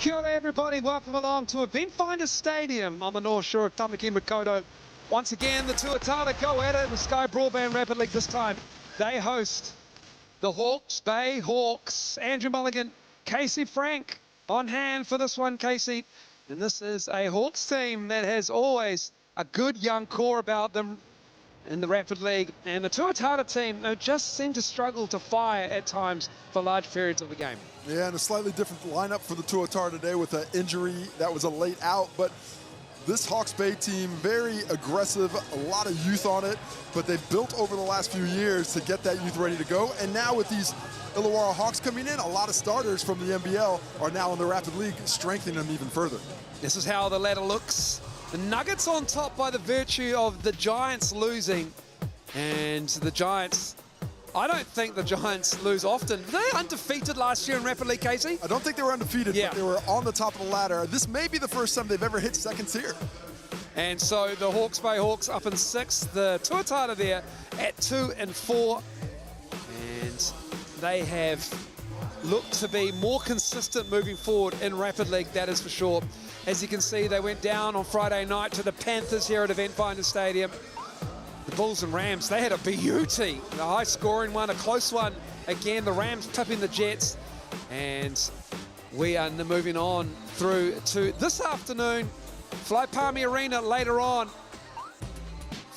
Kia ora everybody, welcome along to Eventfinda Stadium on the north shore of Tamaki Makaurau. Once again, the Tuatara go at it in the Sky Broadband Rapid League this time. They host the Hawke's Bay Hawks. Andrew Mulligan, Casey Frank on hand for this one, Casey. And this is a Hawks team that has always a good young core about them in the Rapid League. And the Tuatara team, they just seem to struggle to fire at times for large periods of the game. Yeah, and a slightly different lineup for the Tuatara today with an injury that was a late out. But this Hawke's Bay team, very aggressive, a lot of youth on it, but they've built over the last few years to get that youth ready to go. And now with these Illawarra Hawks coming in, a lot of starters from the NBL are now in the Rapid League, strengthening them even further. This is how the ladder looks. The Nuggets on top by the virtue of the Giants losing. And the Giants, I don't think the Giants lose often. They undefeated last year in Rapid League, Casey. I don't think they were undefeated, but they were on the top of the ladder. This may be the first time they've ever hit second tier. And so the Hawke's Bay Hawks up in 6th, the Tuatara there at 2 and 4. And they have looked to be more consistent moving forward in Rapid League, that is for sure. As you can see, they went down on Friday night to the Panthers here at Eventfinda Stadium. The Bulls and Rams, they had a beauty, a high-scoring one, a close one. Again, the Rams tipping the Jets. And we are moving on through to this afternoon. Fly Palmy Arena later on.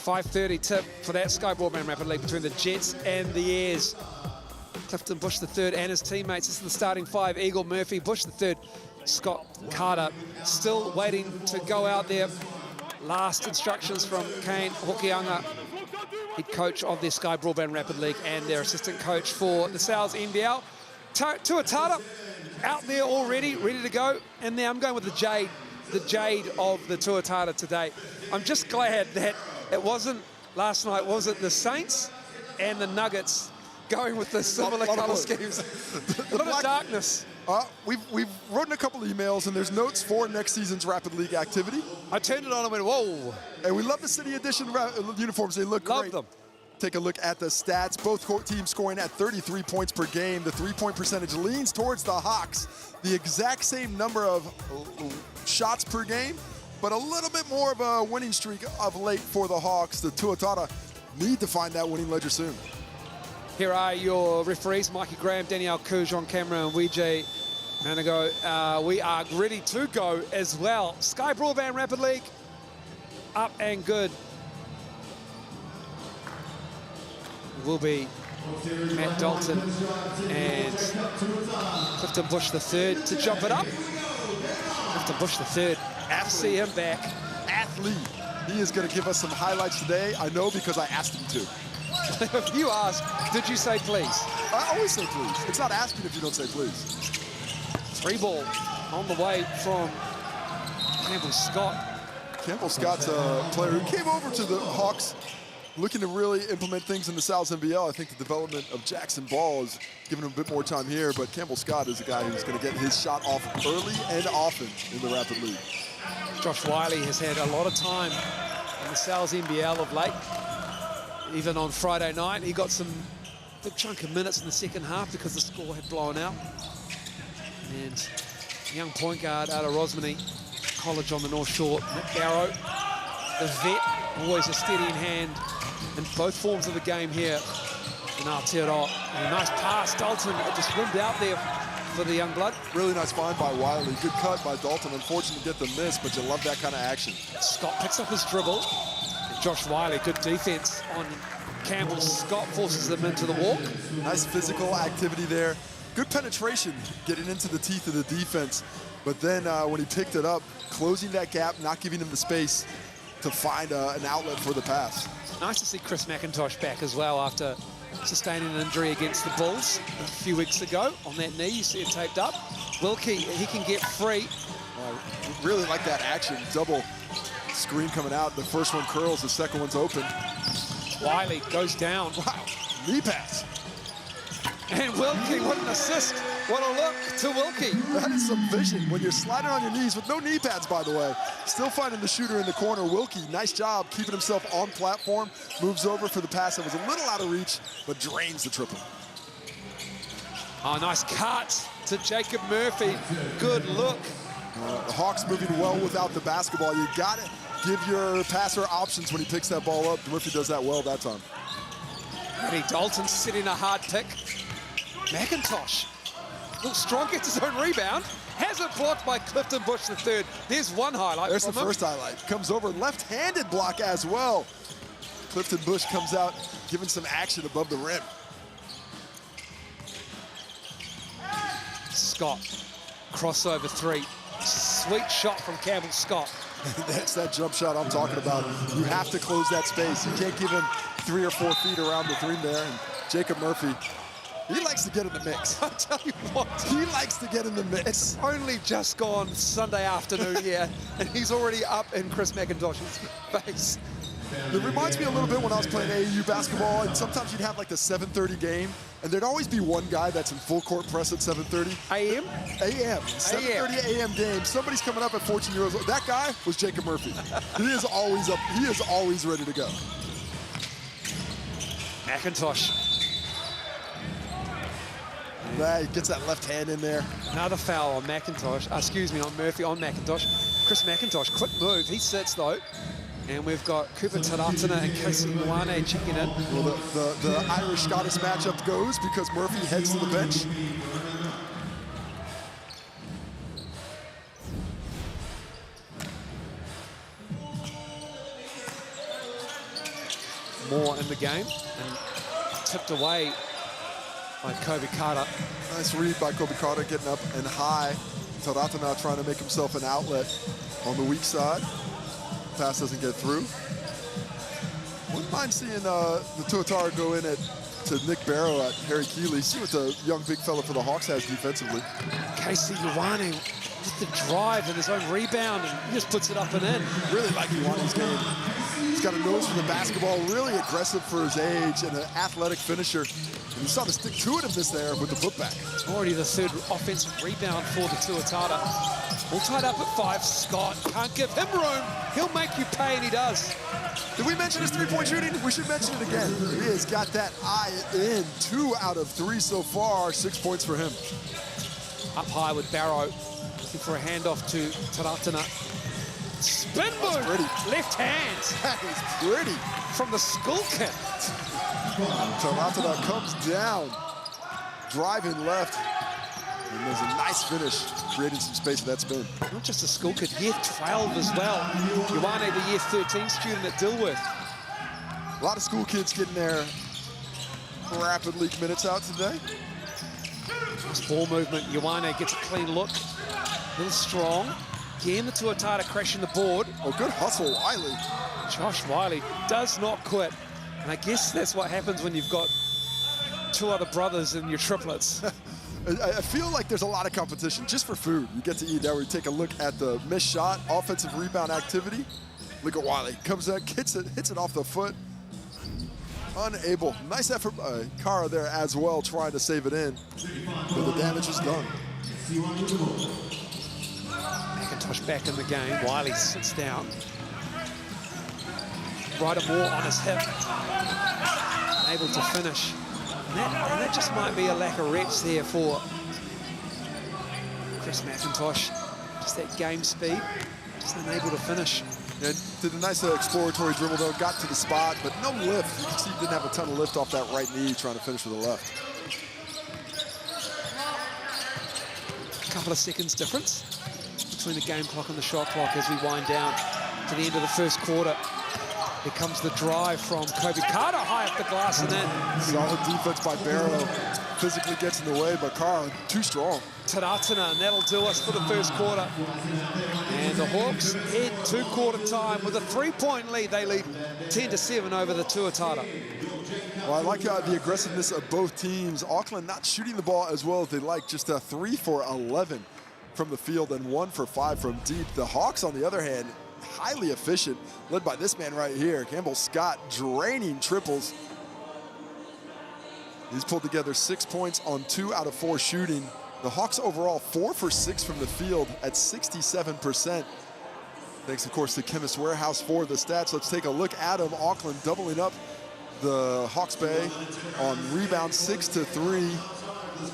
5:30 tip for that Sky Broadband Rapid League between the Jets and the Airs. Clifton Bush III and his teammates. This is the starting 5. Eagle Murphy, Bush III, Scott Carter still waiting to go out there. Last instructions from Kane Hokianga, head coach of their Sky Broadband Rapid League and their assistant coach for the Sal's NBL. Tuatara out there already, ready to go. And now I'm going with the jade of the Tuatara today. I'm just glad that it wasn't last night, was it the Saints and the Nuggets going with the similar color schemes? A lot of darkness. We've written a couple of emails, and there's notes for next season's Rapid League activity. I turned it on and went, whoa. And we love the City Edition uniforms. They look great. Love them. Take a look at the stats. Both teams scoring at 33 points per game. The three-point percentage leans towards the Hawks. The exact same number of shots per game, but a little bit more of a winning streak of late for the Hawks. The Tuatara need to find that winning ledger soon. Here are your referees, Mikey Graham, Danielle Cooge on camera, and Weejay Manago. We are ready to go as well. Sky Broadband Rapid League, up and good. It will be Matt Dalton and Clifton Bush III to jump it up. Clifton Bush III, see him back. Athlete. He is going to give us some highlights today. I know because I asked him to. If you ask, did you say please? I always say please. It's not asking if you don't say please. 3 ball on the way from Campbell Scott. Campbell Scott's a player who came over to the Hawks looking to really implement things in the Sal's NBL. I think the development of Jackson Ball is giving him a bit more time here, but Campbell Scott is a guy who's going to get his shot off early and often in the Rapid League. Josh Wiley has had a lot of time in the Sal's NBL of late. Even on Friday night, he got some big chunk of minutes in the second half because the score had blown out. And young point guard out of Rosmini College on the North Shore, Nick Barrow, the vet, always a steadying hand in both forms of the game here in Aotearoa. And a nice pass, Dalton, it just rimmed out there for the young blood. Really nice find by Wiley. Good cut by Dalton. Unfortunate to get the miss, but you love that kind of action. Scott picks up his dribble. Josh Wiley, good defense on Campbell. Scott forces them into the walk. Nice physical activity there. Good penetration getting into the teeth of the defense. But then when he picked it up, closing that gap, not giving him the space to find an outlet for the pass. Nice to see Chris McIntosh back as well after sustaining an injury against the Bulls a few weeks ago on that knee. You see it taped up. Wilkie, he can get free. Really like that action. Double screen coming out. The first one curls, the second one's open. Wiley goes down. Wow, knee pass. And Wilkie, what an assist. What a look to Wilkie. That is some vision when you're sliding on your knees with no knee pads, by the way. Still finding the shooter in the corner. Wilkie, nice job keeping himself on platform. Moves over for the pass that was a little out of reach, but drains the triple. Oh, nice cut. to Jacob Murphy. Good look. The Hawks moving well without the basketball. You got to give your passer options when he picks that ball up. Murphy does that well that time. Eddie Dalton sitting a hard pick. McIntosh. Strong gets his own rebound. Has it blocked by Clifton Bush III. There's one highlight. There's the first highlight. Comes over, left-handed block as well. Clifton Bush comes out, giving some action above the rim. Scott, crossover three. Sweet shot from Campbell Scott. That's that jump shot I'm talking about. You have to close that space. You can't give him 3 or 4 feet around the rim there. And Jacob Murphy, he likes to get in the mix. I'll tell you what. He likes to get in the mix. It's only just gone Sunday afternoon here, and he's already up in Chris McIntosh's face. It reminds me a little bit when I was playing AAU basketball, and sometimes you'd have like the 7:30 game, and there'd always be one guy that's in full court press at 7:30. AM? AM. 7:30 AM game. Somebody's coming up at 14 years old. That guy was Jacob Murphy. He is always up. He is always ready to go. McIntosh. He gets that left hand in there. Another foul on McIntosh. Excuse me, on Murphy, on McIntosh. Chris McIntosh, quick move. He sits though. And we've got Cooper Taratana and Casey Ioane checking in. Well, the Irish-Scottish matchup goes because Murphy heads to the bench. More in the game and tipped away by Kobe Carter. Nice read by Kobe Carter, getting up and high. Taratana trying to make himself an outlet on the weak side. Pass doesn't get through. Wouldn't mind seeing the Tuatara go in to Nick Barrow at Harry Keeley. See what the young big fella for the Hawks has defensively. Casey Ioane with the drive and his own rebound, and he just puts it up and in. Really like Ioane's game. He's got a nose for the basketball, really aggressive for his age, and an athletic finisher. And you saw the stick-to-itiveness there with the putback. Already the third offensive rebound for the Tuatara. All tied up at 5. Scott can't give him room. He'll make you pay, and he does. Did we mention his three-point shooting? We should mention it again. He has got that eye in. 2 out of 3 so far. 6 points for him. Up high with Barrow. Looking for a handoff to Taratana. Spin move. Pretty. Left hand. That is pretty. From the school kid. Taratana comes down. Driving left. And there's a nice finish, creating some space with that spin. Not just a school kid, year 12 as well. Ioane, the year 13 student at Dilworth. A lot of school kids getting their rapid league minutes out today. This ball movement, Ioane gets a clean look. A little strong. Again, the Tuatara crashing the board. Oh, good hustle, Wiley. Josh Wiley does not quit. And I guess that's what happens when you've got 2 other brothers in your triplets. I feel like there's a lot of competition just for food. You get to eat that. We take a look at the missed shot, offensive rebound activity. Look at Wiley. Comes out, hits it off the foot. Unable. Nice effort by Kara there as well, trying to save it in. But the damage is done. McIntosh back in the game. Wiley sits down. Ryder Moore on his hip. Able to finish. And that just might be a lack of reps there for Chris McIntosh. Just that game speed, just unable to finish. And did a nice exploratory dribble though, got to the spot, but no lift. You can see he didn't have a ton of lift off that right knee trying to finish with the left. A couple of seconds difference between the game clock and the shot clock as we wind down to the end of the first quarter. Here comes the drive from Kobe Carter, high up the glass and in. Solid defense by Barrow. Physically gets in the way, but Carr too strong. Taratana, and that'll do us for the first quarter. And the Hawks head to quarter time with a 3-point lead. They lead 10-7 over the Tuatara. Well, I like the aggressiveness of both teams. Auckland not shooting the ball as well as they like, just a 3 for 11 from the field and 1 for 5 from deep. The Hawks, on the other hand, highly efficient, led by this man right here, Campbell Scott, draining triples. He's pulled together 6 points on 2 out of 4 shooting. The Hawks overall 4 for 6 from the field at 67%. Thanks, of course, to Chemist Warehouse for the stats. Let's take a look at them. Auckland doubling up the Hawks Bay on rebound 6 to 3.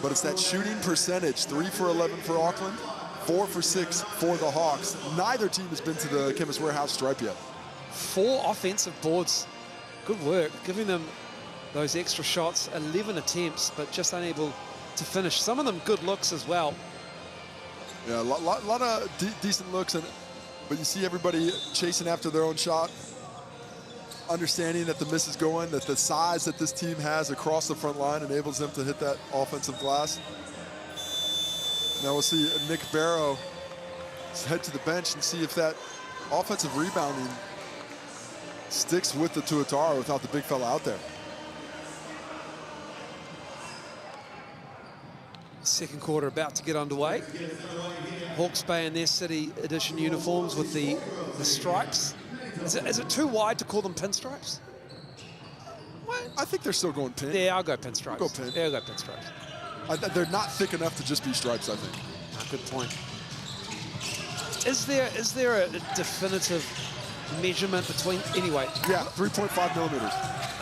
but it's that shooting percentage. 3 for 11 for Auckland, 4 for 6 for the Hawks. Neither team has been to the Chemist Warehouse stripe yet. 4 offensive boards. Good work, giving them those extra shots. 11 attempts, but just unable to finish. Some of them good looks as well. Yeah, a lot of decent looks, but you see everybody chasing after their own shot, understanding that the miss is going, that the size that this team has across the front line enables them to hit that offensive glass. Now we'll see Nick Barrow head to the bench and see if that offensive rebounding sticks with the Tuatara without the big fella out there. Second quarter about to get underway. Hawke's Bay in their City Edition uniforms with the stripes. Is it too wide to call them pinstripes? I think they're still going pin. Yeah, I'll go pinstripes. Go pin. Yeah, I'll go pinstripes. They're not thick enough to just be stripes, I think. Good point. Is there a definitive measurement between, anyway? Yeah, 3.5 millimeters.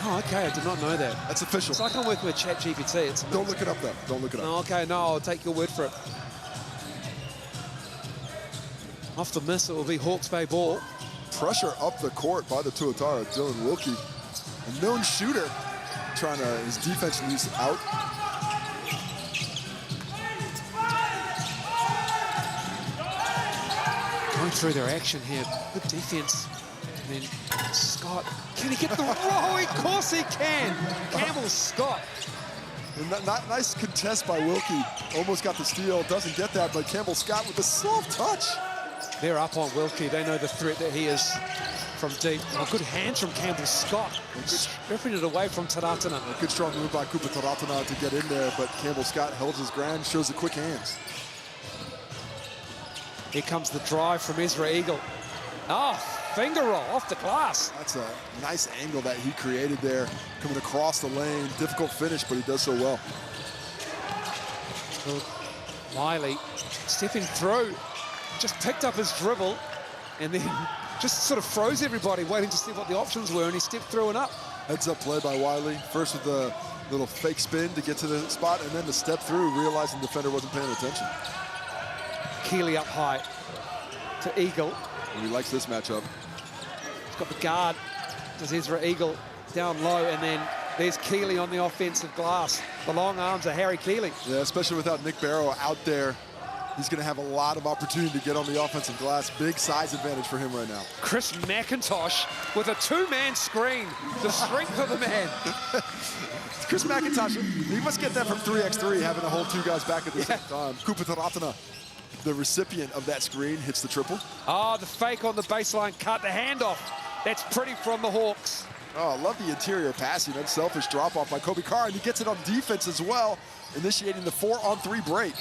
Oh, okay, I did not know that. That's official. It's like I'm working with ChatGPT. Don't look it up, though. Don't look it up. Oh, okay, no, I'll take your word for it. Off the miss, it will be Hawke's Bay ball. Pressure up the court by the Tuatara. Dylan Wilkie, a known shooter, trying to, his defense needs out. Going through their action here. Good defense. And then Scott, can he get the roll? Of course he can. Campbell Scott. Nice contest by Wilkie. Almost got the steal. Doesn't get that, but Campbell Scott with a soft touch. They're up on Wilkie. They know the threat that he is from deep. Oh, good hands from Campbell Scott. Stripping it away from Taratana. A good strong move by Kupa Taratana to get in there, but Campbell Scott held his ground, shows the quick hands. Here comes the drive from Ezra Eagle. Oh, finger roll off the glass. That's a nice angle that he created there, coming across the lane. Difficult finish, but he does so well. Wiley stepping through, just picked up his dribble and then just sort of froze everybody, waiting to see what the options were, and he stepped through and up. Heads up play by Wiley. First with the little fake spin to get to the spot, and then the step through, realizing the defender wasn't paying attention. Keeley up high to Eagle. And he likes this matchup. He's got the guard. Does Ezra Eagle down low, and then there's Keeley on the offensive glass. The long arms of Harry Keeley. Yeah, especially without Nick Barrow out there. He's going to have a lot of opportunity to get on the offensive glass. Big size advantage for him right now. Chris McIntosh with a two-man screen. The strength of the man. Chris McIntosh, he must get that from 3x3, having to hold two guys back at the same time. Kupa Taratana, the recipient of that screen, hits the triple. Oh, the fake on the baseline cut, the handoff. That's pretty from the Hawks. Oh, I love the interior passing. Unselfish drop-off by Kobe Carr, and he gets it on defense as well, initiating the 4-on-3 break.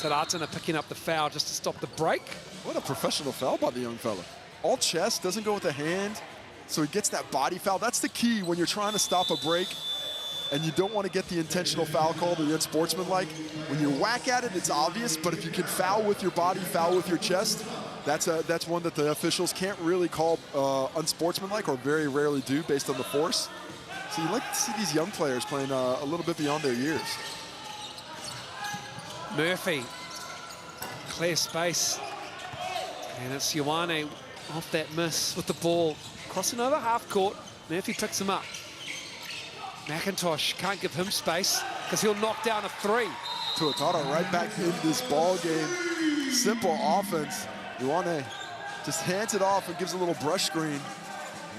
Taratana picking up the foul just to stop the break. What a professional foul by the young fella. All chest, doesn't go with the hand, so he gets that body foul. That's the key when you're trying to stop a break and you don't want to get the intentional foul call, the unsportsmanlike. When you whack at it, it's obvious, but if you can foul with your body, foul with your chest, that's one that the officials can't really call unsportsmanlike, or very rarely do based on the force. So you like to see these young players playing a little bit beyond their years. Murphy, clear space, and it's Ioane off that miss with the ball. Crossing over half court, Murphy picks him up. McIntosh can't give him space because he'll knock down a three. Tuatara right back in this ball game. Simple offense. Ioane just hands it off and gives a little brush screen.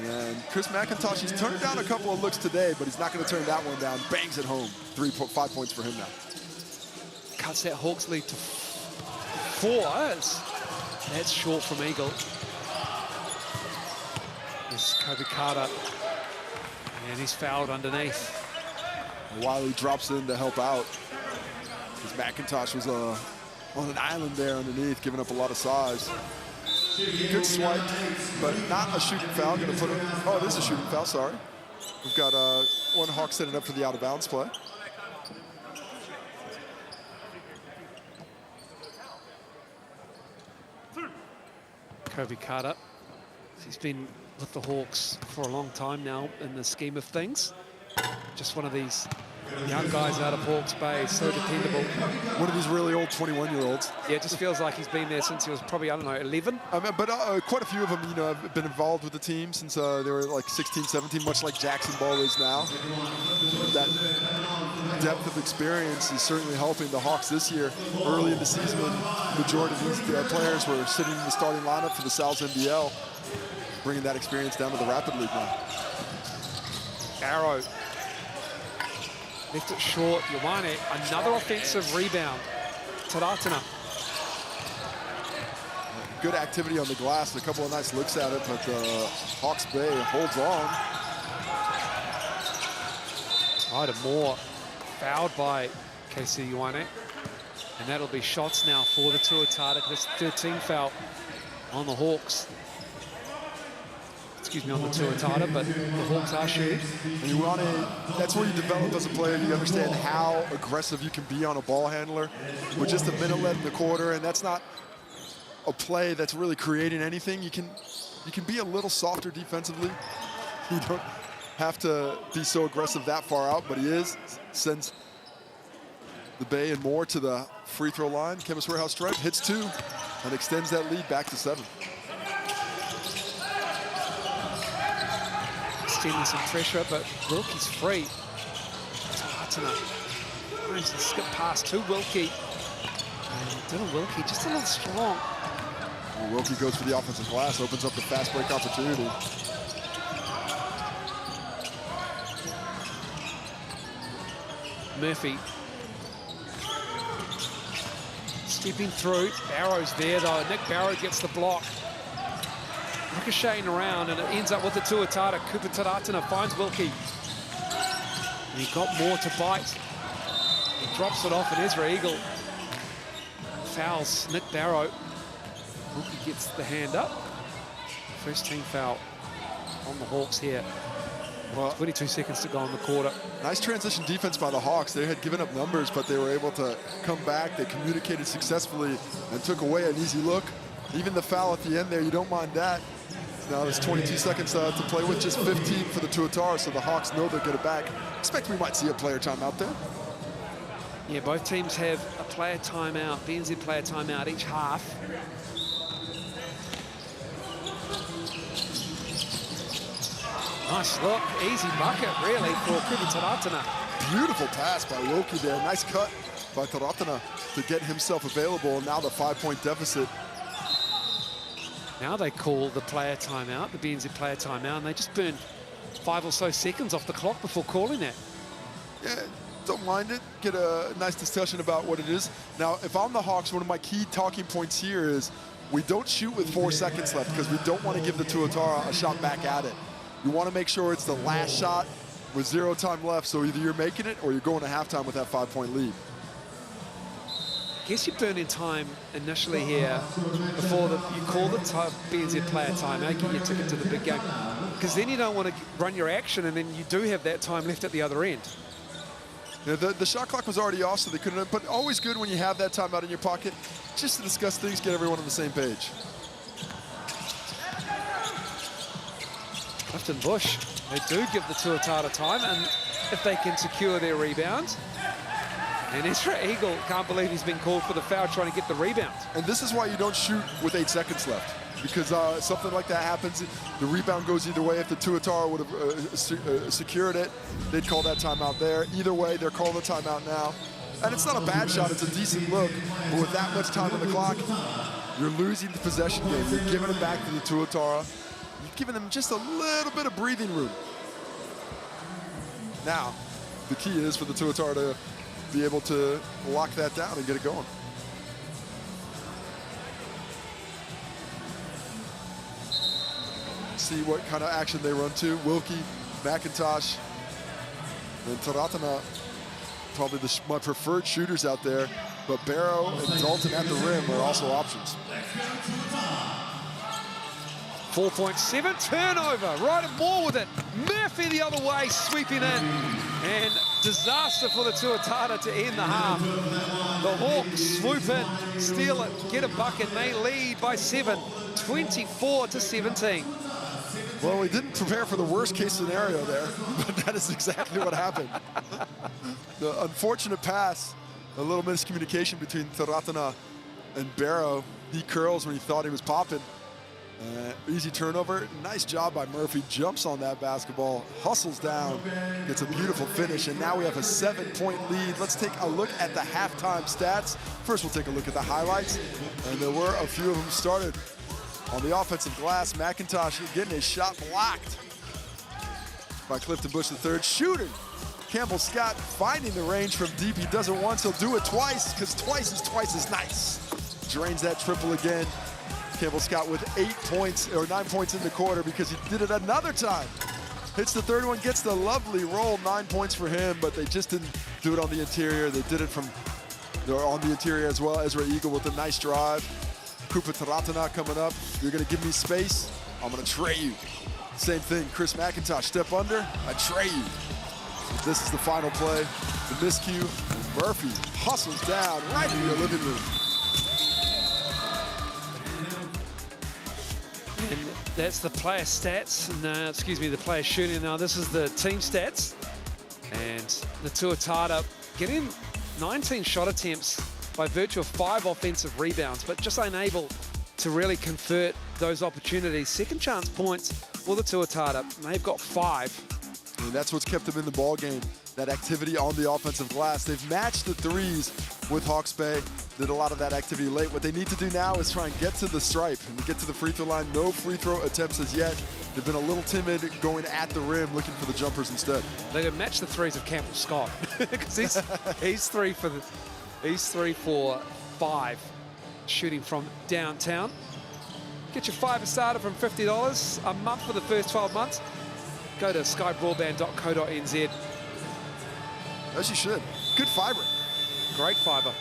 And Chris McIntosh, he's turned down a couple of looks today, but he's not going to turn that one down. Bangs it home. 5 points for him now. Cuts that Hawks lead to 4. That's short from Eagle. There's Kobe Carter, and he's fouled underneath. Wiley drops in to help out, because McIntosh was on an island there underneath, giving up a lot of size. Good swipe, but not a shooting foul. Going to put him. Oh, it is a shooting foul. Sorry. We've got one Hawk setting up for the out-of-bounds play. Kobe Carter, he's been with the Hawks for a long time now in the scheme of things. Just one of these Young guys out of Hawke's Bay, so dependable. One of these really old 21-year-olds. Yeah, it just feels like he's been there since he was probably, I don't know, 11. But quite a few of them, you know, have been involved with the team since they were like 16, 17, much like Jackson Ball is now. That depth of experience is certainly helping the Hawks this year. Early in the season, the majority of these players were sitting in the starting lineup for the NZNBL, bringing that experience down to the Rapid League now. Barrow. Left it short. Ioane, another offensive rebound. Taratana. Good activity on the glass, a couple of nice looks at it, but Hawke's Bay holds on. Ryder Moore fouled by KC Ioane. And that'll be shots now for the Tuatara. This 13th foul on the Hawks. Excuse me, on the Tuatara, but the Hawks are shooting. And you want to, that's where you develop as a player. You understand how aggressive you can be on a ball handler with just a minute left in the quarter, and that's not a play that's really creating anything. You can be a little softer defensively. You don't have to be so aggressive that far out, but he is. Sends the Bay and Moore to the free throw line. Chemist Warehouse stripe, hits 2, and extends that lead back to 7. Extending some pressure, but Wilkie's free. Taratana tries to skip past to Wilkie. And Dylan Wilkie just a little strong. Well, Wilkie goes for the offensive glass, opens up the fast break opportunity. Murphy. Stepping through. Barrow's there though. Nick Barrow gets the block. Ricocheting around, and it ends up with the Tuatara. Cooper Taratana finds Wilkie. And he got more to bite. He drops it off, and Ezra Eagle fouls Nick Barrow. Wilkie gets the hand up. First team foul on the Hawks here. Well, 22 seconds to go in the quarter. Nice transition defense by the Hawks. They had given up numbers, but they were able to come back. They communicated successfully and took away an easy look. Even the foul at the end there, you don't mind that. Now there's 22 seconds to play with, just 15 for the Tuatara, so the Hawks know they'll get it back. Expect we might see a player timeout there. Yeah, both teams have a player timeout, BNZ player timeout each half. Nice look, easy bucket really for Cooper Taratana. Beautiful pass by Wilkie there. Nice cut by Taratana to get himself available. Now the 5-point deficit. Now they call the player timeout, the BNZ player timeout, and they just burned 5 or so seconds off the clock before calling that. Yeah, don't mind it. Get a nice discussion about what it is. Now, if I'm the Hawks, one of my key talking points here is we don't shoot with 4 seconds left because we don't want to give the Tuatara a shot back at it. You want to make sure it's the last shot with 0 time left, so either you're making it or you're going to halftime with that 5-point lead. I guess you burn in time initially here before you call the BNZ player timeout, get your ticket to the big game, because then you don't want to run your action, and then you do have that time left at the other end. Yeah, the shot clock was already off, so they couldn't, but always good when you have that timeout in your pocket, just to discuss things, get everyone on the same page. Clifton Bush, they do give the Tuatara time, and if they can secure their rebound. And Ezra Eagle can't believe he's been called for the foul trying to get the rebound. And this is why you don't shoot with 8 seconds left, because something like that happens. The rebound goes either way. If the Tuatara would have secured it, they'd call that timeout there. Either way, they're calling the timeout now. And it's not a bad shot. It's a decent look. But with that much time on the clock, you're losing the possession game. You're giving it back to the Tuatara. You're giving them just a little bit of breathing room. Now, the key is for the Tuatara to be able to lock that down and get it going. See what kind of action they run to. Wilkie, McIntosh, and Taratana, probably my preferred shooters out there, but Barrow and Dalton at the rim are also options. 4.7 turnover, Ryder Moore with it. Murphy the other way, sweeping in. And disaster for the Tuatara to end the half. The Hawks swoop in, steal it, get a bucket, and they lead by 7, 24-17. Well, we didn't prepare for the worst case scenario there, but that is exactly what happened. The unfortunate pass, a little miscommunication between Taratana and Barrow. He curls when he thought he was popping. Easy turnover. Nice job by Murphy. Jumps on that basketball, hustles down, gets a beautiful finish, and now we have a 7-point lead. Let's take a look at the halftime stats. First, we'll take a look at the highlights, and there were a few of them started. On the offensive glass, McIntosh getting a shot blocked by Clifton Bush III. Shooting. Campbell Scott finding the range from deep. He does it once, he'll do it twice, because twice is nice. Drains that triple again. Campbell Scott with 8 points, or 9 points in the quarter, because he did it another time. Hits the third one, gets the lovely roll, 9 points for him, but they just didn't do it on the interior. They did it from, they're on the interior as well. Ezra Eagle with a nice drive. Krupa Taratana coming up. You're gonna give me space, I'm gonna tray you. Same thing, Chris McIntosh, step under, I tray you. This is the final play. The miscue, Murphy hustles down right in your living room. And that's the player stats, and excuse me, the player shooting. Now this is the team stats. And the Tuatara getting 19 shot attempts by virtue of 5 offensive rebounds, but just unable to really convert those opportunities. Second chance points for the Tuatara. They've got 5. And that's what's kept them in the ball game, that activity on the offensive glass. They've matched the threes with Hawke's Bay, did a lot of that activity late. What they need to do now is try and get to the stripe and get to the free throw line. No free throw attempts as yet. They've been a little timid going at the rim, looking for the jumpers instead. They can match the threes of Campbell Scott, because he's 3 for 5 shooting from downtown. Get your fiver starter from $50 a month for the first 12 months. Go to skybroadband.co.nz. As you should. Good fiber. Great fiber.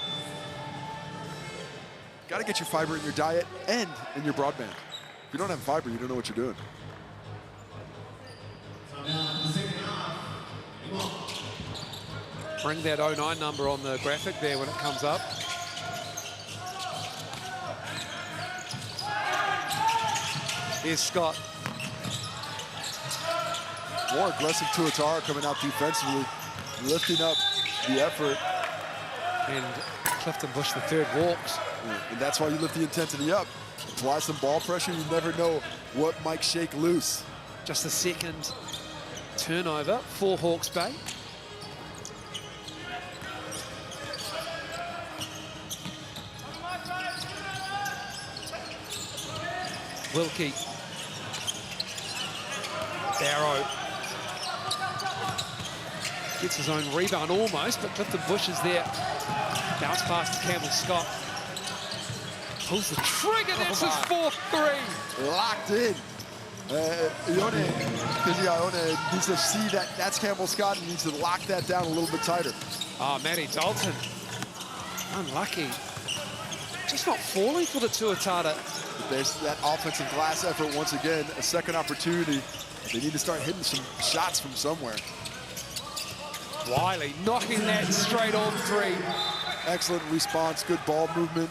Got to get your fiber in your diet and in your broadband. If you don't have fiber, you don't know what you're doing. Bring that 09 number on the graphic there when it comes up. Here's Scott. More aggressive Tuatara coming out defensively, lifting up the effort. And Clifton Bush III walks. Yeah, and that's why you lift the intensity up. Apply some ball pressure, you never know what might shake loose. Just a second turnover for Hawke's Bay. Wilkie. Barrow. Gets his own rebound almost, but Clifton Bush is there. Bounce pass to Campbell Scott. Pulls the trigger, that's his 4th 3. Locked in. Ione needs to see that that's Campbell Scott and needs to lock that down a little bit tighter. Ah, Matty Dalton. Unlucky. Just not falling for the Tuatara. There's that offensive glass effort once again, a second opportunity. They need to start hitting some shots from somewhere. Wiley knocking that straight on 3. Excellent response, good ball movement.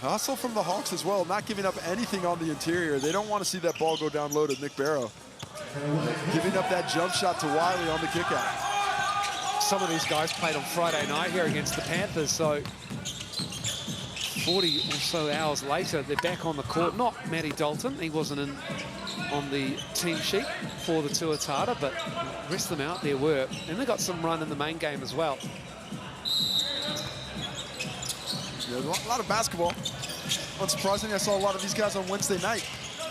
Hustle from the Hawks as well, not giving up anything on the interior. They don't want to see that ball go down low to Nick Barrow. Giving up that jump shot to Wiley on the kickout. Some of these guys played on Friday night here against the Panthers, so 40 or so hours later, they're back on the court. Not Matty Dalton, he wasn't in on the team sheet for the Tuatara, but the rest of them out there were. And they got some run in the main game as well. Yeah, a lot of basketball. Unsurprisingly, I saw a lot of these guys on Wednesday night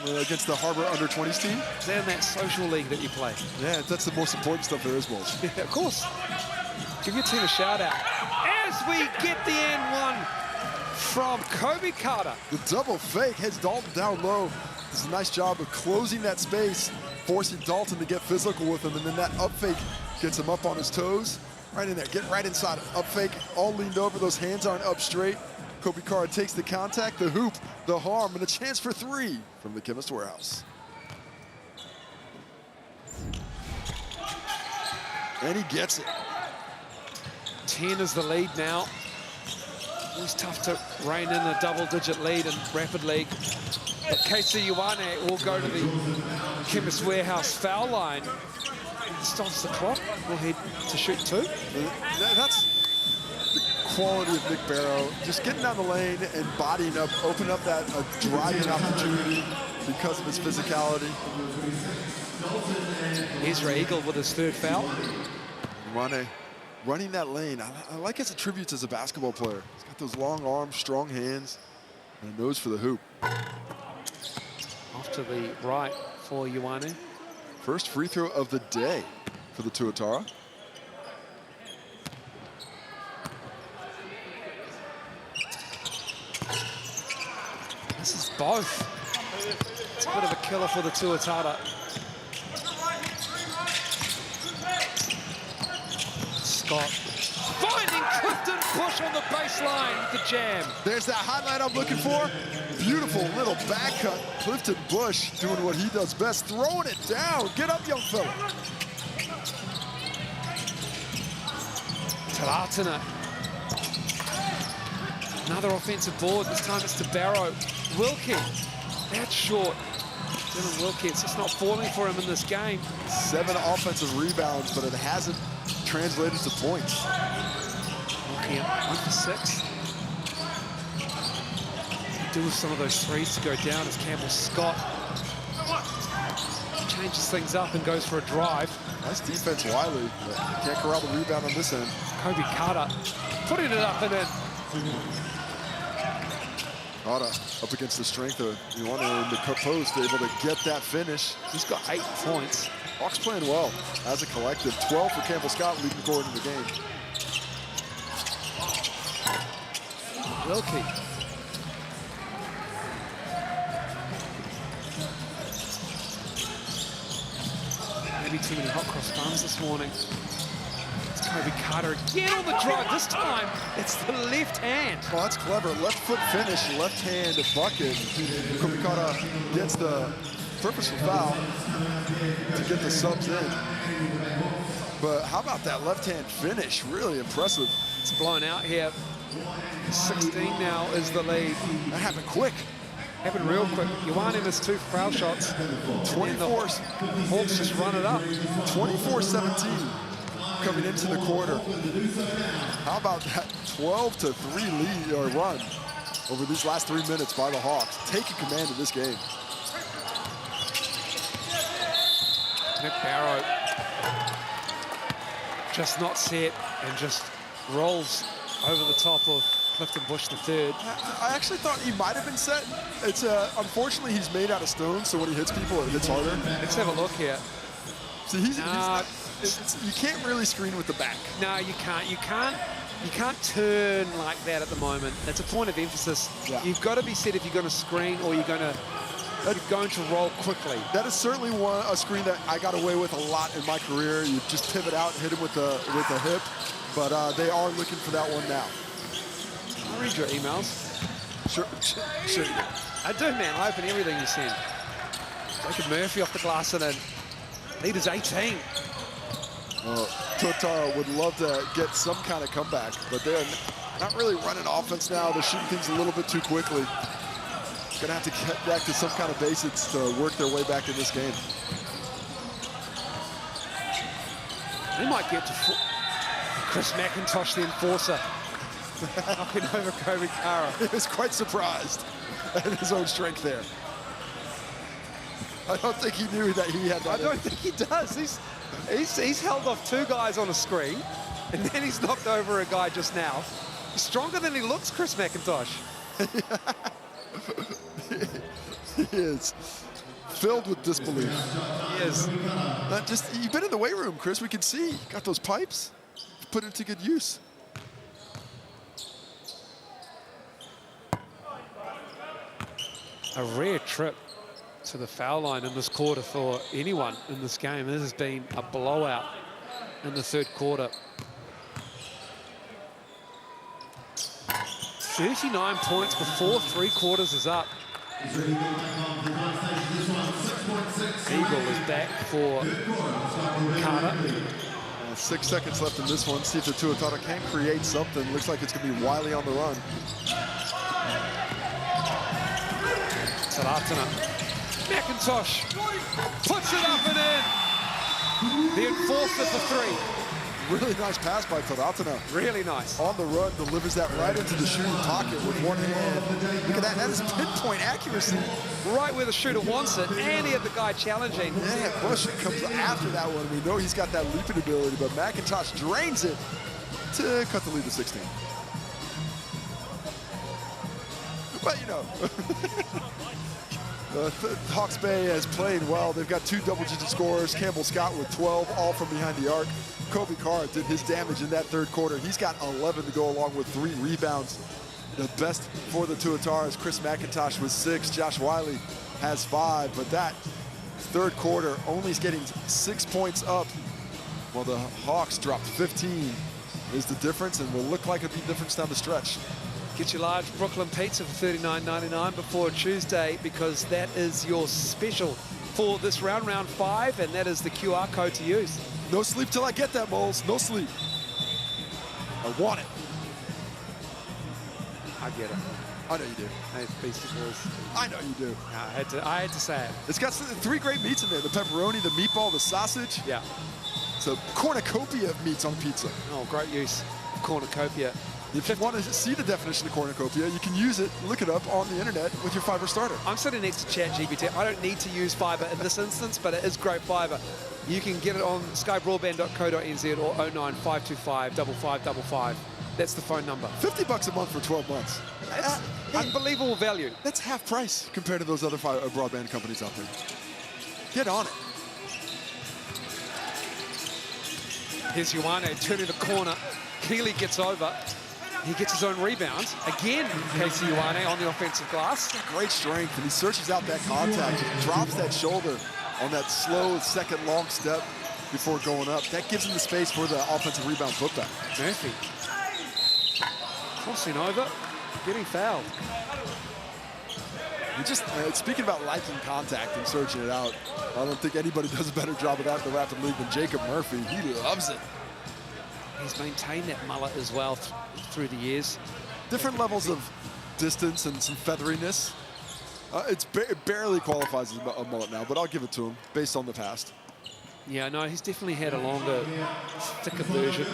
against the Harbor Under-20s team. They're in that social league that you play. Yeah, that's the most important stuff there is, Walsh. Yeah, of course. Give your team a shout out. As we get the N1 from Kobe Carter. The double fake has Dalton down low. Does a nice job of closing that space, forcing Dalton to get physical with him, and then that up fake gets him up on his toes. Right in there, get right inside him. Up fake, all leaned over, those hands aren't up straight. Kobe Carter takes the contact, the hoop, the harm, and a chance for 3 from the Chemist Warehouse. And he gets it. 10 is the lead now. Always tough to rein in a double-digit lead in rapid league. But KC Ioane will go to the Chemist Warehouse foul line. Stops the clock. Will head to shoot 2. That's the quality of Nick Barrow. Just getting down the lane and bodying up, opening up that driving opportunity because of his physicality. Ezra Eagle with his 3rd foul. Ioane running that lane. I like his attributes as a basketball player. He's got those long arms, strong hands, and a nose for the hoop. Off to the right for Ioane. First free throw of the day for the Tuatara. This is both. It's a bit of a killer for the Tuatara. Scott finding Clifton Bush on the baseline, the jam. There's that highlight I'm looking for. Beautiful little back cut. Clifton Bush doing what he does best, throwing it down. Get up, young fella. Taratana. Another offensive board. This time it's to Barrow. Wilkie. That's short. Dylan Wilkie, it's just not falling for him in this game. 7 offensive rebounds, but it hasn't translated to points. Wilkie up 1 for 6. Do with some of those threes to go down as Campbell Scott changes things up and goes for a drive. Nice defense, Wiley. But can't corral the rebound on this end. Kobe Carter putting it up and in. Carter up against the strength of Ioane in the post, able to get that finish. He's got 8 points. Hawks playing well as a collective. 12 for Campbell Scott, leading forward in the game. Wilkie. Maybe too many hot cross buns this morning. It's Kobe Carter again on the drive. This time, it's the left hand. Oh, that's clever. Left foot finish, left hand bucket. Kobe Carter gets the purposeful foul to get the subs in. But how about that left hand finish? Really impressive. It's blown out here. 16 now is the lead. That happened quick. Happened real quick. Ioane missed 2 foul shots. 24. Hawks just run it up. 24-17 coming into the quarter. How about that 12-3 lead or run over these last 3 minutes by the Hawks, taking command of this game. Nick Barrow just not set and just rolls over the top of Clifton Bush III. I actually thought he might have been set. It's unfortunately he's made out of stone, so when he hits people, it hits harder. Let's have a look here. See, you can't really screen with the back. No, you can't. You can't turn like that at the moment. It's a point of emphasis. Yeah. You've got to be set if you're going to screen or you're going to roll quickly. That is certainly a screen that I got away with a lot in my career. You just pivot out, hit him with the hip, but they are looking for that one now. I'll read your emails. Sure. I do, man. I open everything you send. Jacob Murphy off the glass and in. Lead is 18. Tuatara would love to get some kind of comeback, but they're not really running offense now. They're shooting things a little bit too quickly. Gonna have to get back to some kind of basics to work their way back in this game. They might get to Chris McIntosh, the enforcer, knocking over Kobe Carter. He was quite surprised at his own strength there. I don't think he knew that he had that. I don't think he does. He's held off 2 guys on a screen, and then he's knocked over a guy just now. He's stronger than he looks, Chris McIntosh. He is filled with disbelief. He is. You've been in the weight room, Chris. We can see. Got those pipes. Put it to good use. A rare trip to the foul line in this quarter for anyone in this game. This has been a blowout in the 3rd quarter. 39 points before 3 quarters is up. Eagle is back for Carter. 6 seconds left in this one. See if the Tuatara can create something. Looks like it's going to be Wiley on the run. Taratana. McIntosh puts it up and in. The enforcer for three. Really nice pass by Taratana. Really nice. On the run, delivers that right into the shooting pocket with one hand. Look at that. That is pinpoint accuracy. Right where the shooter wants it, and he had the guy challenging. Yeah, Bush comes after that one. We know he's got that leaping ability, but McIntosh drains it to cut the lead to 16. But, you know, Hawke's Bay has played well. They've got 2 double-digit scorers. Campbell Scott with 12, all from behind the arc. Kobe Carr did his damage in that third quarter. He's got 11 to go along with 3 rebounds. The best for the Tuatara is Chris McIntosh with 6. Josh Wiley has 5, but that third quarter only is getting 6 points up while the Hawks dropped 15 is the difference, and will look like it'll be difference down the stretch. Get your large Brooklyn pizza for $39.99 before Tuesday, because that is your special for this round 5, and that is the QR code to use. No sleep till I get that, Moles. No sleep. I want it. I get it. I know you do. Hey, Basquetbols. I know you do. I had to say it. It's got 3 great meats in there. The pepperoni, the meatball, the sausage. Yeah. It's a cornucopia of meats on pizza. Oh, great use of cornucopia. If you want to see the definition of cornucopia, you can use it, look it up on the internet with your FIBA starter. I'm sitting next to ChatGPT. I don't need to use FIBA in this instance, but it is great FIBA. You can get it on skybroadband.co.nz or 09525 5555. That's the phone number. $50 a month for 12 months. That's unbelievable value. That's half price compared to those other broadband companies out there. Get on it. Here's Ioane turning the corner. Keeley gets over. He gets his own rebound. Again, Casey Ioane on the offensive glass. Great strength, and he searches out that contact, drops that shoulder on that slow second long step before going up. That gives him the space for the offensive rebound putback. Murphy crossing over, getting fouled. You just, speaking about liking contact and searching it out, I don't think anybody does a better job of that in the Rapid League than Jacob Murphy. He loves it. He's maintained that mullet as well through the years. Different levels of distance and some featheriness. It barely qualifies as a mullet now, but I'll give it to him based on the past. Yeah, no, he's definitely had a longer, thicker version.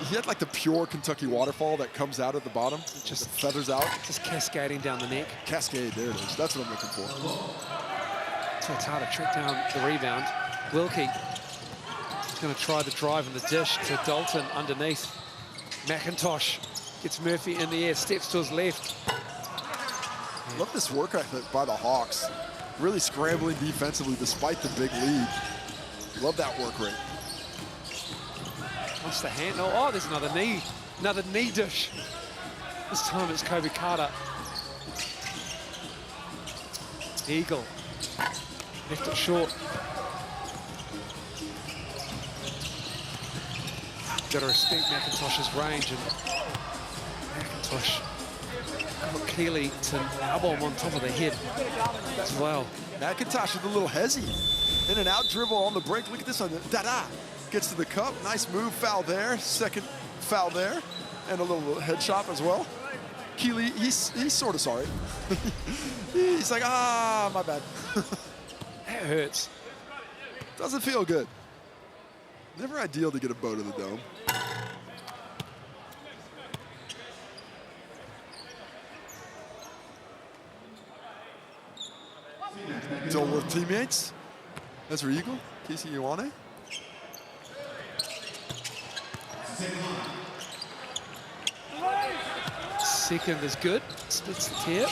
He had like the pure Kentucky waterfall that comes out at the bottom, just feathers out. Just cascading down the neck. Cascade, there it is. That's what I'm looking for. Tuatara track down the rebound. Wilkie is going to try the drive and the dish to Dalton underneath. McIntosh gets Murphy in the air, steps to his left. Love this work ethic by the Hawks. Really scrambling defensively despite the big lead. Love that work rate. What's the hand? Oh, there's another knee dish. This time it's Kobe Carter. Eagle. Left it short. Gotta respect McIntosh's range, and McIntosh got Keeley to elbow him on top of the head as well. McIntosh with a little hezzy. In and out dribble on the break. Look at this one. Da-da. Gets to the cup. Nice move. Foul there. Second foul there. And a little head chop as well. Keeley, he's sort of sorry. He's like, ah, my bad. That hurts. Doesn't feel good. Never ideal to get a bow to the dome. Dilworth teammates. That's for Eagle. Casey Ioane. Second is good. Splits the tip.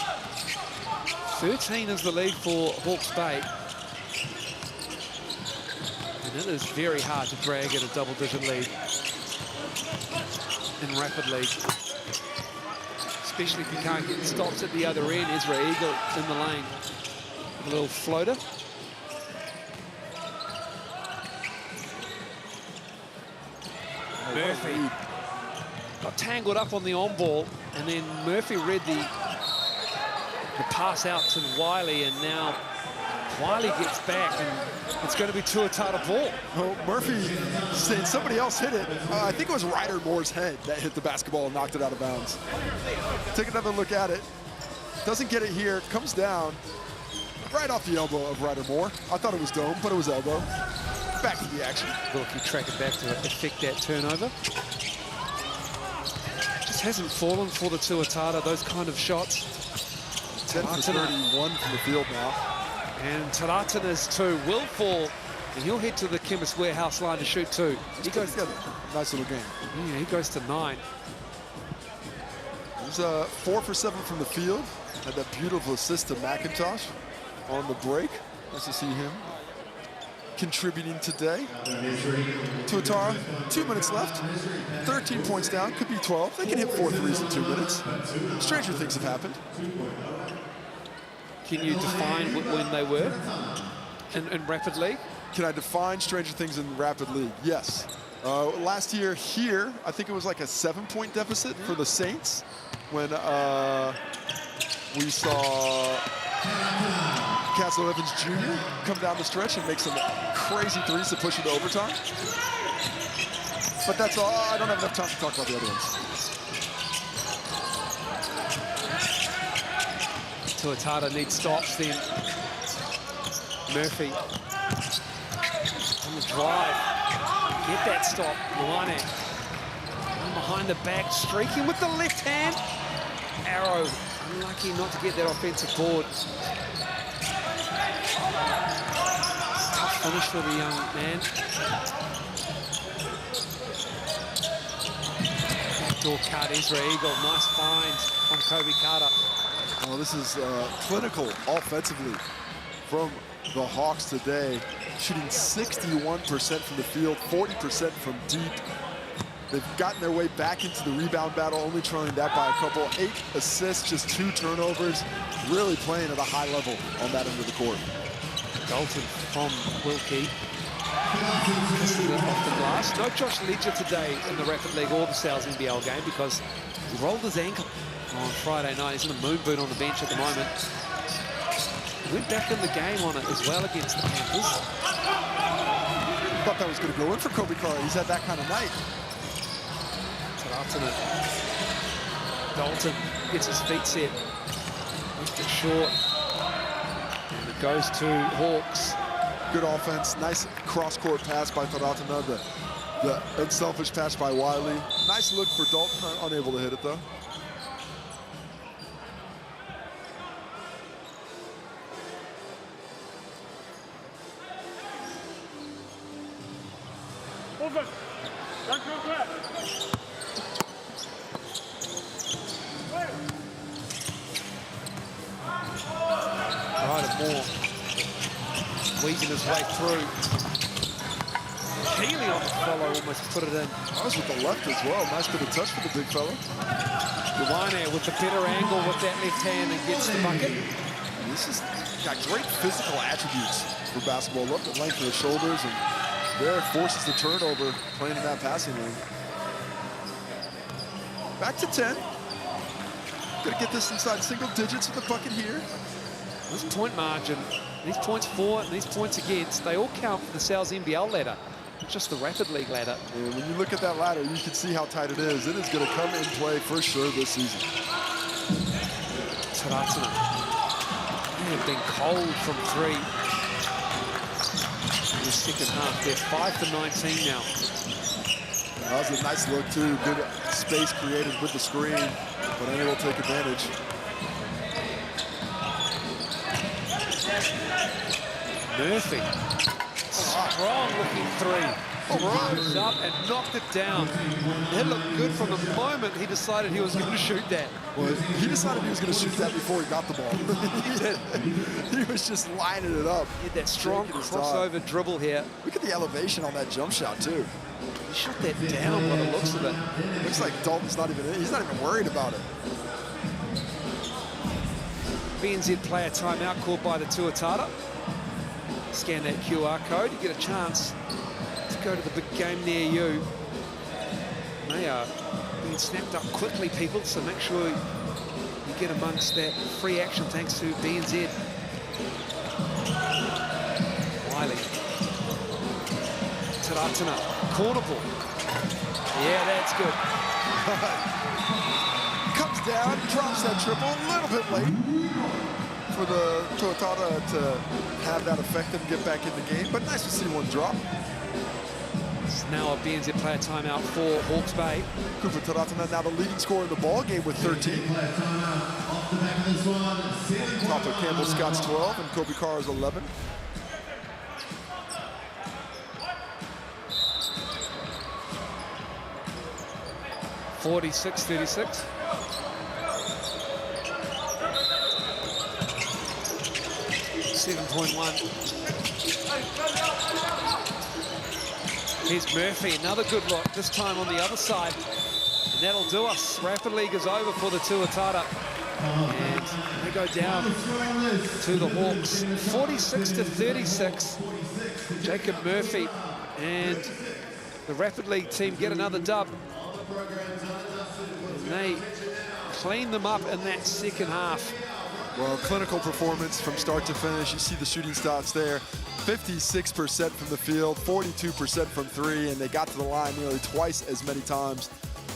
13 is the lead for Hawke's Bay. And it is very hard to drag at a double-digit lead in Rapid League. Especially if you can't get stops at the other end. Ezra Eagle in the lane. A little floater. Murphy got tangled up on the on-ball, and then Murphy read the pass out to Wiley, and now Wiley gets back, and it's going to be Tuatara ball. Well, Murphy saying somebody else hit it. I think it was Ryder Moore's head that hit the basketball and knocked it out of bounds. Take another look at it. Doesn't get it here, comes down right off the elbow of Ryder Moore. I thought it was dome, but it was elbow. Back to the action. Look, you track it back to effect that turnover. Just hasn't fallen for the Tuatara, those kind of shots. 10 for 31 from the field now. And Taratana's two will fall, and he'll head to the Chemist Warehouse line to shoot two. He goes together. Nice little game. Yeah, he goes to 9. There's 4 for 7 from the field. Had that beautiful assist to McIntosh on the break. Nice to see him contributing today. Tuatara, 2 minutes left. 13 points down, could be 12. They can hit 4 threes in 2 minutes. Stranger things have happened. Can you define when they were in Rapid League? Can I define stranger things in Rapid League? Yes. Last year here, I think it was like a 7-point deficit for the Saints when we saw Castle Evans Jr. come down the stretch and make some crazy threes to push it to overtime. But that's all. I don't have enough time to talk about the other ones. Tuatara needs stops then. Murphy on the drive. Get that stop. Luane behind the back, streaking with the left hand. Arrow, unlucky not to get that offensive board. Tough finish for the young man. Backdoor cut, Ezra Eagle, nice find on Kobe Carter. Well, this is clinical offensively from the Hawks today. Shooting 61% from the field, 40% from deep. They've gotten their way back into the rebound battle, only trailing that by a couple. 8 assists, just 2 turnovers. Really playing at a high level on that end of the court. Dalton from Wilkie. Off the glass. No Josh Ledger today in the Rapid League or the South NBL game because he rolled his ankle on Friday night. He's in a moon boot on the bench at the moment. He went back in the game on it as well against the Panthers. Thought that was going to go in for Kobe Carter. He's had that kind of night. Taratana. Dalton gets his feet set. Left it short. And it goes to Hawks. Good offense. Nice cross-court pass by Taratana. The unselfish pass by Wiley. Nice look for Dalton. Unable to hit it, though. Ryder Moore weaving his way through. Keeley on the follow almost put it in. That was with the left as well. Nice bit of touch for the big fella. Luane with the better angle with that left hand and gets the bucket. This has got great physical attributes for basketball. Love the length of the shoulders, and there forces the turnover playing in that passing lane. Back to 10. Gonna get this inside single digits with the bucket here. This point margin, these points for and these points against, they all count for the South NBL ladder, not just the Rapid League ladder. And when you look at that ladder, you can see how tight it is. It is going to come in play for sure this season. Taratana. They have been cold from 3 in the second half. They're 5 for 19 now. That was a nice look too. Good space created with the screen, but unable to take advantage. Murphy, strong looking 3. Rose up and knocked it down. It looked good from the moment he decided he was going to shoot that. Well, he decided he was going to shoot that before he got the ball. He did. He was just lining it up. He had that strong crossover dribble here. Look at the elevation on that jump shot too. He shot that down by the looks of it. Looks like Dalton's not even, he's not even worried about it. BNZ player timeout called by the Tuatara. Scan that QR code, you get a chance to go to the big game near you. They are being snapped up quickly, people, so make sure you get amongst that free action thanks to BNZ. early. Tuatara, corner ball. Yeah, that's good. Comes down, drops that triple a little bit late for the Tuatara to have that effect and get back in the game, but nice to see one drop. It's now a BNZ player timeout for Hawke's Bay. Cooper Tuatara now the leading scorer in the ball game with 13. Top of Campbell Scott's 12 and Kobe Carr's 11. (46-36). .1. Here's Murphy, another good look, this time on the other side. And that'll do us. Rapid League is over for the Tuatara. And they go down to the Hawks, 46-36. Jacob Murphy and the Rapid League team get another dub. And they clean them up in that second half. Well, clinical performance from start to finish. You see the shooting stats there. 56% from the field, 42% from three, and they got to the line nearly twice as many times.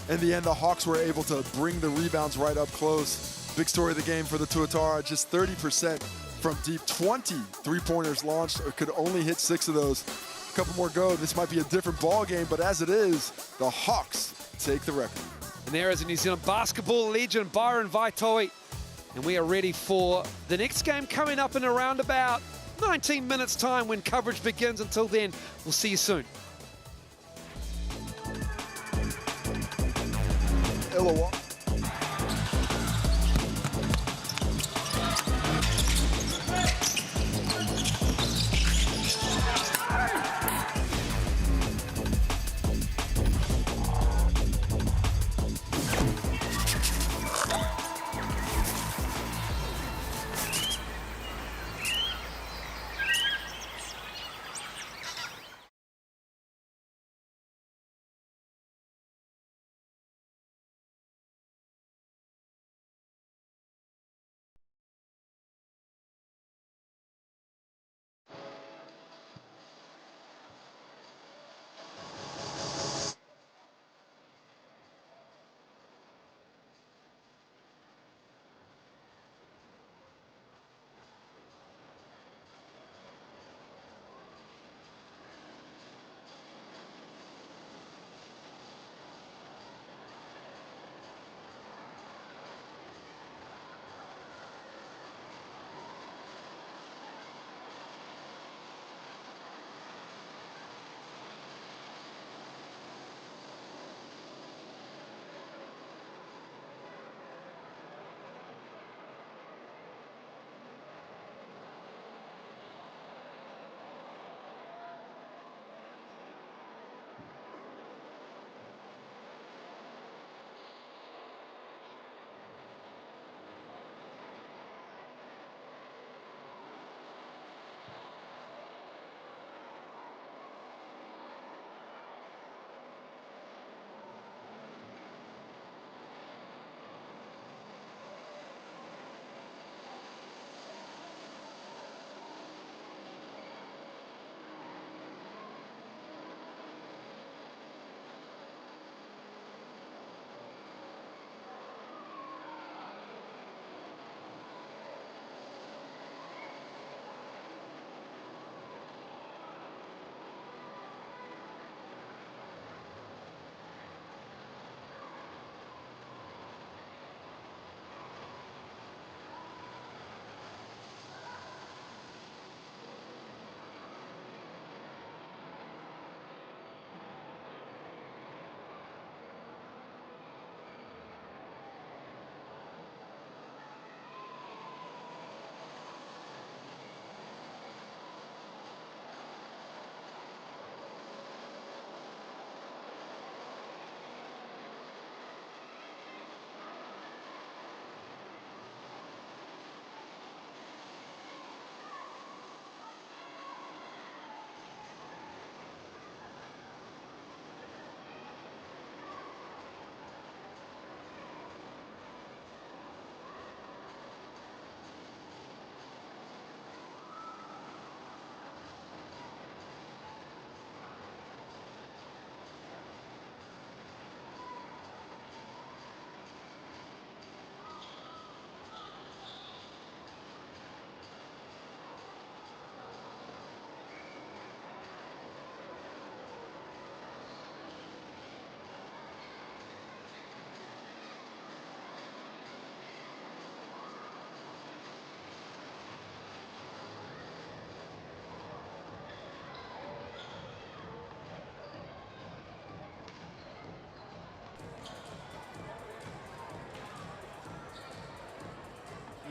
In the end, the Hawks were able to bring the rebounds right up close. Big story of the game for the Tuatara, just 30% from deep. 20 three-pointers launched, or could only hit 6 of those. A couple more go. This might be a different ball game, but as it is, the Hawks take the record. And there is a New Zealand basketball legend, Byron Vaitoi. And we are ready for the next game coming up in around about 19 minutes time when coverage begins. Until then, we'll see you soon. Illawarra.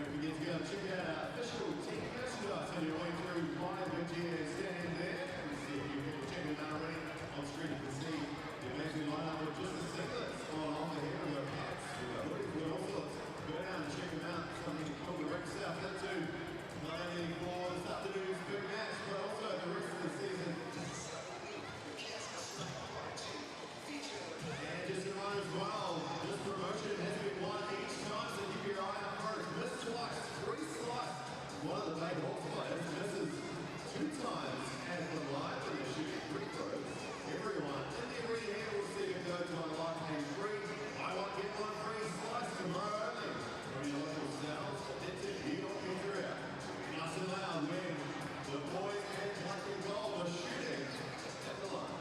Don't forget to go and check out our official team merchandise on your way through FIBA stand there. And see if you can check it out already. On screen you can see the amazing lineup of just the singlets on the head of your hats. We've got hoodies, we've got all sorts. Go down and check them out. Something to put the reps out there too. Not only for this afternoon's big match, but also the rest of the season. And just a reminder as well, this promotion has been won each time, so keep your eye out for it. Missed twice, 3 slices. One of the main Hawke players misses 2 times and from line when they're shooting free throws. Everyone in the arena here will see it go to unlock a free, I want get one free slice tomorrow only. From your local sales, it's a deal Peter out. Nice and loud when the boys and basketball are shooting at the line.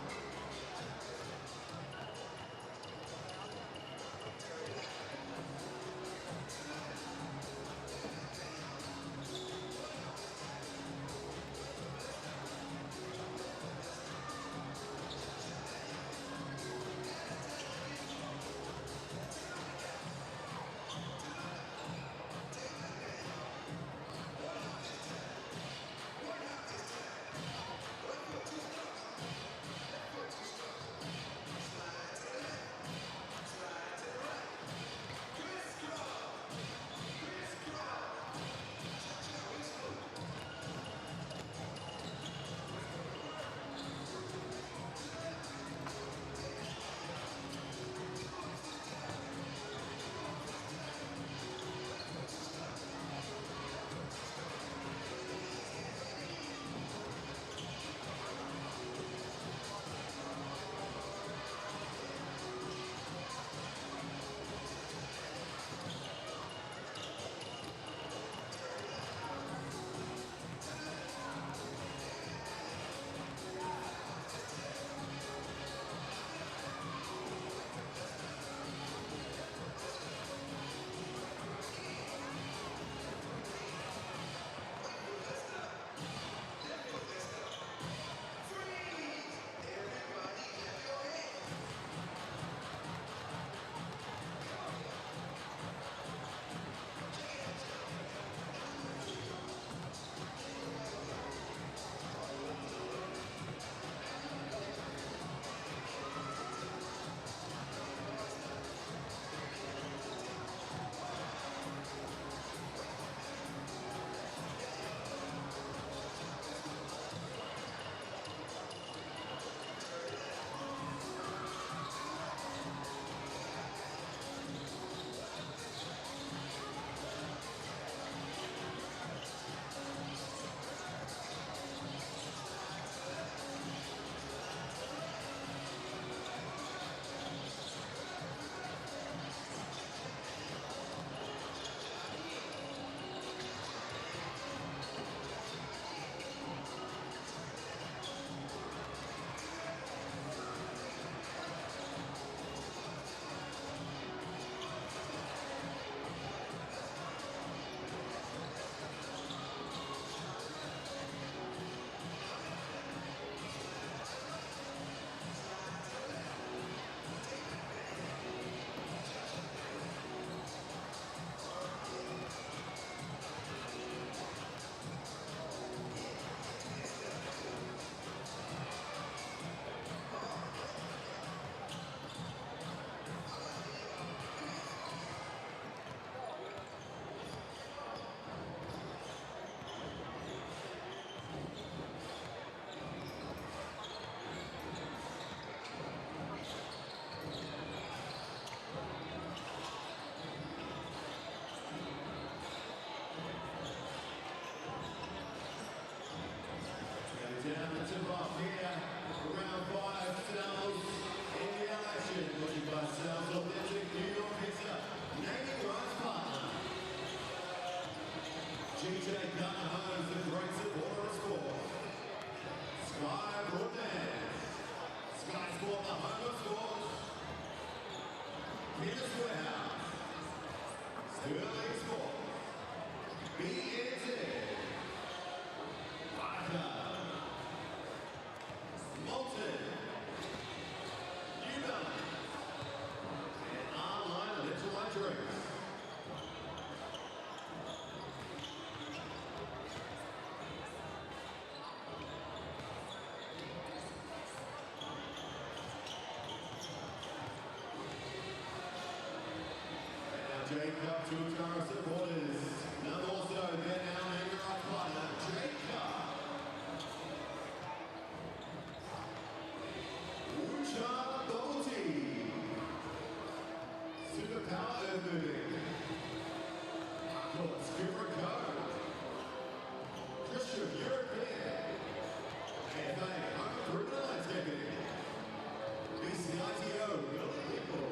Down the tip off here, round 5, Sales in the action. Looking by Sales, authentic New York pizza, naming rights partner. GJ Gunn Holmes, the great supporter of sport. Sky Broadband, Sky Sport, the home of sport. Peter's Warehouse, Sterling Sport, BNZ, Vodka. Molten, New Balance, and online electrolyte drinks. Auckland Tuatara supporters. None also they're now in our partner, Jacob. Superpower earth moving. Skipper code. Christian European. AFA, criminal landscaping. BCITO, building people.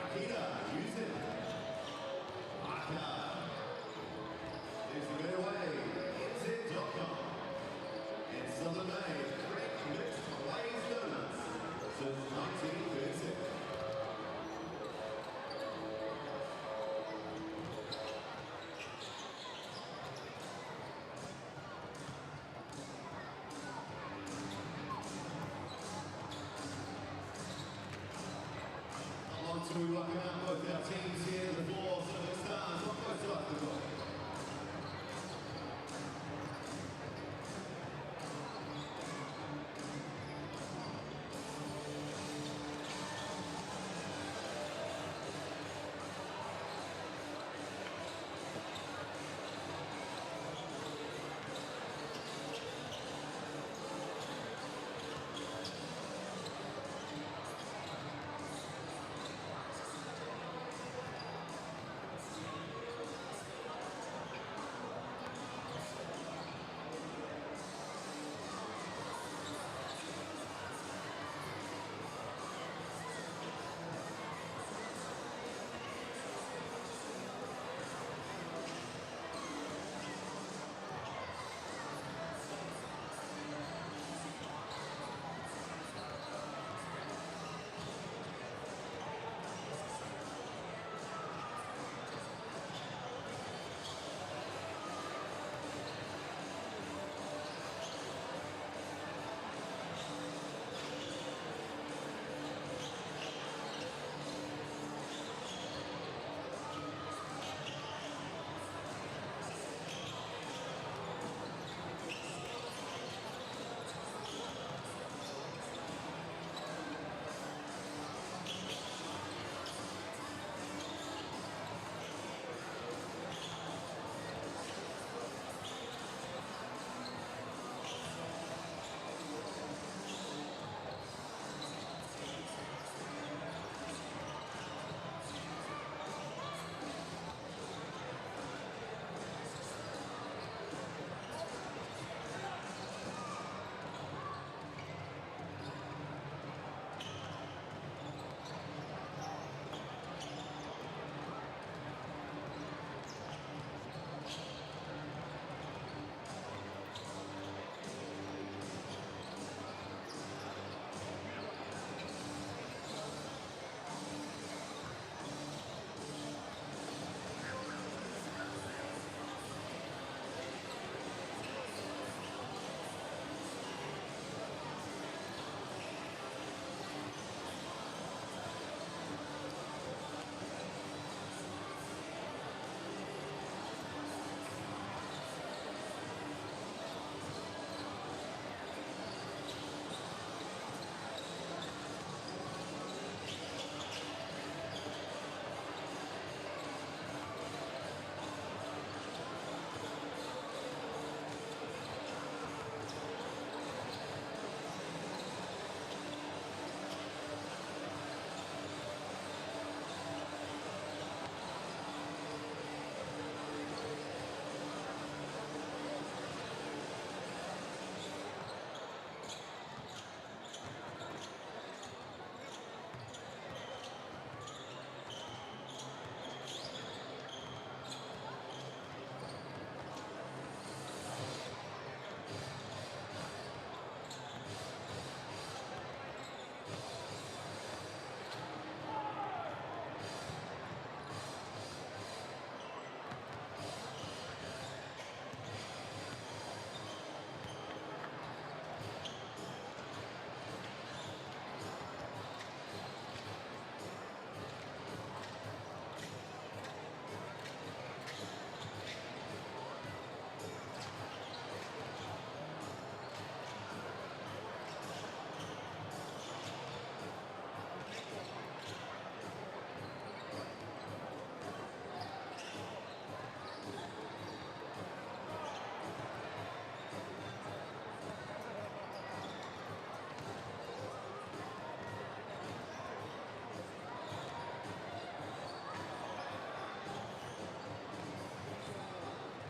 Akita, using. Aka. There's the getaway. NZ.com. And Southern Made, great mixed glazed donuts since 1936. So we welcome out both our teams here to the floor, so the stars, what goes to us, the goal?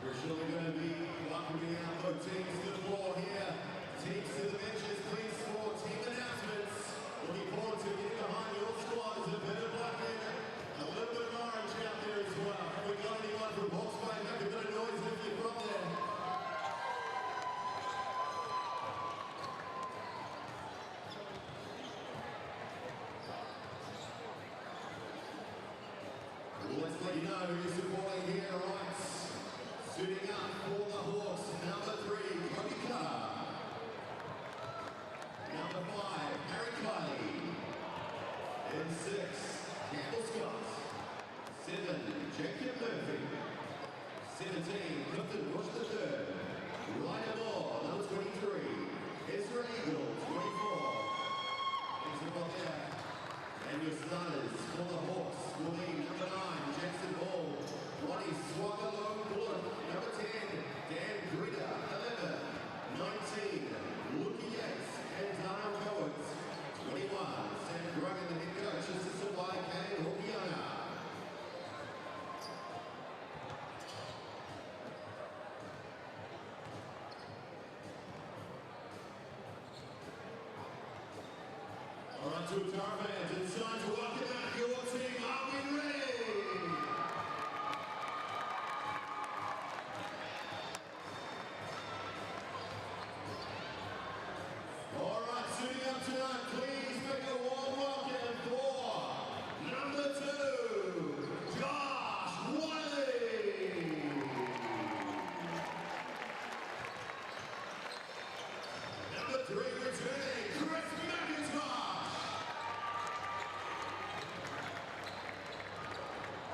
We're surely going to be welcoming out both teams to the floor here. Teams to the benches, please, for team announcements. Looking forward to getting behind your squad. There's a bit of black in it, a little bit of orange out there as well. Have we got anyone from Hawke's Bay? Make a bit of noise if you're from there. Let's let you know who's supporting here, right? Suiting up for the Hawks, number 3, Hawke. Number 5, Harry Kiley. And 6, Campbell Scott. 7, Jacob Murphy. 17, Clifton Bush III. Ryder Moore, number 23. Ezra Eagle, 24. Thanks a lot there. And your starters for the Hawks will be number 9, Jackson Ball, Ronnie Swagalo Bullock, number 10, Dan Grida, 11, 19, Luke Yates, and Darnell Coates, 21, Sam Gruggan, the head coach, assisted by Kane Hokiana. All right, Tuatara fans, it's time to welcome out your team. Are we ready? All right, suiting up tonight, please make a warm welcome for number 2, Josh Wiley. Number 3, returning, Chris McIntosh.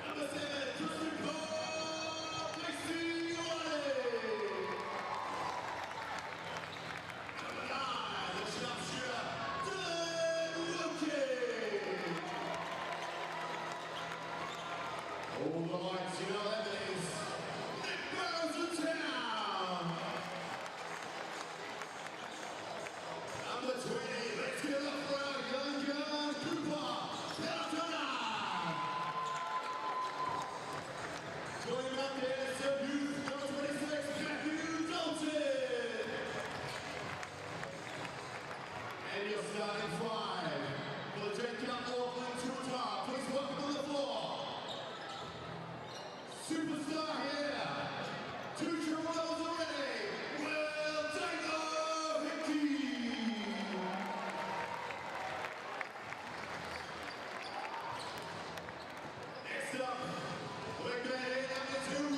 Number 7, Tristan Cole, Casey Number 9, the sharpshooter, Dylan Wilkie. All the lights, you know that means Nick Burrows in town. Number 20, let's get up for our young gun, Cooper Peltona. Joining up there, some youth, number 26, Matthew Dalton. And your starting 5 for the Jet Cup Auckland Tuatara. Please welcome on the floor. Superstar here, 2 triple doubles already, Will Taylor Hickey. Next up, big man in number 2,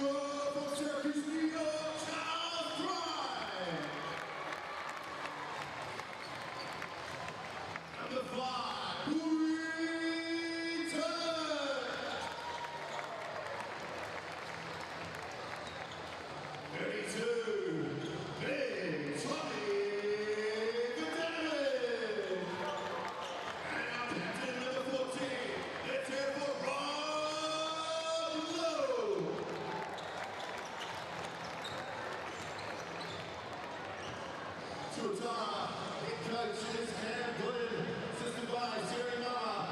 from Syracuse, New York, Charles Fry. Number 5, Louis Turner. 32, Big Tommy Goodman. And our captain, number 14, let's hear it for Rob Lowe. Tuatara, head coach is Cam Glynn, assisted by Siri Mama.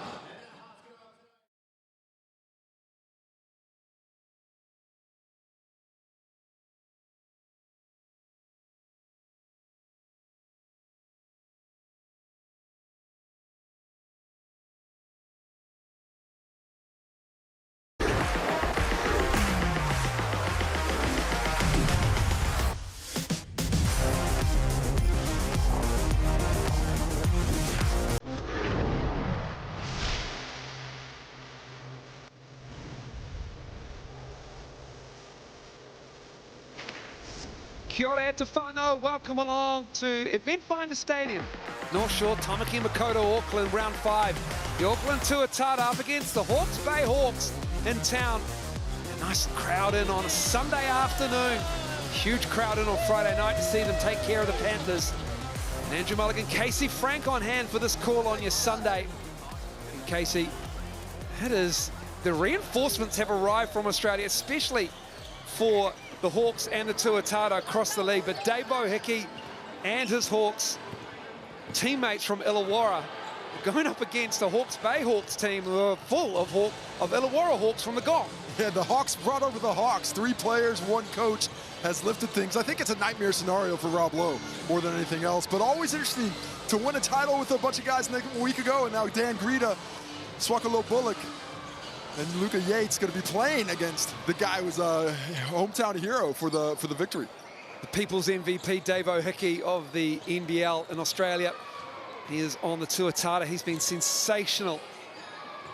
Kia ora te whanau, welcome along to Eventfinda Stadium. North Shore, Tamaki Makaurau, Auckland, round 5. The Auckland Tuatara up against the Hawke's Bay Hawks in town. A nice crowd in on a Sunday afternoon. Huge crowd in on Friday night to see them take care of the Panthers. And Andrew Mulligan, Casey Frank on hand for this call on your Sunday. And Casey, that is, the reinforcements have arrived from Australia, especially for the Hawks and the Tuatara across the league. But Dabo Hickey and his Hawks teammates from Illawarra are going up against a Hawke's Bay Hawks team who are full of Illawarra Hawks from the Gong. Yeah, the Hawks brought over the Hawks. 3 players, 1 coach has lifted things. I think it's a nightmare scenario for Rob Lowe more than anything else. But always interesting to win a title with a bunch of guys a week ago, and now Dan Greta, Swakalo Bullock, and Luka Yates going to be playing against the guy who was a hometown hero for the victory. The people's MVP, Davo Hickey of the NBL in Australia. He is on the Tuatara. He's been sensational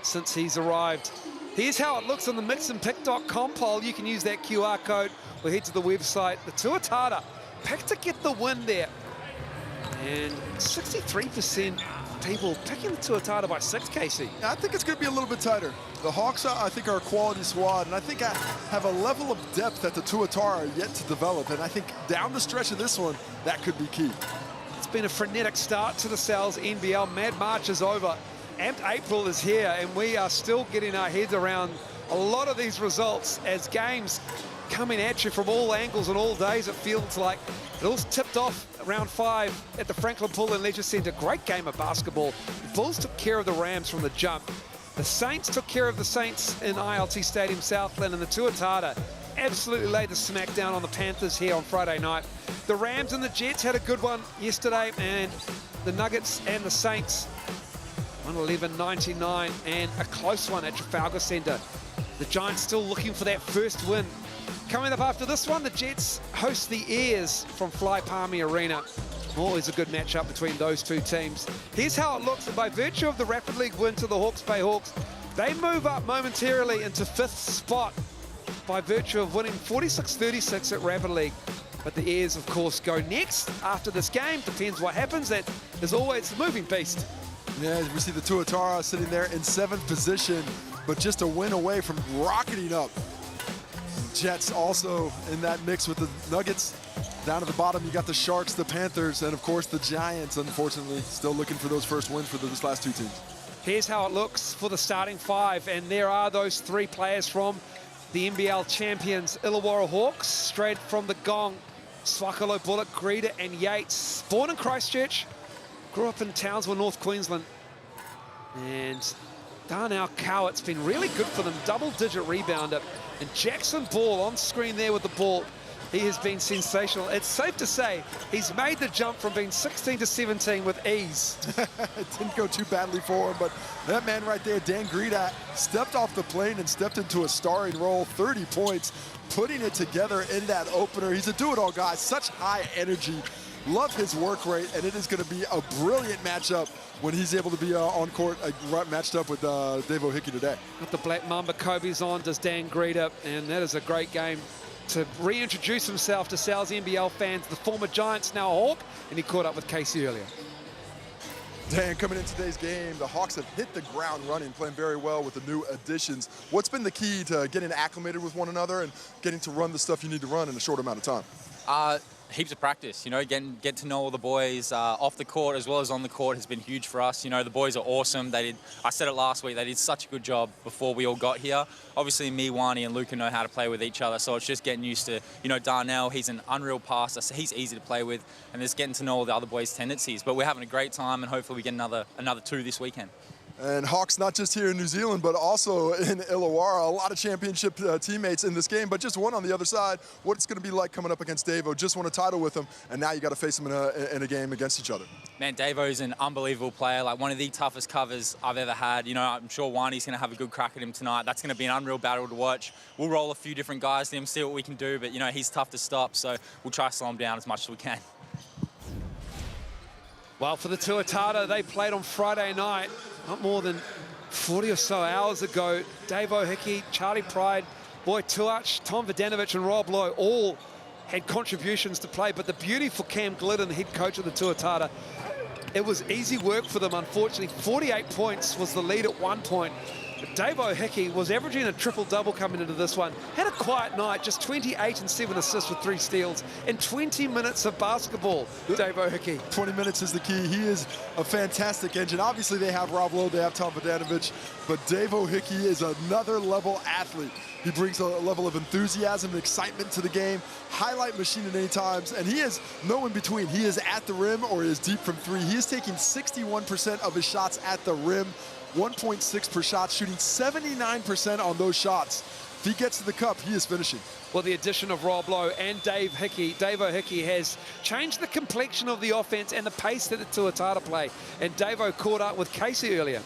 since he's arrived. Here's how it looks on the mixandpick.com poll. You can use that QR code or head to the website. The Tuatara picked to get the win there. And 63% people picking the Tuatara by 6, Casey. I think it's going to be a little bit tighter. The Hawks, I think, are a quality squad, and I think I have a level of depth that the Tuatara are yet to develop, and I think down the stretch of this one, that could be key. It's been a frenetic start to the Sal's NBL. Mad March is over. Amped April is here, and we are still getting our heads around a lot of these results as games coming at you from all angles and all days. It feels like it all tipped off round 5 at the Franklin Pool and Leisure Centre. Great game of basketball. The Bulls took care of the Rams from the jump. The Saints took care of the Saints in ILT Stadium Southland, and the Tuatara absolutely laid the smack down on the Panthers here on Friday night. The Rams and the Jets had a good one yesterday, and the Nuggets and the Saints 111-99, and a close one at Trafalgar Centre. The Giants still looking for that first win. Coming up after this one, the Jets host the Airs from Fly Palmy Arena. Always a good matchup between those 2 teams. Here's how it looks, and by virtue of the Rapid League win to the Hawke's Bay Hawks, they move up momentarily into 5th spot by virtue of winning 46-36 at Rapid League. But the Airs, of course, go next after this game. Depends what happens. That is always the moving beast. Yeah, we see the Tuatara sitting there in 7th position, but just a win away from rocketing up. Jets also in that mix with the Nuggets. Down at the bottom, you got the Sharks, the Panthers, and of course the Giants, unfortunately, still looking for those first wins for those last 2 teams. Here's how it looks for the starting 5, and there are those 3 players from the NBL champions, Illawarra Hawks, straight from the gong. Swakalo Bullock, Greta and Yates, born in Christchurch, grew up in Townsville, North Queensland. And Darnell Cowett's been really good for them, double-digit rebounder. And Jackson Ball on screen there with the ball. He has been sensational. It's safe to say he's made the jump from being 16 to 17 with ease. It didn't go too badly for him, but that man right there, Dan Greta, stepped off the plane and stepped into a starring role, 30 points, putting it together in that opener. He's a do-it-all guy, such high energy. Love his work rate, and it is going to be a brilliant matchup when he's able to be on court matched up with Davo Hickey today. Got the Black Mamba Kobe's on, does Dan Greta, and that is a great game to reintroduce himself to Sal's NBL fans. The former Giants, now a Hawke, and he caught up with Casey earlier. Dan, coming in today's game, the Hawks have hit the ground running, playing very well with the new additions. What's been the key to getting acclimated with one another and getting to run the stuff you need to run in a short amount of time? Heaps of practice, you know, get to know all the boys off the court as well as on the court has been huge for us. You know, the boys are awesome. I said it last week, they did such a good job before we all got here. Obviously, me, Wani, and Luka know how to play with each other, so it's just getting used to, you know, Darnell, he's an unreal passer, so he's easy to play with, and just getting to know all the other boys' tendencies. But we're having a great time, and hopefully we get another 2 this weekend. And Hawks not just here in New Zealand, but also in Illawarra. A lot of championship teammates in this game, but just one on the other side. What's going to be like coming up against Davo? Just won a title with him, and now you got to face him in a game against each other. Man, Davo's an unbelievable player, like one of the toughest covers I've ever had. You know, I'm sure Wani's going to have a good crack at him tonight. That's going to be an unreal battle to watch. We'll roll a few different guys to him, see what we can do, but, you know, he's tough to stop, so we'll try to slow him down as much as we can. Well, for the Tuatara, they played on Friday night, not more than 40 or so hours ago. Davo Hickey, Charlie Pride, Boy Tuach, Tom Vodanovic and Rob Lowe all had contributions to play, but the beauty for Cam Glidden, the head coach of the Tuatara, it was easy work for them, unfortunately. 48 points was the lead at one point. But Davo Hickey was averaging a triple-double coming into this one. Had a quiet night, just 28 and 7 assists with 3 steals in 20 minutes of basketball, Davo Hickey. 20 minutes is the key. He is a fantastic engine. Obviously, they have Rob Lowe, they have Tom Vodanovic, but Davo Hickey is another level athlete. He brings a level of enthusiasm and excitement to the game, highlight machine at any times, and he is no in between. He is at the rim or is deep from 3. He is taking 61% of his shots at the rim, 1.6 per shot, shooting 79% on those shots If he gets to the cup, he is finishing. Well, the addition of Rob Lowe and Davo Hickey has changed the complexion of the offense and the pace that the Tuatara play. And Davo caught up with Casey earlier.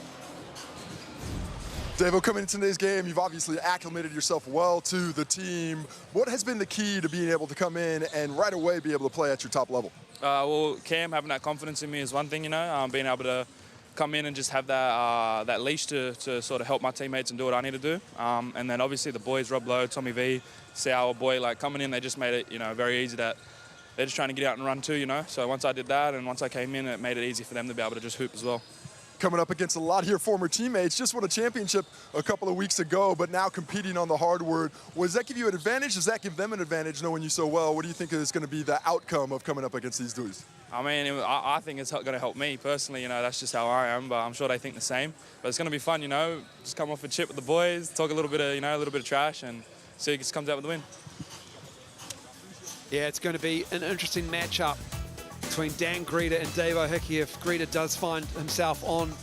Davo, coming into today's game, you've obviously acclimated yourself well to the team. What has been the key to being able to come in and right away be able to play at your top level? Well, Cam having that confidence in me is one thing, you know, being able to come in and just have that that leash to sort of help my teammates and do what I need to do. And then obviously the boys, Rob Lowe, Tommy V, our boy, like coming in, they just made it, you know, very easy that they're just trying to get out and run too, you know. So once I did that and once I came in, it made it easy for them to be able to just hoop as well. Coming up against a lot of your former teammates, just won a championship a couple of weeks ago, but now competing on the hardwood. Does that give you an advantage? Does that give them an advantage knowing you so well? What do you think is going to be the outcome of coming up against these dudes? I mean, I think it's going to help me personally, you know, that's just how I am, but I'm sure they think the same. But it's going to be fun, you know, just come off a chip with the boys, talk a little bit of, you know, a little bit of trash and see who just comes out with the win. Yeah, it's going to be an interesting matchup between Dan Greta and Davo Hickey if Greta does find himself on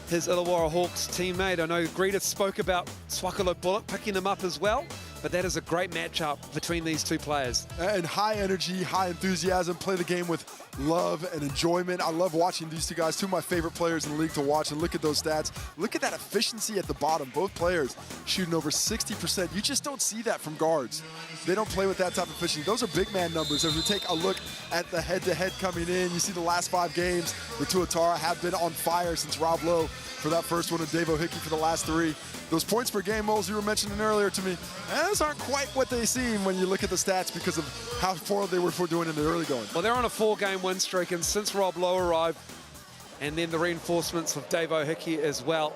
his Illawarra Hawks teammate. I know Greta spoke about Swakalo Bullock picking him up as well, but that is a great matchup between these two players. And high energy, high enthusiasm, play the game with love and enjoyment. I love watching these two guys, two of my favorite players in the league to watch, and look at those stats. Look at that efficiency at the bottom. Both players shooting over 60%. You just don't see that from guards. They don't play with that type of efficiency. Those are big man numbers. If we take a look at the head-to-head coming in, you see the last 5 games, the Tuatara have been on fire since Rob Lowe for that first one and Davo Hickey for the last 3. Those points per game, Moles, you were mentioning earlier to me, those aren't quite what they seem when you look at the stats because of how poor they were for doing in the early going. Well, they're on a 4-game win streak, and since Rob Lowe arrived, and then the reinforcements of Davo Hickey as well,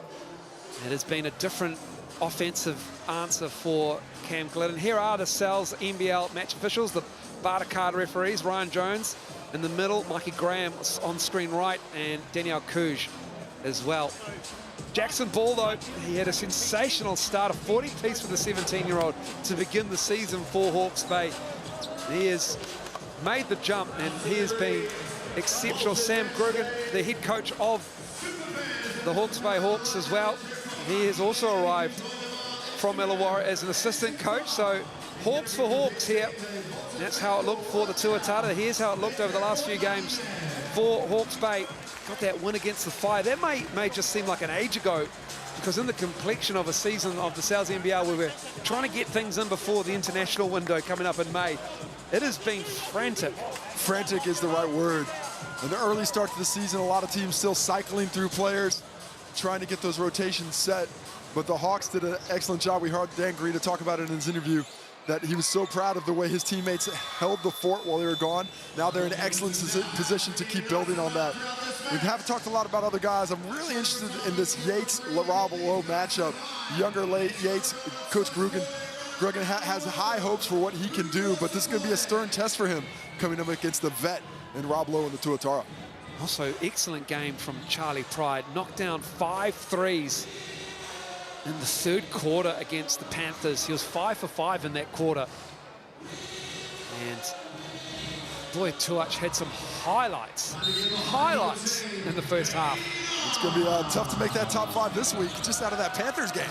it has been a different offensive answer for Cam Glidden. Here are the Sal's NBL match officials, the barter card referees, Ryan Jones in the middle, Mikey Graham on screen right, and Danielle Couge as well. Jackson Ball, though, he had a sensational start, a 40-piece for the 17-year-old to begin the season for Hawke's Bay. He has made the jump, and he has been exceptional. Sam Grugan, the head coach of the Hawke's Bay Hawks as well, he has also arrived from Illawarra as an assistant coach, so Hawks for Hawks here. That's how it looked for the Tuatara. Here's how it looked over the last few games for Hawke's Bay. Got that win against the Fire. That may just seem like an age ago, because in the complexion of a season of the Sal's NBL where we're trying to get things in before the international window coming up in May, it has been frantic. Frantic is the right word. An early start to the season, a lot of teams still cycling through players, trying to get those rotations set. But the Hawks did an excellent job. We heard Dan Greta talk about it in his interview, that he was so proud of the way his teammates held the fort while they were gone. Now they're in an excellent position to keep building on that. We haven't talked a lot about other guys. I'm really interested in this Yates-Rob Lowe matchup. Younger Yates, Coach Grugan has high hopes for what he can do, but this is going to be a stern test for him coming up against the vet and Rob Lowe and the Tuatara. Also, excellent game from Charlie Pride. Knocked down 5 threes in the third quarter against the Panthers. He was 5 for 5 in that quarter. And boy, Tuach had some highlights in the first half. It's going to be tough to make that top 5 this week, just out of that Panthers game.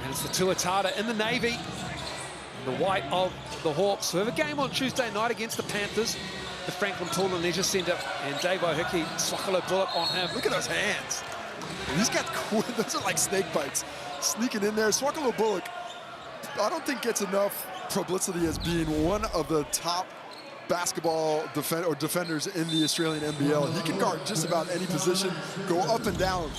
And it's the Tuatara in the navy, the white of the Hawks, who have a game on Tuesday night against the Panthers, the Franklin Tool Leisure Centre, and Davo Hickey, Swakalo Bullock on him. Look at those hands. He's got, those are like snake bites. Sneaking in there. Swakalo Bullock, I don't think gets enough publicity as being one of the top basketball defenders in the Australian NBL. He can guard just about any position, go up and down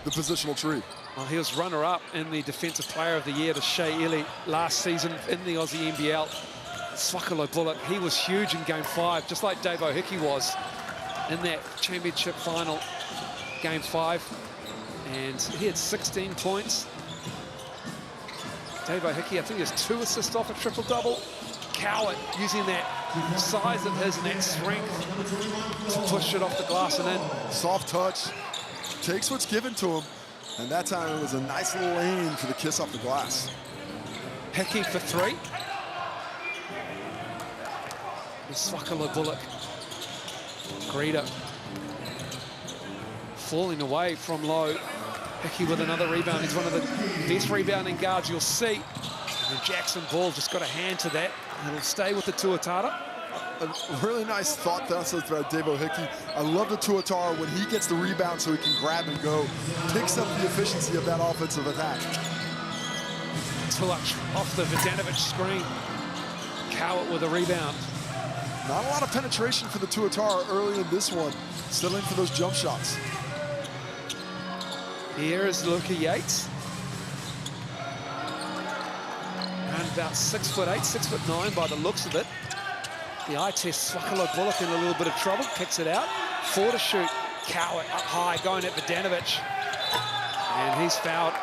the positional tree. Well, he was runner-up in the Defensive Player of the Year to Shea Ely last season in the Aussie NBL. Swakalo Bullock, he was huge in Game 5, just like Davo Hickey was in that championship final, Game 5. And he had 16 points. Davo Hickey, I think he has 2 assists off a triple-double. Coward using that size of his and that strength to push it off the glass and in. Soft touch, takes what's given to him. And that time it was a nice little lane for the kiss off the glass. Hickey for 3. Swakalo Bullock. Greta falling away from Lowe. Hickey with another rebound. He's one of the Best rebounding guards you'll see. And Jackson Ball just got a hand to that. It'll stay with the Tuatara. A really nice thought process by Devo Hickey. I love the Tuatara when he gets the rebound so he can grab and go. Picks up the efficiency of that offensive attack. Tuach off the Vidanovic screen. Cowett with a rebound. Not a lot of penetration for the Tuatara early in this one. Settling for those jump shots. Here is Luca Yates. Around about 6'8", 6'9" by the looks of it. The eye test, Swakalo Bullock in a little bit of trouble, kicks it out. 4 to shoot. Cowett up high, going at Vidanovic. And he's fouled.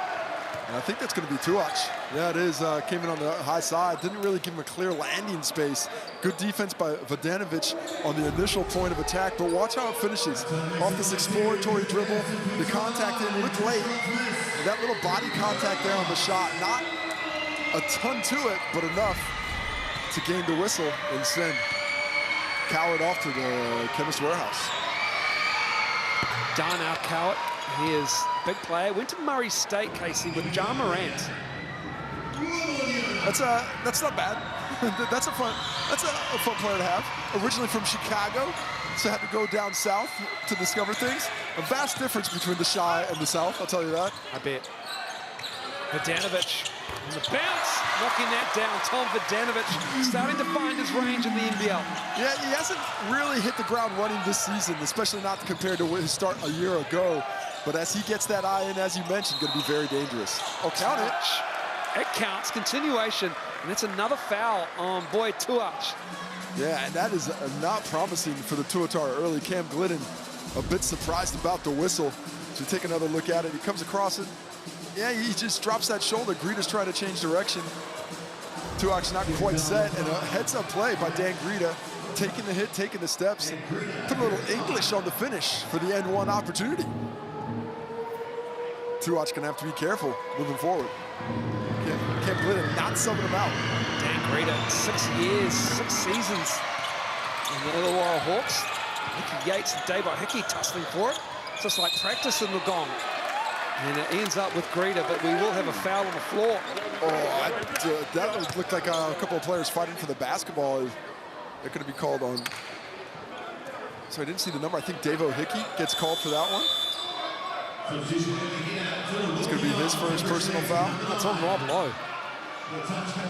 And I think that's going to be Tuach. Yeah, it is. Came in on the high side. Didn't really give him a clear landing space. Good defense by Vidanovic on the initial point of attack, but watch how it finishes. Off this exploratory dribble, the contact in looked late. That little body contact there on the shot, not a ton to it, but enough to gain the whistle and send Cowett off to the Chemist Warehouse. Darnell Cowett, he is a big player. Went to Murray State, Casey, with John Morant. That's not bad. That's a fun player to have. Originally from Chicago, so had to go down south to discover things. A vast difference between the Chi and the South, I'll tell you that. I bet. Vidanovic on the bounce, knocking that down. Tom Vidanovic starting to find his range in the NBL. Yeah, he hasn't really hit the ground running this season, especially not compared to his start a year ago. But as he gets that eye in, as you mentioned, going to be very dangerous. Oh, count it. It counts, continuation, and it's another foul on boy Tuach. Yeah, and that is not promising for the Tuatara early. Cam Glidden a bit surprised about the whistle. So take another look at it. He comes across it. Yeah, he just drops that shoulder. Grita's trying to change direction. Tuach's not quite set, and a heads-up play by Dan Grita, taking the hit, taking the steps, and put a little English on the finish for the N1 opportunity. Tuach gonna have to be careful moving forward. Cam Glidden not subbing him out. Dan Grita, 6 years, 6 seasons in the Illawarra Hawks. Hickey Yates and Davo Hickey tussling for it. Just like practice in the gong. And it ends up with Grita, but we will have a foul on the floor. Oh, that looked like a couple of players fighting for the basketball. That could be called on. So I didn't see the number. I think Davo Hickey gets called for that one. It's going to be his first personal foul. That's on Rob Lowe.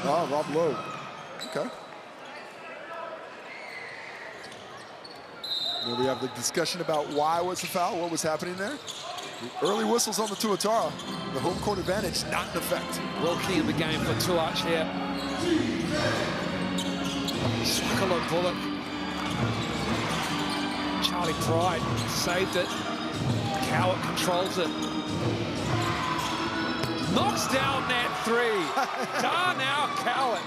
Oh, Rob Lowe. Okay. Then we have the discussion about why was the foul, what was happening there. The early whistles on the Tuatara. The home court advantage not in effect. Real key in the game for Tuach here. Swakalo Bullock. Charlie Pride saved it. Cowett controls it. Knocks down that 3. Darnell Cowett.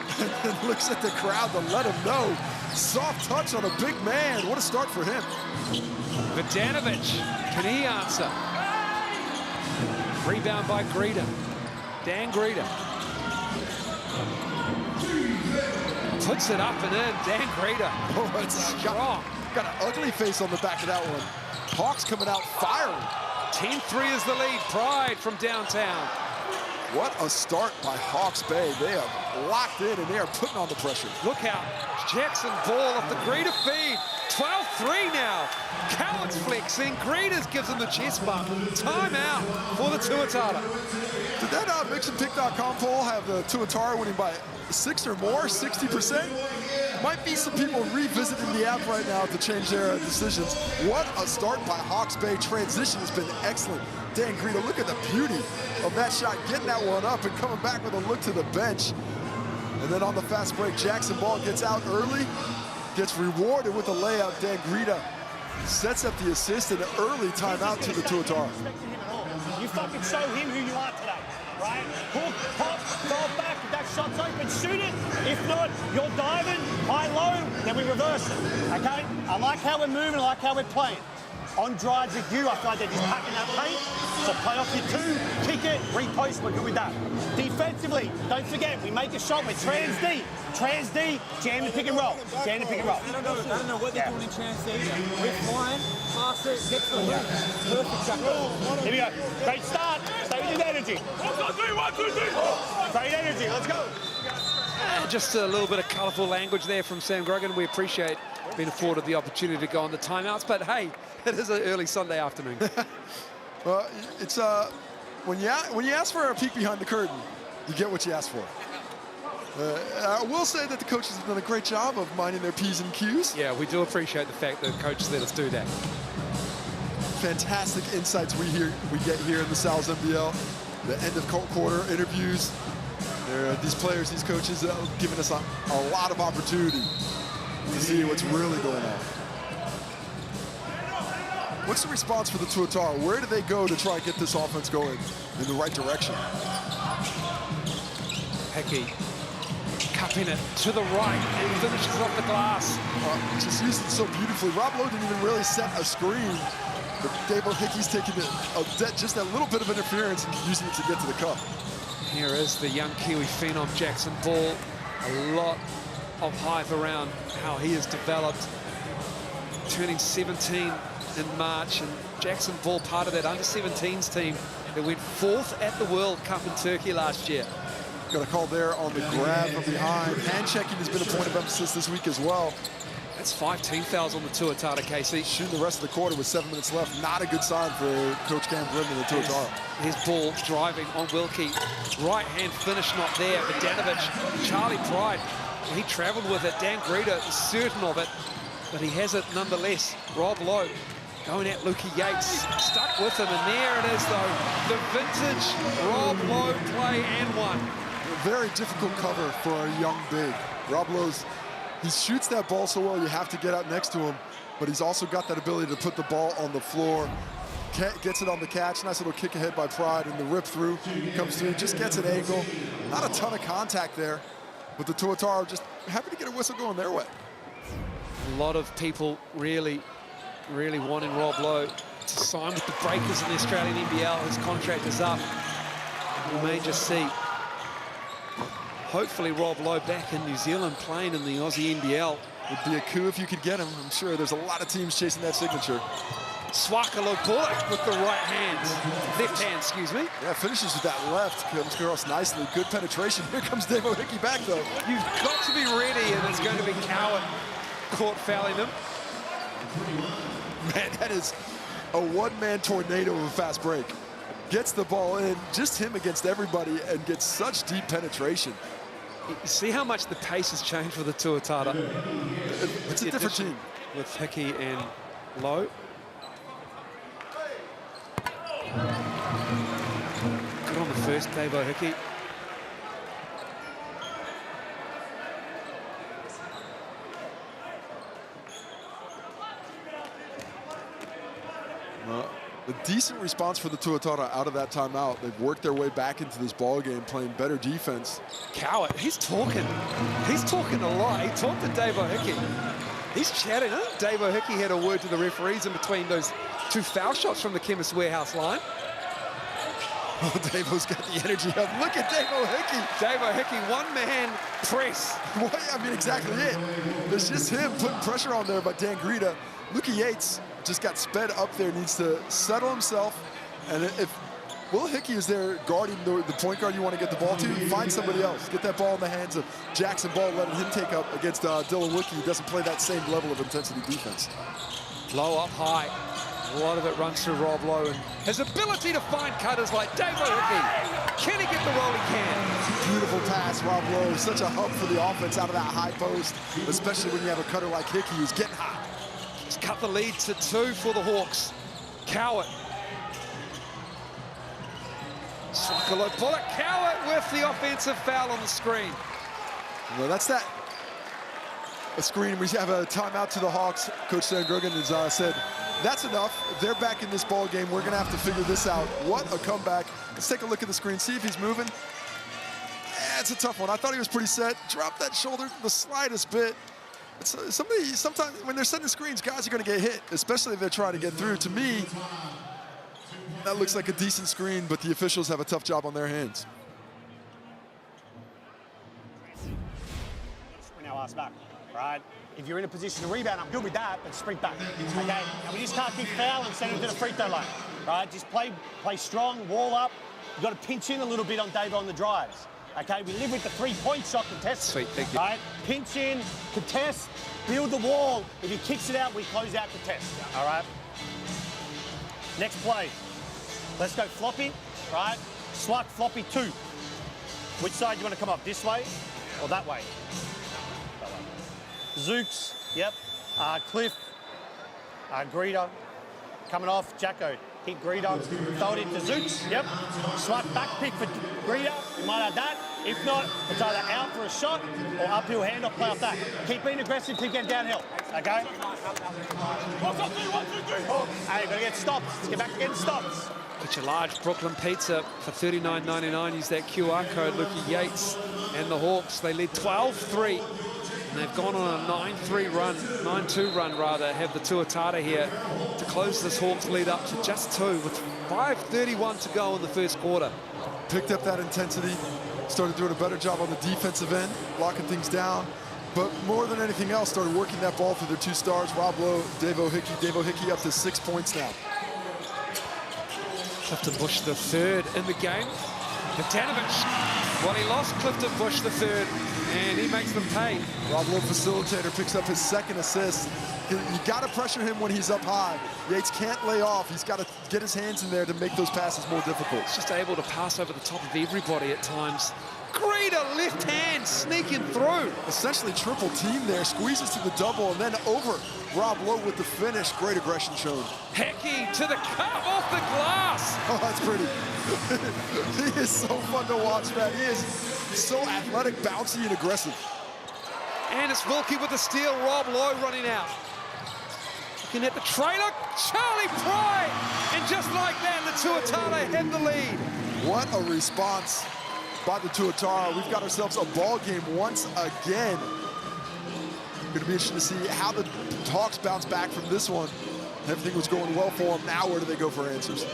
And looks at the crowd to let him know. Soft touch on a big man. What a start for him. Vidanovic, can he answer? Rebound by Grita. Dan Grita. Puts it up and in. Dan Grita. Oh, it's strong. Got an ugly face on the back of that one. Hawks coming out firing. 10-3 is the lead. Pride from downtown. What a start by Hawke's Bay. They have locked in and they are putting on the pressure. Look out. Jackson Ball off the Grita feed. 12-3 now. Cowett's flexing. Grita gives him the chest bump. Timeout for the Tuatara. Did that MixandPick.com poll have the Tuatara winning by 6 or more, 60%? Might be some people revisiting the app right now to change their decisions. What a start by Hawke's Bay. Transition has been excellent. Dan Grita, look at the beauty of that shot, getting that one up and coming back with a look to the bench. And then on the fast break, Jackson Ball gets out early, gets rewarded with a layup. Dan Grita sets up the assist and an early timeout to the Tuatara. You fucking show him who you are today, right? Hook, pop, fall back. If that shot's open, shoot it. If not, you're diving, high-low, then we reverse it, okay? I like how we're moving, I like how we're playing. On drives with you, I feel like they're just packing that paint. So play off your 2, kick it, repost, we're good with that. Defensively, don't forget, we make a shot, we're trans D. Trans D, jam the pick and roll. Jam the pick and roll. I don't know what they're doing in trans D. With line, pass it, get to the hoop. Perfect shot. Here we go. Great start. Stay Bring the energy. 1, 2, 3. Great energy. Let's go. Just a little bit of colourful language there from Sam Grogan. We appreciate being afforded the opportunity to go on the timeouts, but hey, it is an early Sunday afternoon. Well, it's when you ask for a peek behind the curtain, you get what you ask for. I will say that the coaches have done a great job of minding their P's and Q's. Yeah, we do appreciate the fact that coaches let us do that. Fantastic insights we get here in the Sal's NBL. The end of quarter interviews. These players, these coaches, giving us a lot of opportunity to see what's really going on. What's the response for the Tuatara? Where do they go to try and get this offense going in the right direction? Hawke cupping it to the right and finishes off the glass. Just used it so beautifully. Rob Lowe didn't even really set a screen, but Davo Hickey's taking just a little bit of interference and using it to get to the cup. Here is the young Kiwi phenom, Jackson Ball. A lot of hype around how he has developed. Turning 17 in March, and Jackson Ball part of that under-17s team that went 4th at the World Cup in Turkey last year. Got a call there on the grab from behind. Hand checking has been a point of emphasis this week as well. That's 5 team fouls on the Tuatara, Casey. Shooting the rest of the quarter with 7 minutes left. Not a good sign for Coach Cam Grimm and the Tuatara. His ball driving on Wilkie. Right hand finish not there. Vidanovic, Charlie Pride, he traveled with it. Dan Greta is certain of it, but he has it nonetheless. Rob Lowe going at Lukey Yates, stuck with him, and there it is though. The vintage Rob Lowe play and one. A very difficult cover for a young big. Rob Lowe's, he shoots that ball so well, you have to get out next to him, but he's also got that ability to put the ball on the floor. Gets it on the catch, nice little kick ahead by Pride, and the rip through comes through, just gets an angle. Not a ton of contact there, but the Tuatara are just happy to get a whistle going their way. A lot of people really wanting Rob Lowe to sign with the Breakers in the Australian NBL. His contract is up. We may just see, hopefully, Rob Lowe back in New Zealand playing in the Aussie NBL. Would be a coup if you could get him. I'm sure there's a lot of teams chasing that signature. Swakalo Bullock with the right hand, left hand, excuse me. Yeah, finishes with that left, comes across nicely. Good penetration. Here comes Davo Hickey back, though. You've got to be ready, and it's going to be Coward caught fouling him. Man, that is a one-man tornado of a fast break. Gets the ball in, just him against everybody, and gets such deep penetration. You see how much the pace has changed for the Tuatara. It's a different team. With Hickey and Lowe. Good on the first, Davo Hickey. A decent response for the Tuatara out of that timeout. They've worked their way back into this ball game, playing better defense. Coward, he's talking a lot. He talked to Davo Hickey. He's chatting. I think Davo Hickey had a word to the referees in between those 2 foul shots from the Chemist Warehouse line. Oh, Davo's got the energy up. Look at Davo Hickey. Davo Hickey, one-man press. Well, I mean, exactly it. It's just him putting pressure on there by Dan Greta. Lukey Yates just got sped up there, needs to settle himself. And if Will Hickey is there guarding the point guard you want to get the ball to, find somebody else. Get that ball in the hands of Jackson Ball, letting him take up against Dylan Wilkie, who doesn't play that same level of intensity defense. Low up high. A lot of it runs through Rob Lowe, and his ability to find cutters like Davo Hickey. Can he get the roll? He can. Beautiful pass, Rob Lowe. Such a hub for the offense out of that high post, especially when you have a cutter like Hickey who's getting hot. He's cut the lead to 2 for the Hawks. Coward. Swakalo Bullock. Coward with the offensive foul on the screen. Well, that's that. A screen. We have a timeout to the Hawks. Coach Sam Grogan has said, that's enough. They're back in this ball game. We're going to have to figure this out. What a comeback. Let's take a look at the screen, see if he's moving. Yeah, it's a tough one. I thought he was pretty set. Dropped that shoulder the slightest bit. Sometimes when they're setting screens, guys are going to get hit, especially if they're trying to get through. To me, that looks like a decent screen, but the officials have a tough job on their hands. Sprint our ass back, right? If you're in a position to rebound, I'm good with that, but sprint back, okay? And we just can't keep foul and send them to the free throw line, right? Just play strong, wall up, You've got to pinch in a little bit on Dave on the drives. Okay, we live with the three-point shot contest. Sweet, thank you. All right, pinch in, contest, build the wall. If he kicks it out, we close out contest. All right. Next play. Let's go floppy, right? Swat, floppy, 2. Which side do you want to come up? This way or that way? That way. Zooks, yep. Cliff, Greeter, coming off, Jacko. Hit Greeter, throw it into Zooks, yep. Swat back pick for Greeter, you might have that. If not, it's either out for a shot or uphill handoff, play off that. Keep being aggressive, keep getting downhill, okay? Hey, you've got to get stops. Let's get back to getting stops. Get your large Brooklyn pizza for $39.99. Use that QR code. Lukey Yates and the Hawks, they lead 12-3. And they've gone on a 9-3 run, 9-2 run rather, have the Tuatara here to close this Hawks lead up to just 2 with 5:31 to go in the first quarter. Picked up that intensity, started doing a better job on the defensive end, locking things down. But more than anything else, started working that ball through their 2 stars, Rob Lowe, Davo Hickey. Davo Hickey up to 6 points now. Clifton Bush the third in the game. Bogdanovic, well, he lost Clifton Bush the third, and he makes them pay. Rob Lowe, facilitator, picks up his 2nd assist. You got to pressure him when he's up high. Yates can't lay off. He's got to get his hands in there to make those passes more difficult. He's just able to pass over the top of everybody at times. Greater left hand sneaking through. Essentially triple team there, squeezes to the double, and then over Rob Lowe with the finish. Great aggression shown. Hecky to the cup, off the glass. Oh, that's pretty. He is so fun to watch, man. He is so athletic, bouncy, and aggressive. And it's Wilkie with the steal, Rob Lowe running out. Looking at the trailer, Charlie Pry. And just like that, the Tuatara had the lead. What a response by the Tuatara. We've got ourselves a ball game once again. Going to be interesting to see how the Hawks bounce back from this one. Everything was going well for them. Now where do they go for answers?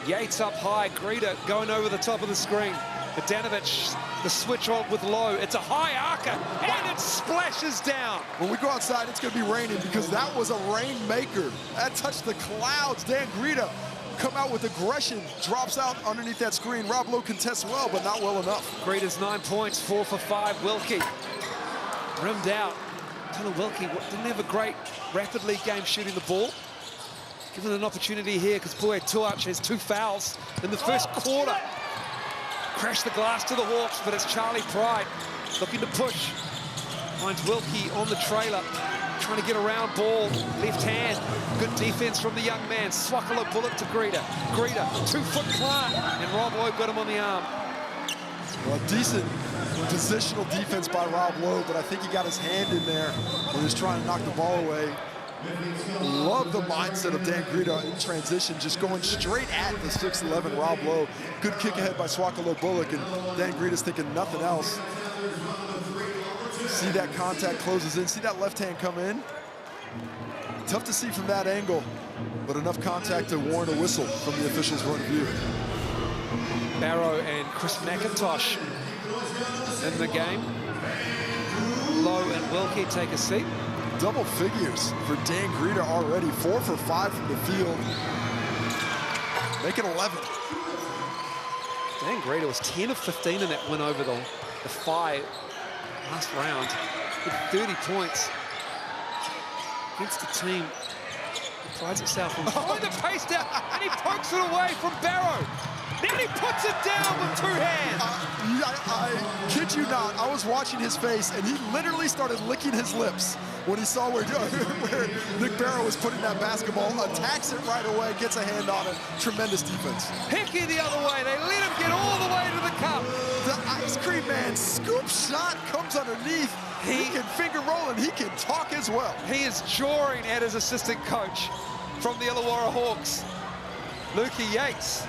Yates up high, Greeter going over the top of the screen. Bogdanovic, the switch on with Lowe. It's a high arcer, and it splashes down. When we go outside, it's going to be raining because that was a rainmaker. That touched the clouds. Dan Greeter come out with aggression, drops out underneath that screen. Rob Lowe contests well, but not well enough. Greeter's 9 points, 4 for 5. Wilkie rimmed out. Tyler Wilkie didn't have a great rapid league game shooting the ball. Given an opportunity here because boy, Tuach has 2 fouls in the first quarter. Crashed the glass to the Hawks, but it's Charlie Pride looking to push. Finds Wilkie on the trailer, trying to get around ball, left hand. Good defense from the young man. Swakalo bullet to Greeter. Greeter, 2-foot plant, and Rob Lowe got him on the arm. Well, decent positional defense by Rob Lowe, but I think he got his hand in there when he was trying to knock the ball away. Love the mindset of Dan Greeter in transition, just going straight at the 6'11" Rob Lowe. Good kick ahead by Swakalo Bullock, and Dan Greeter's thinking nothing else. See that contact closes in, see that left hand come in. Tough to see from that angle, but enough contact to warrant a whistle from the officials' point of view. Barrow and Chris McIntosh in the game. Lowe and Wilkie take a seat. Double figures for Dan Greeter already. 4 for 5 from the field. Make it 11. Dan Greeter was 10 of 15 in that win over the Phi last round with 30 points against a team that prides itself on throwing the pace down, and he pokes it away from Barrow. Then he puts it down with 2 hands. I kid you not, I was watching his face, and he literally started licking his lips when he saw where Nick Barrow was putting that basketball, attacks it right away, gets a hand on it. Tremendous defense. Hickey the other way. They let him get all the way to the cup. The ice cream man scoop shot comes underneath. He can finger roll, and he can talk as well. He is jawing at his assistant coach from the Illawarra Hawks. Lukey Yates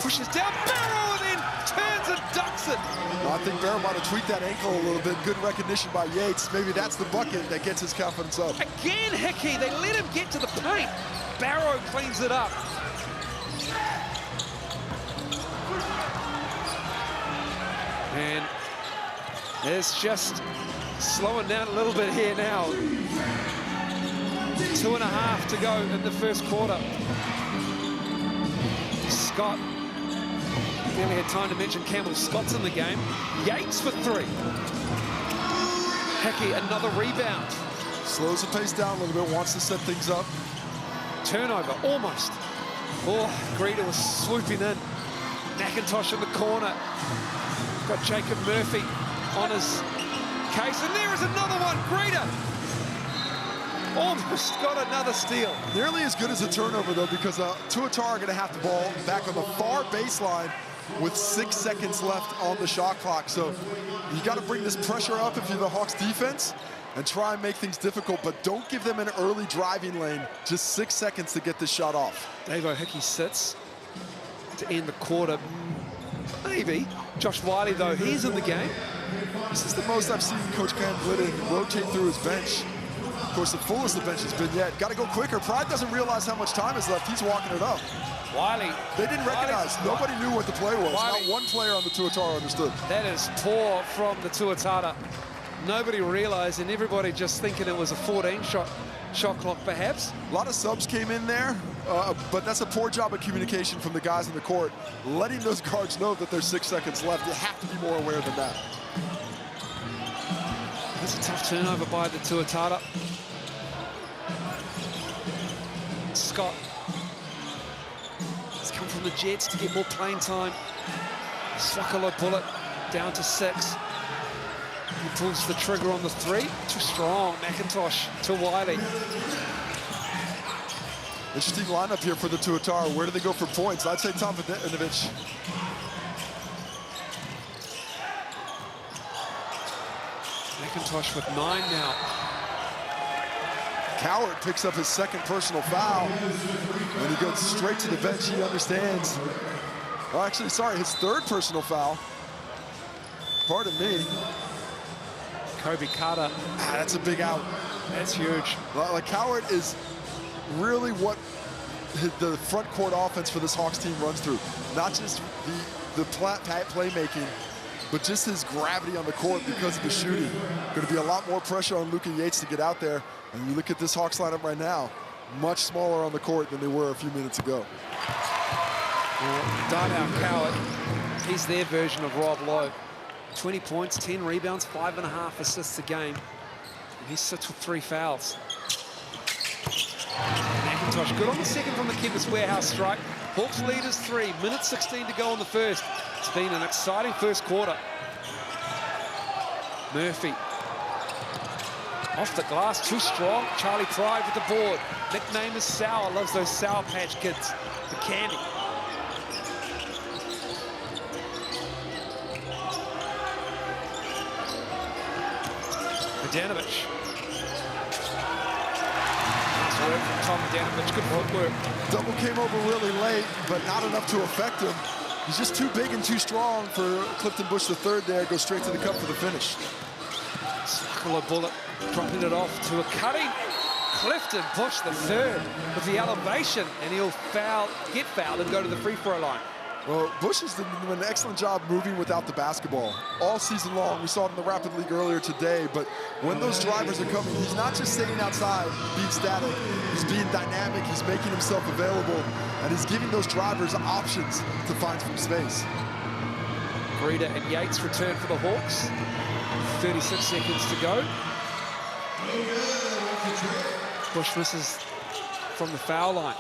pushes down Barrow and then turns and ducks it. Well, I think Barrow might have tweaked that ankle a little bit. Good recognition by Yates. Maybe that's the bucket that gets his confidence up. Again, Hickey, they let him get to the paint. Barrow cleans it up. And it's just slowing down a little bit here now. 2.5 to go in the first quarter. Scott Barely had time to mention Campbell Scott's in the game. Yates for 3. Hawke, another rebound. Slows the pace down a little bit, wants to set things up. Turnover, almost. Oh, Greeter was swooping in. McIntosh in the corner. Got Jacob Murphy on his case. And there is another one, Greeter. Almost got another steal. Nearly as good as a turnover, though, because Tuatara are going to have the ball back on the far baseline with 6 seconds left on the shot clock. So you got to bring this pressure up if you're the Hawks defense and try and make things difficult, but don't give them an early driving lane. Just 6 seconds to get this shot off. Davo Hickey sits to end the quarter. Maybe. Josh Wiley, though, he's in the game. This is the most I've seen Coach Van Vlieten rotate through his bench. Of course, the fullest the bench has been yet. Got to go quicker. Pride doesn't realize how much time is left. He's walking it up. Wiley. They didn't recognize. Nobody knew what the play was. Wiley. Not one player on the Tuatara understood. That is poor from the Tuatara. Nobody realized, and everybody just thinking it was a 14-shot clock, perhaps. A lot of subs came in there, but that's a poor job of communication from the guys in the court, letting those guards know that there's 6 seconds left. You have to be more aware than that. That's a tough turnover by the Tuatara. Scott has come from the Jets to get more playing time. Swakalo bullet down to 6. He pulls the trigger on the 3. Too strong. McIntosh to Wiley. Interesting lineup here for the Tuatara. Where do they go for points? I'd say Tom Vidinovich. McIntosh with 9 now. Coward picks up his second personal foul. When he goes straight to the bench, he understands. Oh, actually, sorry, his third personal foul. Pardon me. Kobe Carter. That's a big out. That's huge. Like, Coward is really what the front court offense for this Hawks team runs through. Not just the playmaking, but just his gravity on the court because of the shooting. Going to be a lot more pressure on Luka Yates to get out there. And you look at this Hawks lineup right now, much smaller on the court than they were a few minutes ago. Darnell Coward, he's their version of Rob Lowe. 20 points, 10 rebounds, 5.5 assists a game. And he sits with 3 fouls. McIntosh good on the second from the Chemist Warehouse strike. Hawks lead is 3, minute 16 to go on the first. It's been an exciting first quarter. Murphy. Off the glass, too strong. Charlie Pride with the board. Nickname is Sour, loves those Sour Patch Kids. The candy. Mladenovic. Nice work from Tom Mladenovic, good footwork. Double came over really late, but not enough to affect him. He's just too big and too strong for Clifton Bush III there. Goes straight to the cup for the finish. Swakalo bullet, dropping it off to a cutting. Clifton Bush III with the elevation, and he'll get fouled and go to the free throw line. Well, Bush has done an excellent job moving without the basketball all season long. We saw it in the Rapid League earlier today, but when those drivers are coming, he's not just sitting outside being static. He's being dynamic, he's making himself available, and he's giving those drivers options to find some space. Greeter and Yates return for the Hawks. 36 seconds to go. Bush misses from the foul line.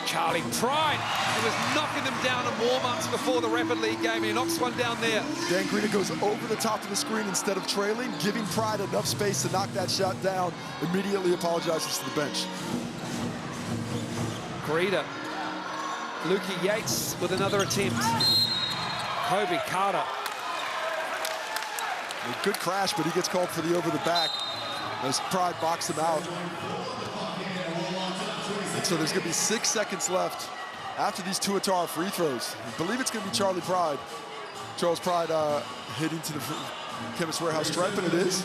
Charlie Pride, he was knocking them down in warm-ups before the Rapid League game. He knocks one down there. Dan Greeter goes over the top of the screen instead of trailing, giving Pride enough space to knock that shot down. Immediately apologizes to the bench. Greeter. Lukey Yates with another attempt. Kobe Carter. A good crash, but he gets called for the over the back as Pride boxed him out. And so there's going to be 6 seconds left after these Tuatara free throws. I believe it's going to be Charles Pride hitting to the Chemist Warehouse stripe, and it is.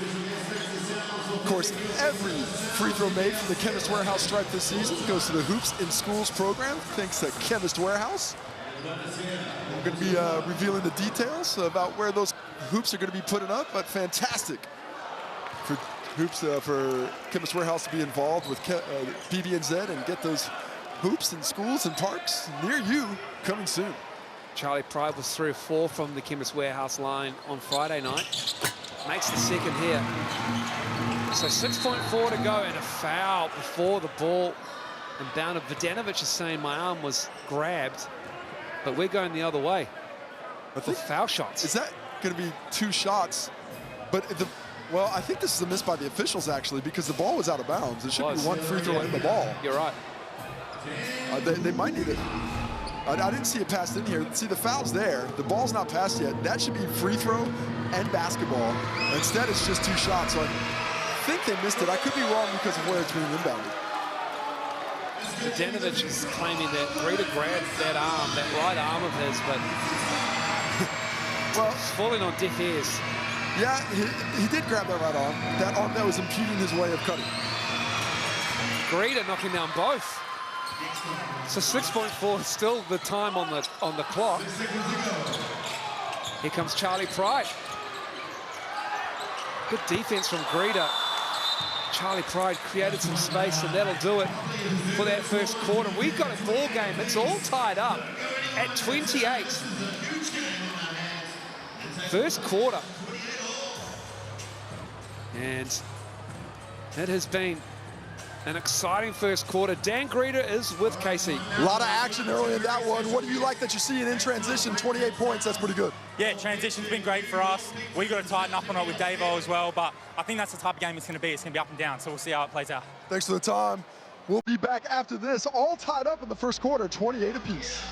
Of course, every free throw made from the Chemist Warehouse stripe this season goes to the Hoops in Schools program, thanks to Chemist Warehouse. We're going to be revealing the details about where those hoops are going to be putting up, but fantastic for hoops for Chemist Warehouse to be involved with BB&Z and get those hoops in schools and parks near you coming soon. Charlie Pride was 3 or 4 from the Chemist Warehouse line on Friday night. Makes the second here. So 6.4 to go and a foul before the ball. And Bounded Vodanovic is saying my arm was grabbed, but we're going the other way. I think foul shots. Is that going to be 2 shots? But well, I think this is a miss by the officials actually, because the ball was out of bounds. It should be 1 free throw in the ball. You're right. They might need it. I didn't see it passed in here. See, the foul's there. The ball's not passed yet. That should be free throw and basketball. Instead, it's just 2 shots. So I think they missed it. I could be wrong because of where it's being inbounded. Vodanovic is claiming that Greta grabbed that arm, that right arm of his, but well, it's falling on deaf ears. Yeah, he did grab that right arm. That arm that was impeding his way of cutting. Greta knocking down both. So 6.4 still the time on the clock. Here comes Charlie Pride. Good defense from Greta. Charlie Pride created some space, and that'll do it for that first quarter. We've got a ball game. It's all tied up at 28. First quarter. And it has been an exciting first quarter. Dan Greta is with KC. A lot of action early in that one. What do you like that you're seeing in transition? 28 points, that's pretty good. Yeah, transition's been great for us. We've got to tighten up on it with Davo as well, but I think that's the type of game it's going to be. It's going to be up and down, so we'll see how it plays out. Thanks for the time. We'll be back after this, all tied up in the first quarter, 28 apiece.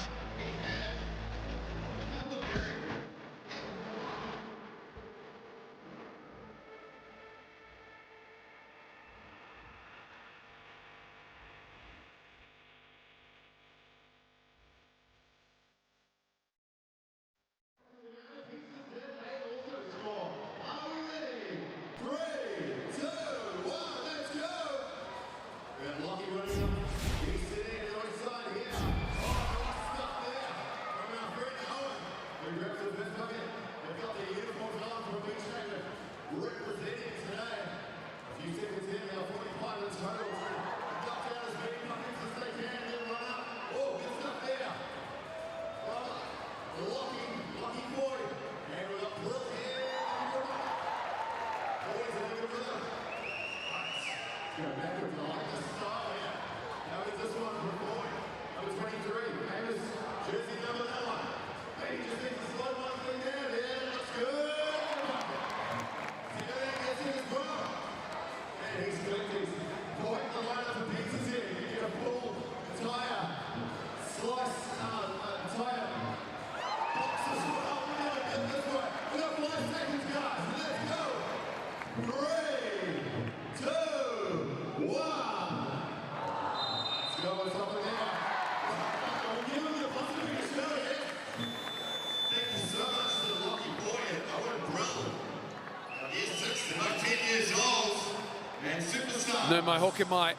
No, my Hawke and my.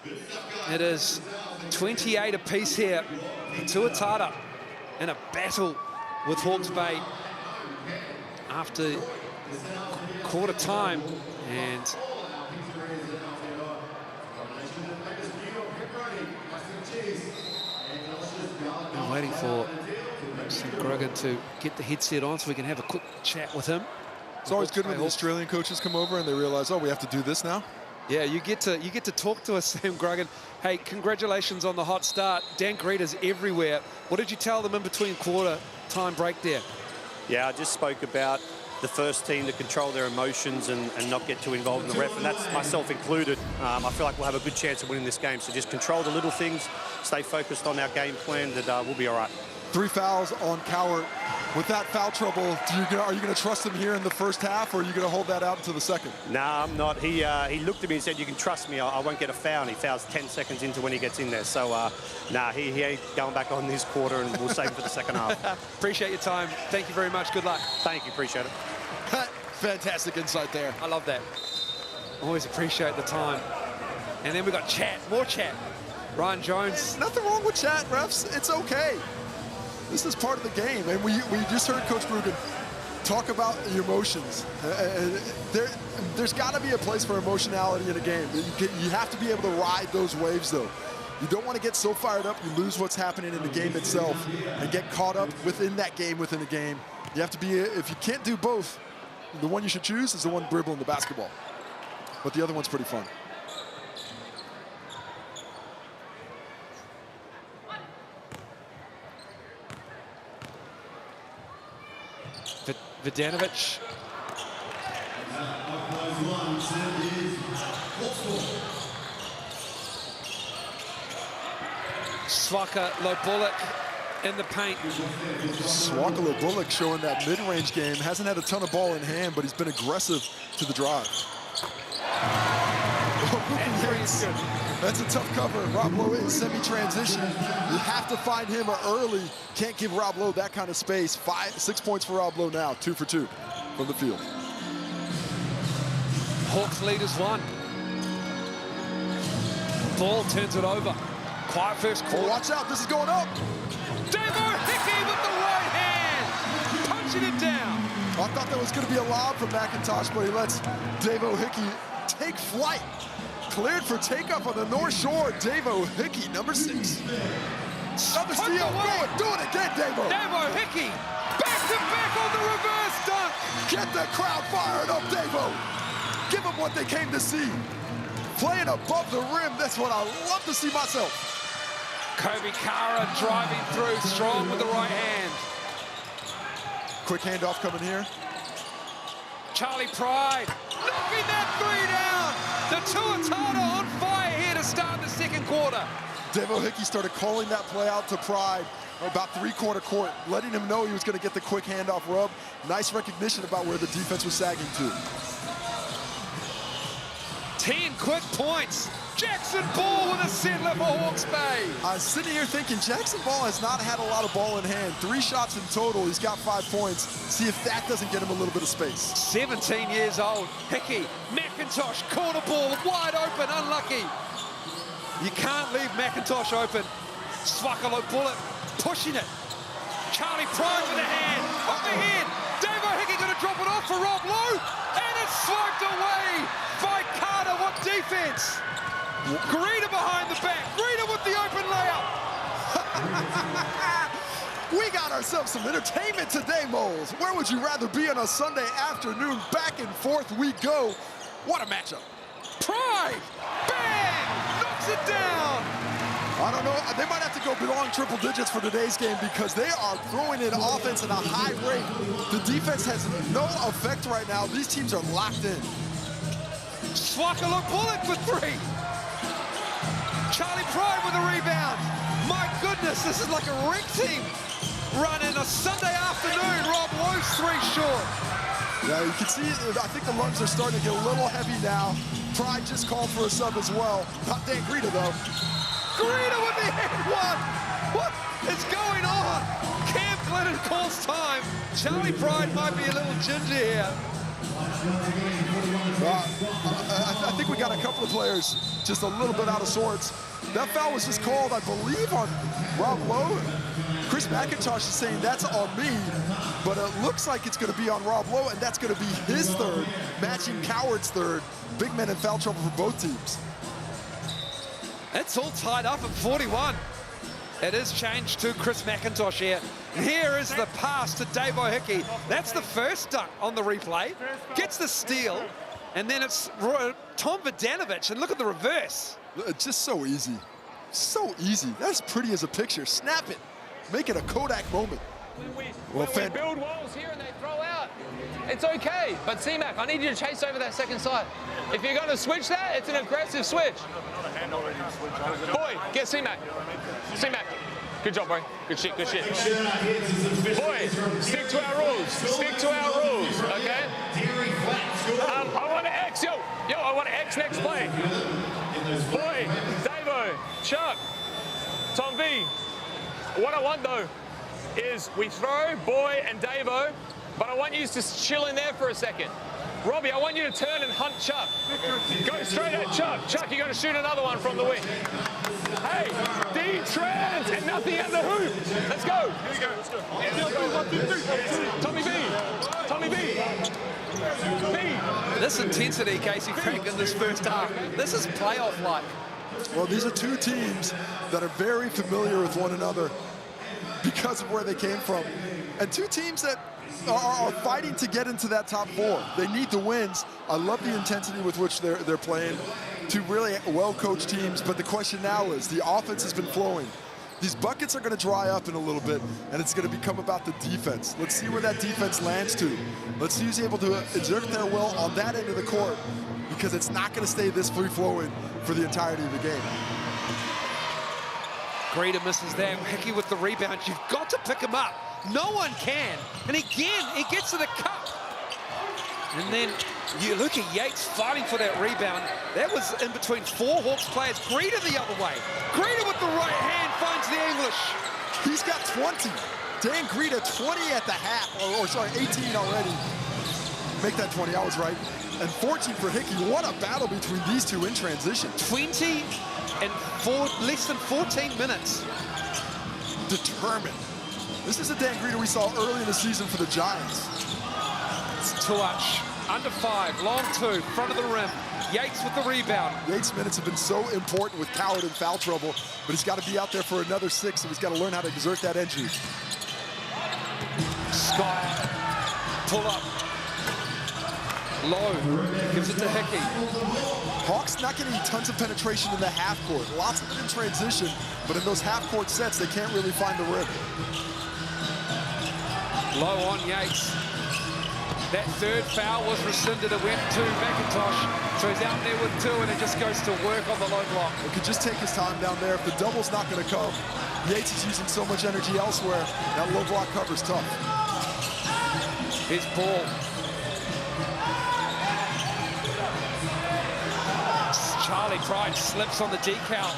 It is 28 apiece here. Tuatara in a battle with Hawke's Bay after quarter time, and I'm waiting for St. Gruggen to get the headset on so we can have a quick chat with him. It's always good when the Australian coaches come over and they realize, oh, we have to do this now. Yeah, you get to talk to us, Sam Gruggen. Hey, congratulations on the hot start. Dan Greta's everywhere. What did you tell them in between quarter time break there? Yeah, I just spoke about the first team to control their emotions and not get too involved in the ref, and that's myself included. I feel like we'll have a good chance of winning this game, so just control the little things, stay focused on our game plan, that we'll be all right. 3 fouls on Cowart. With that foul trouble, are you going to trust him here in the first half, or are you going to hold that out until the second? Nah, I'm not. He looked at me and said, you can trust me, I won't get a foul, and he fouls 10 seconds into when he gets in there. So, nah, he ain't going back on this quarter, and we'll save him for the second half. Appreciate your time. Thank you very much. Good luck. Thank you. Appreciate it. Fantastic insight there. I love that. Always appreciate the time. And then we got chat, more chat. Ryan Jones. Nothing wrong with chat, refs. It's okay. This is part of the game. And we just heard Coach Bruggen talk about emotions. There's got to be a place for emotionality in a game. You have to be able to ride those waves, though. You don't want to get so fired up you lose what's happening in the game itself and get caught up within that game within a game. You have to be, if you can't do both, the one you should choose is the one dribbling the basketball. But the other one's pretty fun. Vidanovic. Swaka Bullock in the paint. Swaka Bullock showing that mid-range game. Hasn't had a ton of ball in hand, but he's been aggressive to the drive. That's a tough cover. Rob Lowe in semi-transition. You have to find him early. Can't give Rob Lowe that kind of space. 6 points for Rob Lowe now. 2 for 2 from the field. Hawke's lead is 1. Ball turns it over. Quiet first quarter. Oh, watch out, this is going up. Davo Hickey with the right hand, punching it down. I thought that was going to be a lob from McIntosh, but he lets Davo Hickey take flight. Cleared for takeoff on the North Shore. Davo Hickey, number 6. Another steal. Do it again, Davo. Davo Hickey, back to back on the reverse dunk. Get the crowd fired up, Davo. Give them what they came to see. Playing above the rim, that's what I love to see myself. Kobe Kara driving through, strong with the right hand. Quick handoff coming here. Charlie Pride knocking that 3 down. The Tuatara on fire here to start the second quarter. Davo Hickey started calling that play out to Pride about 3/4 court, letting him know he was going to get the quick handoff rub. Nice recognition about where the defense was sagging to. 10 quick points. Jackson Ball with a settler for Hawke's Bay. I was sitting here thinking Jackson Ball has not had a lot of ball in hand. 3 shots in total. He's got 5 points. See if that doesn't get him a little bit of space. 17 years old. Hickey, McIntosh, corner ball, wide open, unlucky. You can't leave McIntosh open. Swakalo Bullock pushing it. Charlie Pride with a hand. Up the head. Davo Hickey going to drop it off for Rob Lowe. And it's swiped away by Carter. What defense? Greeter behind the back. Greeter with the open layup. We got ourselves some entertainment today, Moles. Where would you rather be on a Sunday afternoon? Back and forth we go. What a matchup. Pride. Bang. Knocks it down. I don't know. They might have to go belong triple digits for today's game because they are throwing in offense at a high rate. The defense has no effect right now. These teams are locked in. Swakalo Bullock for 3. Charlie Pride with a rebound. My goodness, this is like a rec team running a Sunday afternoon. Rob Lowe's 3 short. Yeah, you can see, I think the lungs are starting to get a little heavy now. Pride just called for a sub as well. Not Dan Greeter, though. Greeter with the head one. What is going on? Cam Glennon calls time. Charlie Pride might be a little ginger here. I think we got a couple of players just a little bit out of sorts. That foul was just called, I believe, on Rob Lowe. Chris McIntosh is saying that's on me, but it looks like it's going to be on Rob Lowe, and that's going to be his 3rd, matching Coward's 3rd. Big men in foul trouble for both teams. It's all tied up at 41. It is changed to Chris McIntosh here. And here is the pass to Davo Hickey. That's the first dunk on the replay. Gets the steal, and then it's Tom Vidanovic, and look at the reverse. It's just so easy. So easy. That's pretty as a picture. Snap it. Make it a Kodak moment. When we build walls here and they throw out, it's okay. But C-Mac, I need you to chase over that second side. If you're going to switch that, it's an aggressive switch. Boy, get C-Mac. C-Mac. Good job, bro. Good shit, good shit. Boy, stick to our rules. Stick to our rules, okay? I want to X. Yo, I want to X next play. Boy, Davo, Chuck, Tom V. What I want, though, is we throw Boy and Davo, but I want you to chill in there for a second. Robbie, I want you to turn and hunt Chuck. Go straight at Chuck. Chuck, you got to shoot another one from the wing. Hey, D-trans and nothing at the hoop. Let's go. Tommy B. Tommy This intensity, Casey Frank, in this first half, this is playoff-like. Well, these are two teams that are very familiar with one another because of where they came from. And two teams that are fighting to get into that top four. They need the wins. I love the intensity with which they're playing. Two really well-coached teams, but the question now is, the offense has been flowing. These buckets are going to dry up in a little bit, and it's going to become about the defense. Let's see where that defense lands to. Let's see who's able to exert their will on that end of the court, because it's not going to stay this free-flowing for the entirety of the game. Greta misses that. Hickey with the rebound. You've got to pick him up. No one can. And again, he gets to the cup. And then you look at Yates fighting for that rebound. That was in between four Hawks players. Greta the other way. Greta with the right hand finds the English. He's got 20. Dan Greta, 20 at the half, or sorry, 18 already. Make that 20, I was right. And 14 for Hickey. What a battle between these two in transition. 20 and less than 14 minutes. Determined. This is a Dan Greta we saw early in the season for the Giants. It's Tuach, under 5, long 2, front of the rim. Yates with the rebound. Yates' minutes have been so important with Coward in foul trouble, but he's got to be out there for another 6, and he's got to learn how to exert that energy. Scott, pull up. Low, gives it to Hickey. Hawks not getting tons of penetration in the half court. Lots of it in transition, but in those half court sets, they can't really find the rim. Low on Yates. That third foul was rescinded. It went to McIntosh. So he's out there with 2, and it just goes to work on the low block. He could just take his time down there. If the double's not going to come, Yates is using so much energy elsewhere. That low block cover's tough. His ball. Charlie Pride slips on the decal.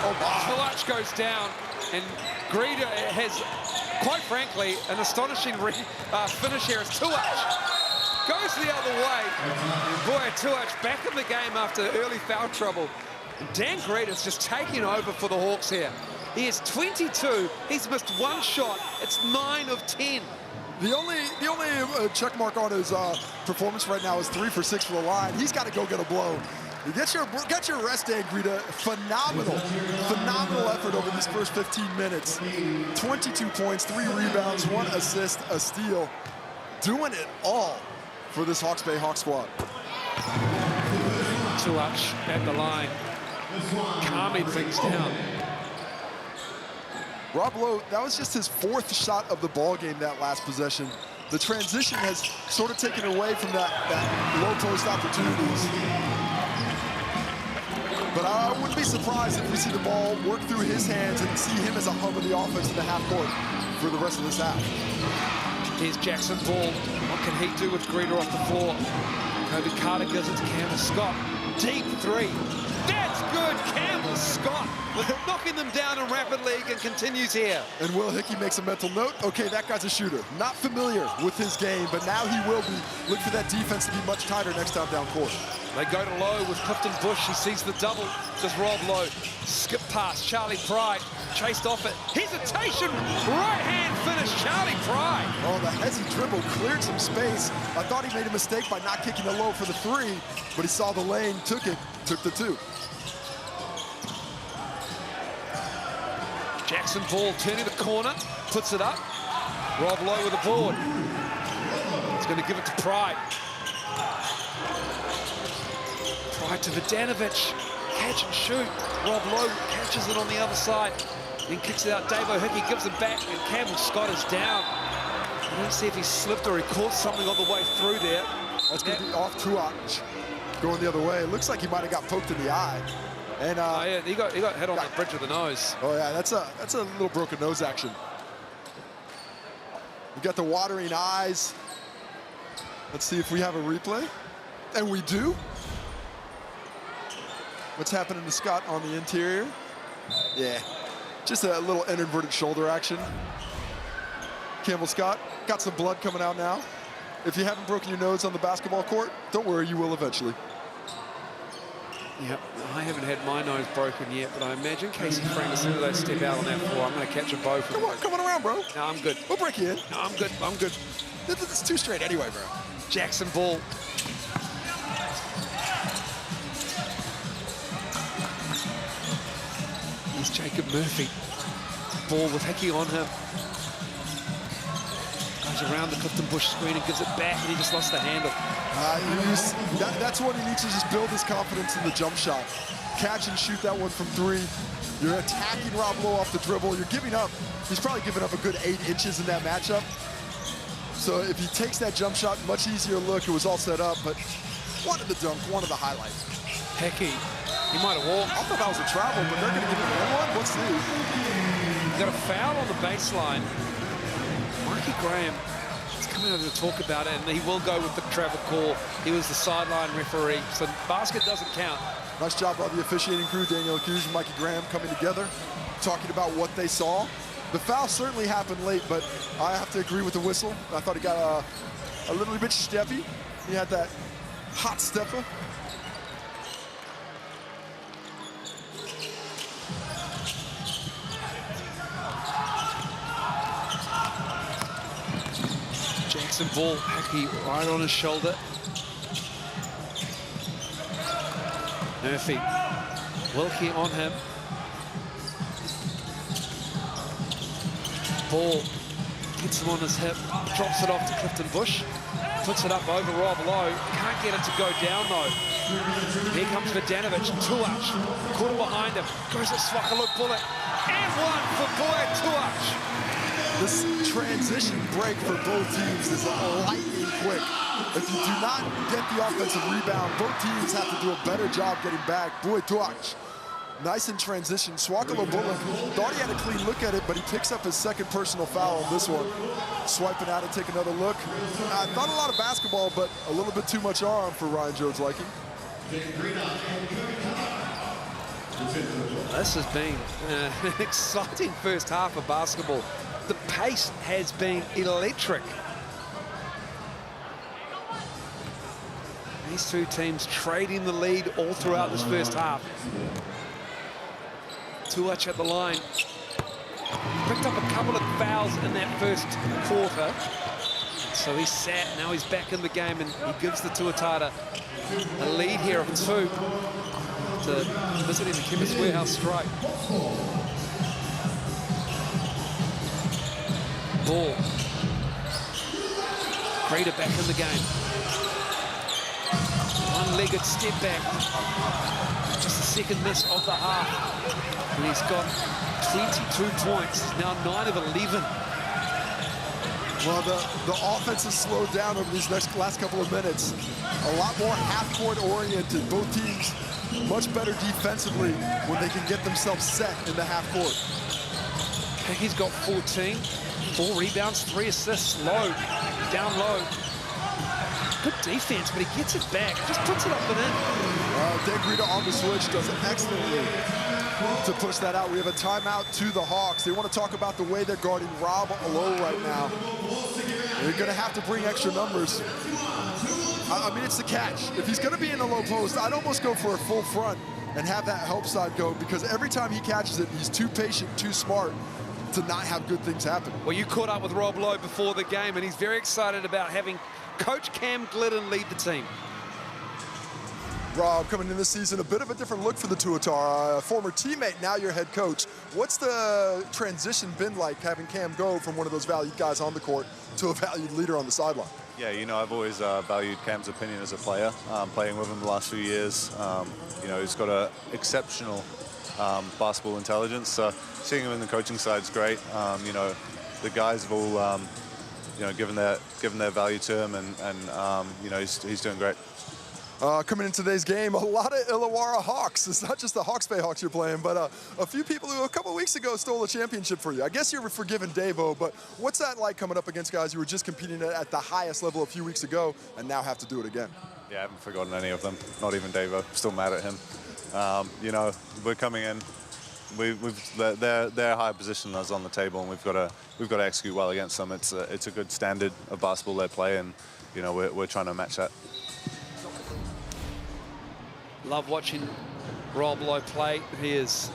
Oh, Tuach goes down, and Greta has, quite frankly, an astonishing finish here as Tuach goes the other way. And boy, Tuach back in the game after early foul trouble. And Dan Greta's just taking over for the Hawks here. He is 22. He's missed 1 shot. It's 9 of 10. The only check mark on his performance right now is 3 for 6 for the line. He's got to go get a blow. You get your rest, Dan Greta. Phenomenal effort over these first 15 minutes. 22 points, 3 rebounds, 1 assist, a steal. Doing it all for this Hawke's Bay Hawk squad. Tuach at the line, calming things down. Rob Lowe, that was just his 4th shot of the ball game that last possession. The transition has sort of taken away from that low post opportunities. But I wouldn't be surprised if we see the ball work through his hands and see him as a hub of the offense in the half court for the rest of this half. Here's Jackson Ball. What can he do with Greta off the floor? Kobe Carter gives it to Campbell Scott. Deep 3. That's good. Campbell Scott knocking them down in rapid league and continues here. And Will Hickey makes a mental note. Okay, that guy's a shooter. Not familiar with his game, but now he will be. Look for that defense to be much tighter next time down court. They go to Low with Clifton Bush. He sees the double. Just Rob Lowe. Skip pass. Charlie Pride chased off it. Hesitation. Right hand finish. Charlie Pride. Oh, the hezzy dribble cleared some space. I thought he made a mistake by not kicking the Low for the 3, but he saw the lane, took it, took the 2. Jackson Ball turning the corner, puts it up. Rob Lowe with the board. He's going to give it to Pride. Pride to Vidanovic. Catch and shoot. Rob Lowe catches it on the other side. Then kicks it out. Davo Hickey gives it back, and Campbell Scott is down. I don't see if he slipped or he caught something on the way through there. That's going to be off Tuach going the other way. It looks like he might have got poked in the eye. And yeah, he got hit on the bridge of the nose. Oh yeah, that's a little broken nose action. We got the watering eyes. Let's see if we have a replay. And we do. What's happening to Scott on the interior? Yeah, just a little inverted shoulder action. Campbell Scott got some blood coming out now. If you haven't broken your nose on the basketball court, don't worry, you will eventually. Yep, I haven't had my nose broken yet, but I imagine Casey Frank, as soon as they step out on that floor, I'm going to catch them both. Come on around, bro. No, I'm good. We'll break you in. No, I'm good. I'm good. It's 2 straight anyway, bro. Jackson ball. Here's Jacob Murphy. Ball with Hickey on him. Goes around the Clifton Bush screen and gives it back, and he just lost the handle. That's what he needs to just build his confidence in the jump shot. Catch and shoot that one from 3. You're attacking Rob Lowe off the dribble. You're giving up. He's probably giving up a good 8 inches in that matchup. So if he takes that jump shot, much easier look. It was all set up, but one of the dunk, one of the highlights. Hickey, he might have walked. I thought that was a travel, but they're going to give him one. Let's see. Got a foul on the baseline. Mikey Graham is coming over to talk about it, and he will go with the travel call. He was the sideline referee, so basket doesn't count. Nice job by the officiating crew, Daniel Hughes and Mikey Graham coming together, talking about what they saw. The foul certainly happened late, but I have to agree with the whistle. I thought he got a little bit steppy. He had that hot stepper. Jackson ball, Hickey right on his shoulder. Murphy, Wilkie on him. Ball gets him on his hip, drops it off to Clifton Bush, puts it up over Rob Lowe. Can't get it to go down though. Here comes Vidanovic, Tuach, caught behind him, goes to Swakalo bullet, and one for Boya Tuach. This transition break for both teams is lightning quick. If you do not get the offensive rebound, both teams have to do a better job getting back. Boy Tuach, nice in transition. Swakalo bullet thought he had a clean look at it, but he picks up his second personal foul on this one. Swiping out and take another look. Not a lot of basketball, but a little bit too much arm for Ryan Jones' liking. This has been an exciting first half of basketball. The pace has been electric. These two teams trading the lead all throughout this first half. Tuach at the line. Picked up a couple of fouls in that first quarter. So he's sat, now he's back in the game, and he gives the Tuatara a lead here of 2 to visiting the Chemist Warehouse strike. Ball. Crater back in the game. One-legged step back. Just the second miss of the half. And he's got 22 points. He's now 9 of 11. Well, the offense has slowed down over these last couple of minutes. A lot more half-court oriented. Both teams much better defensively when they can get themselves set in the half-court. He's got 14. 4 rebounds, 3 assists, low, down low. Good defense, but he gets it back, just puts it up and in. Degrita on the switch does it excellently to push that out. We have a timeout to the Hawks. They want to talk about the way they're guarding Rob Lowe right now. They're going to have to bring extra numbers. I mean, it's the catch. If he's going to be in the low post, I'd almost go for a full front and have that help side go, because every time he catches it, he's too patient, too smart to not have good things happen. Well, you caught up with Rob Lowe before the game, and he's very excited about having Coach Cam Glidden lead the team. Rob, coming in this season, a bit of a different look for the Tuatara. A former teammate, now your head coach. What's the transition been like, having Cam go from one of those valued guys on the court to a valued leader on the sideline? Yeah, you know, I've always valued Cam's opinion as a player, playing with him the last few years. You know, he's got an exceptional basketball intelligence. So seeing him in the coaching side is great. You know, the guys have all, you know, given their value to him, and you know, he's doing great. Coming into today's game, a lot of Illawarra Hawks. It's not just the Hawks Bay Hawks you're playing, but a few people who a couple weeks ago stole a championship for you. I guess you're forgiving Davo, but what's that like coming up against guys you were just competing at the highest level a few weeks ago and now have to do it again? Yeah, I haven't forgotten any of them, not even Davo. Still mad at him. You know, we're coming in. They're higher position than us on the table, and we've got to execute well against them. It's a good standard of basketball they play, and you know, we're trying to match that. Love watching Rob Lowe play. He is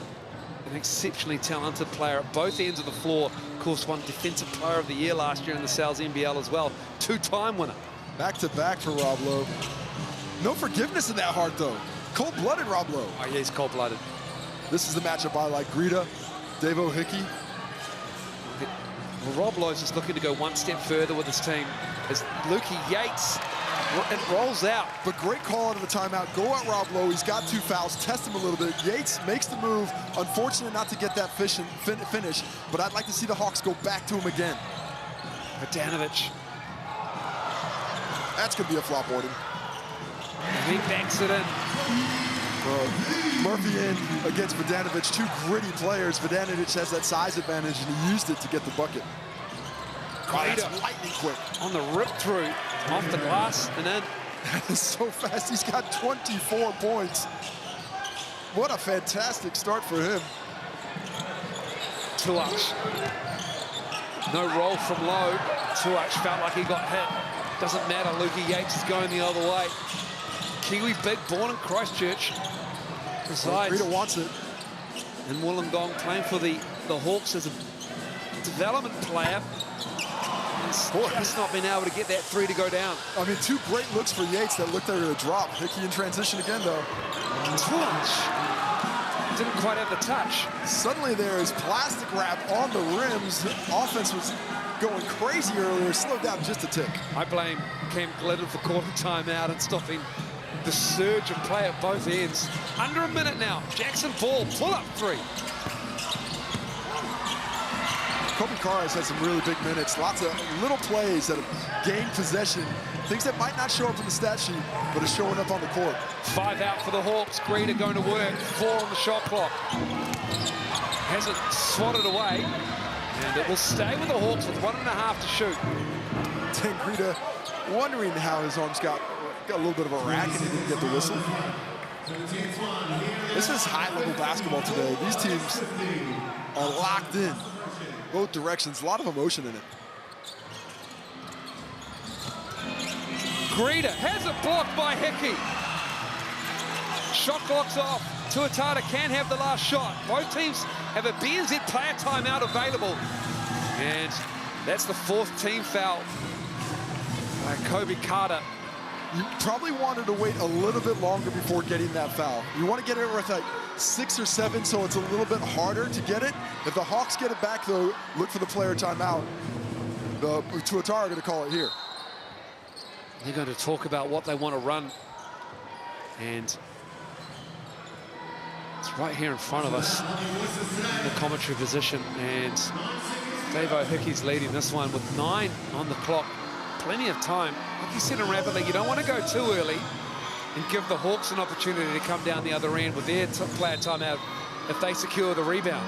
an exceptionally talented player at both ends of the floor. Of course, won Defensive Player of the Year last year in the Sal's NBL as well. 2-time winner. Back-to-back for Rob Lowe. No forgiveness in that heart, though. Cold-blooded Rob Lowe. Oh, yeah, he's cold-blooded. This is the matchup I like. Greta, Davo Hickey. Well, Rob Lowe's just looking to go one step further with his team as Lukey Yates, it rolls out. But great call out of the timeout. Go at Rob Lowe. He's got 2 fouls. Test him a little bit. Yates makes the move. Unfortunate not to get that finish, but I'd like to see the Hawks go back to him again. Bogdanovic. That's going to be a flop, Warden. And he banks it in. Murphy in against Bogdanovic. 2 gritty players. Bogdanovic has that size advantage, and he used it to get the bucket. Oh, that's lightning quick. On the rip through, off the glass, and in. That is so fast. He's got 24 points. What a fantastic start for him. Tuach. No roll from Lowe. Tuach felt like he got hit. Doesn't matter, Lukey Yates is going the other way. Kiwi big, born in Christchurch. Resides. Rita wants it. And Wollongong playing for the Hawks as a development player. He's not been able to get that 3 to go down. I mean, 2 great looks for Yates that looked like they were to drop. Hickey in transition again, though. Tuach didn't quite have the touch. Suddenly there is plastic wrap on the rims. Offense was going crazy earlier, slowed down just a tick. I blame Cam Glidden for calling timeout and stopping the surge of play at both ends. Under a minute now. Jackson Ball, pull-up 3. Kobe Carr has had some really big minutes. Lots of little plays that have gained possession. Things that might not show up in the stat sheet, but are showing up on the court. 5 out for the Hawks. Green are going to work. 4 on the shot clock. Has it swatted away. And it will stay with the Hawks with 1.5 to shoot. Greta wondering how his arms got a little bit of a rack and he didn't get the whistle. This is high-level basketball today. These teams are locked in. Both directions, a lot of emotion in it. Greta has it blocked by Hickey. Shot clock's off. Tuatara can have the last shot. Both teams have a BNZ player timeout available. And that's the 4th team foul by Kobe Carter. You probably wanted to wait a little bit longer before getting that foul. You want to get it with like 6 or 7, so it's a little bit harder to get it. If the Hawks get it back, though, look for the player timeout. The Tuatara are going to call it here. They're going to talk about what they want to run. And it's right here in front of us, the commentary position. And Davo Hickey's leading this one with 9 on the clock. Plenty of time. Like you said in Rapid League, you don't want to go too early and give the Hawks an opportunity to come down the other end with their player timeout if they secure the rebound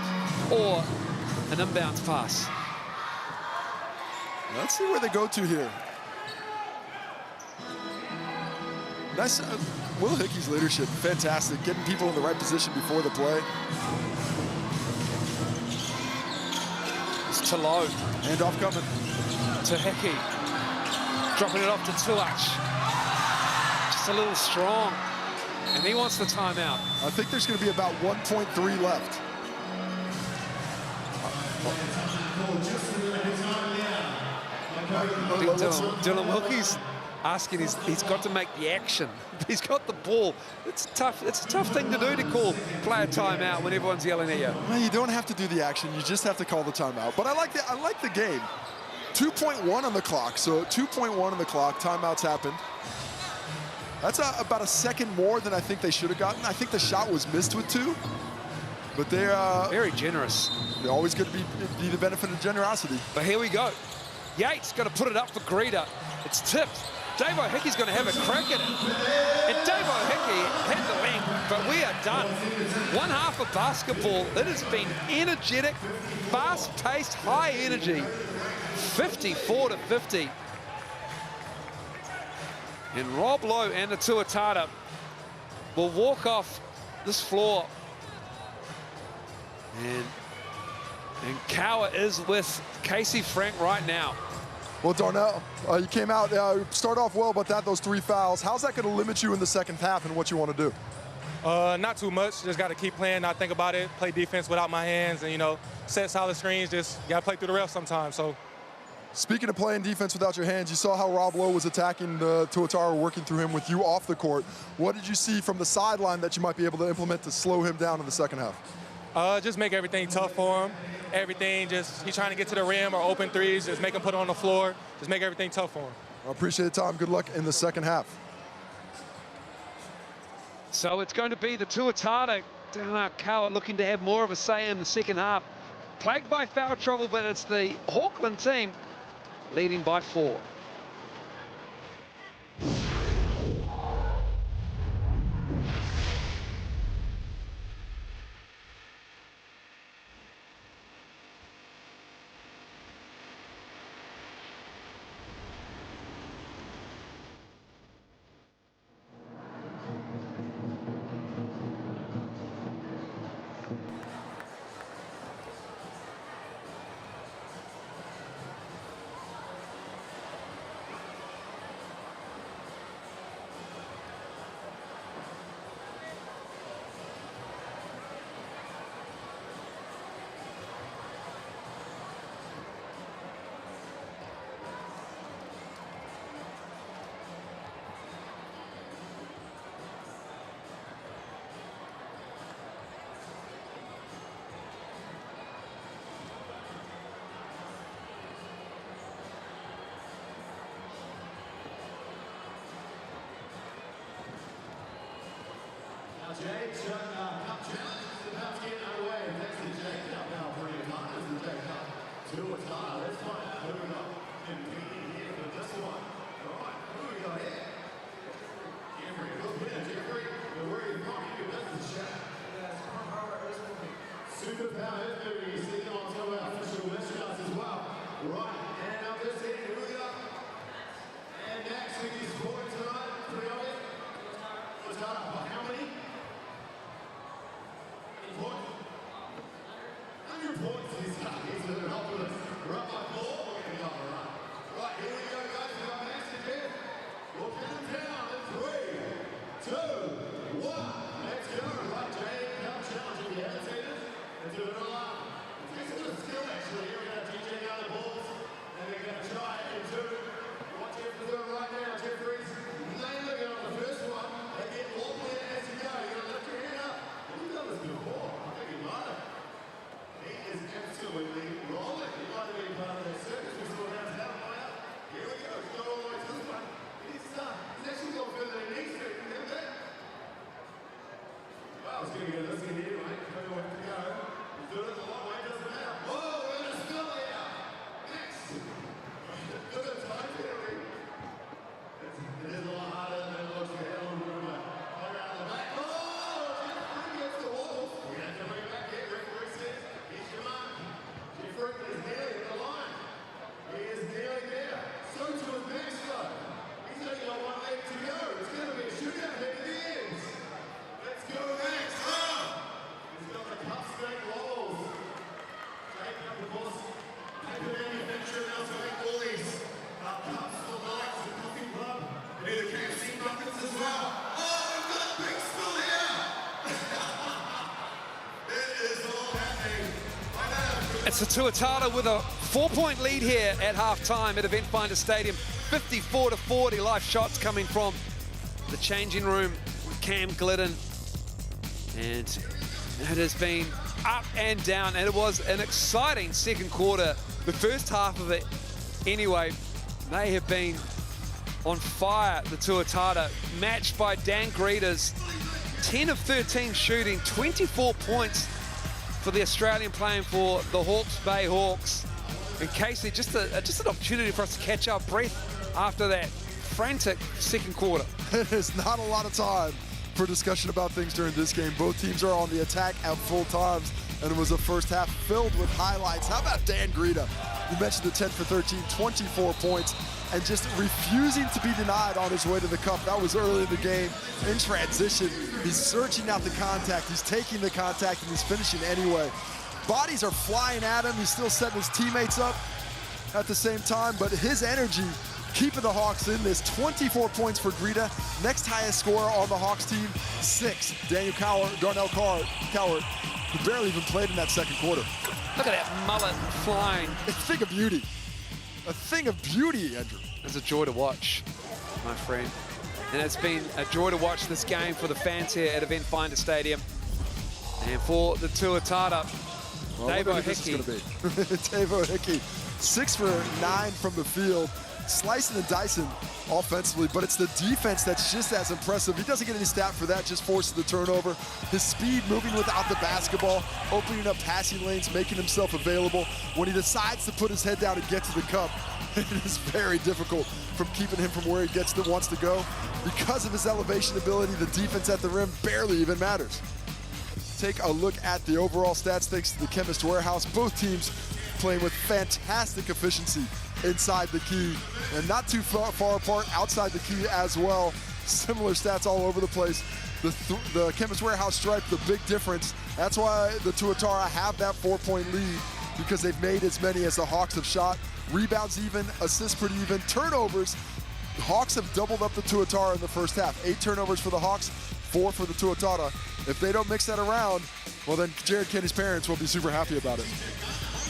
or an inbounds pass. Let's see where they go to here. Nice. Will Hickey's leadership, fantastic. Getting people in the right position before the play. It's to Lowe. Handoff coming. To Hickey. Dropping it off to Tuach. Just a little strong. And he wants the timeout. I think there's going to be about 1.3 left. Dylan Wilkie's asking, he's got to make the action. He's got the ball. It's tough. It's a tough thing to do to call player timeout when everyone's yelling at you. Well, you don't have to do the action. You just have to call the timeout. But I like the game. 2.1 on the clock. So 2.1 on the clock. Timeouts happened. That's about a second more than I think they should have gotten. I think the shot was missed with 2. But they're very generous. They're always going to be the benefit of generosity. But here we go. Yates got to put it up for Greta. It's tipped. Davo Hickey's going to have a crack at it. And Davo Hickey had the length, but we are done. 1/2 of basketball. It has been energetic, fast-paced, high energy. 54-50. And Rob Lowe and the Tuatara will walk off this floor. And Cower is with Casey Frank right now. Well, Darnell, you came out, start off well, but those 3 fouls. How's that going to limit you in the second half and what you want to do? Not too much. Just got to keep playing, not think about it, play defense without my hands, and, set solid screens. Just got to play through the ref sometimes. So Speaking of playing defense without your hands, you saw how Rob Lowe was attacking the Tuatara, working through him with you off the court. What did you see from the sideline that you might be able to implement to slow him down in the second half? Just make everything tough for him. Everything, just he's trying to get to the rim or open threes, just make him put it on the floor. Just make everything tough for him. I appreciate the time. Good luck in the second half. So it's going to be the Tuatara down our Kawa looking to have more of a say in the second half. Plagued by foul trouble, but it's the Auckland team leading by 4. Jay, Cup Challenge is about to get underway. Next to Jay Cup now for your time is the Jay Cup. Tuatara, let's find out who we got competing here for this one. All right, who we got here? Jeffrey, good winner, Jeffrey. Where are you from? Your best is shot. Super power F30 sitting on some of our official West shots as well. Right, and up this end, who we got? And next, we just scoring tonight. 3 of it. Tuatara, how many? 100 points. He's helping us. We're up by 4. We're going to go right. Right, here we go, guys. We've got Max again. We'll count them down in 3, 2, 1. Let's go. Right, Jay, Cup Challenge. If you haven't seen it, let's do it all up. It takes a bit of skill, actually. Here we're going to have DJ out the balls, and we're going to try it in 2. What Jeffrey's doing right now, Jeffrey's nailing it on the first one. They get wobbly as you go. You're going to lift your hand up. You've done this before. I think you might have. He is absolutely rolling. He might have been part of that circus we saw downtown. Here we go. He's going all the way to this one. He's actually gone further than he needs to. You remember that? Wow, he's going to get this in here, mate. Don't know where to go. He's doing it the long way. Doesn't matter. Whoa, we're going to spill here. Next. Look at the time penalty. It is a lot harder than it looks. We had a little bit of a play around the back. Oh, Jeffrey gets the walls. We're going to have to bring it back here. Referee says, here's your mark. Jeffrey is nearly at the line. He is nearly there. So to his back though. He's only got 1 leg to go. It's going to be a shootout here at the end. Let's go next. He's got the cup straight walls. Take up the boss. Paper manufacturer and also make all these cups for the likes of Coffee Club. And the KFC buckets as well. Oh, we've got a big spill here. It is all happening. It's the Tuatara with a 4-point lead here at halftime at Eventfinda Stadium. 54-40 live shots coming from the changing room with Cam Glidden. And it has been up and down, and it was an exciting second quarter. The first half of it, anyway, they have been on fire, the Tuatara, matched by Dan Greeta's 10 of 13 shooting, 24 points for the Australian playing for the Hawke's Bay Hawks. And Casey, just an opportunity for us to catch our breath after that frantic second quarter. There's not a lot of time for discussion about things during this game. Both teams are on the attack at full times, and it was a first half filled with highlights. How about Dan Greeta? You mentioned the 10 for 13, 24 points, and just refusing to be denied on his way to the cup. That was early in the game. In transition, he's searching out the contact, he's taking the contact, and he's finishing anyway. Bodies are flying at him. He's still setting his teammates up at the same time, but his energy keeping the Hawks in this. 24 points for Greeta. Next highest scorer on the Hawks team, 6. Darnell Cowart, who barely even played in that second quarter. Look at that mullet flying. It's a thing of beauty. a thing of beauty, Andrew. It's a joy to watch, my friend. And it's been a joy to watch this game for the fans here at Eventfinda Stadium. And for the Tuatara, Dave Hickey. Dave Hickey, 6 for 9 from the field, slicing and dicing offensively, but it's the defense that's just as impressive. He doesn't get any stat for that, just forces the turnover. His speed, moving without the basketball, opening up passing lanes, making himself available. When he decides to put his head down and get to the cup, it is very difficult from keeping him from where he wants to go. Because of his elevation ability, the defense at the rim barely even matters. Take a look at the overall stats thanks to the Chemist Warehouse. Both teams playing with fantastic efficiency inside the key and not too far apart outside the key as well. Similar stats all over the place. The Chemist Warehouse stripe, the big difference. That's why the Tuatara have that 4-point lead, because they've made as many as the Hawks have shot. Rebounds even, assists pretty even, turnovers. The Hawks have doubled up the Tuatara in the first half. 8 turnovers for the Hawks, 4 for the Tuatara. If they don't mix that around, well then Jared Kenny's parents will be super happy about it.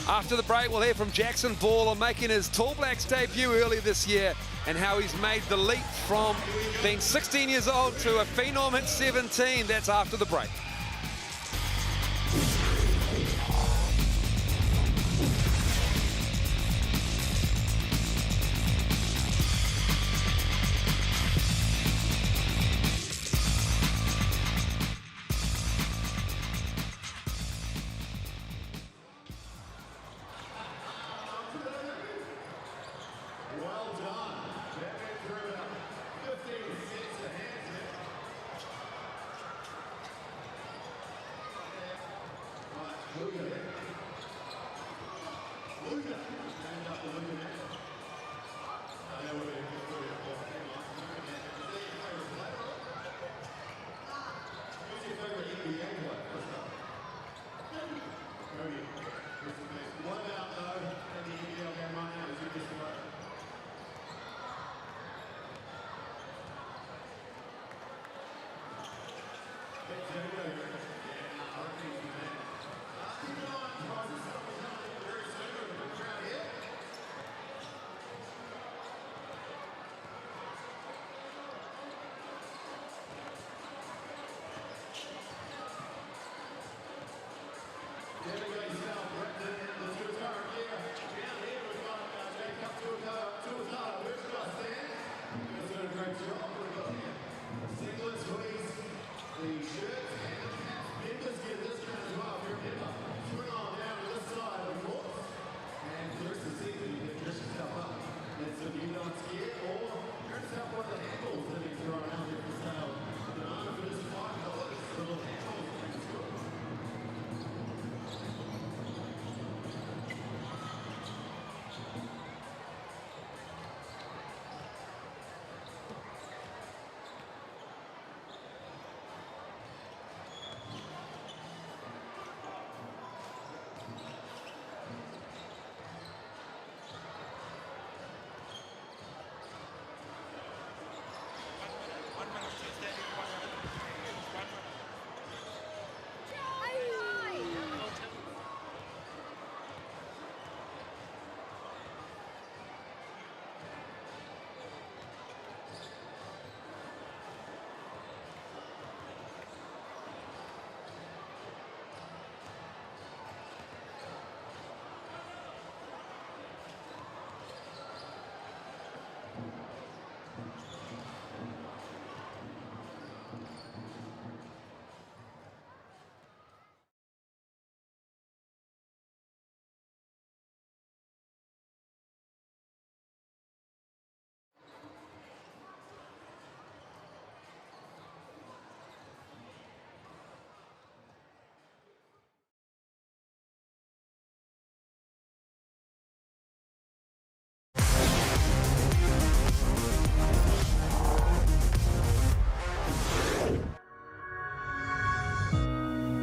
After the break, we'll hear from Jackson Ball making his Tall Blacks debut early this year and how he's made the leap from being 16 years old to a phenom at 17. That's after the break.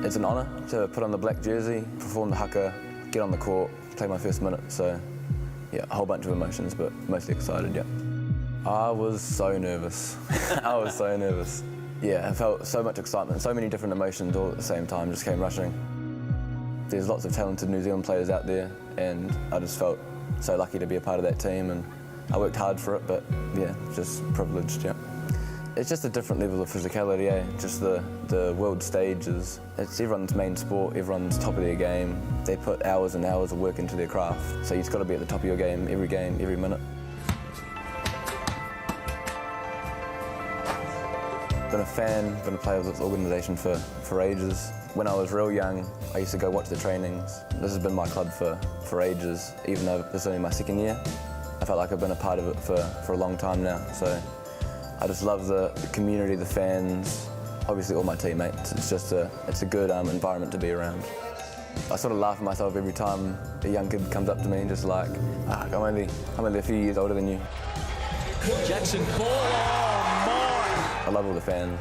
It's an honour to put on the black jersey, perform the haka, get on the court, play my first minute. So, yeah, a whole bunch of emotions, but mostly excited, yeah. I was so nervous. I was so nervous. Yeah, I felt so much excitement, so many different emotions all at the same time just came rushing. There's lots of talented New Zealand players out there, and I just felt so lucky to be a part of that team, and I worked hard for it, but yeah, just privileged, yeah. It's just a different level of physicality, eh? Just the world stage it's everyone's main sport, everyone's top of their game. They put hours and hours of work into their craft, so you've got to be at the top of your game, every minute. Been a fan, been a player of this organisation for ages. When I was real young, I used to go watch the trainings. This has been my club for ages, even though this is only my second year. I felt like I've been a part of it for a long time now, so I just love the community, the fans, obviously all my teammates. It's a good environment to be around. I sort of laugh at myself every time a young kid comes up to me and just like, I'm only a few years older than you. Jackson Ball, oh my! I love all the fans.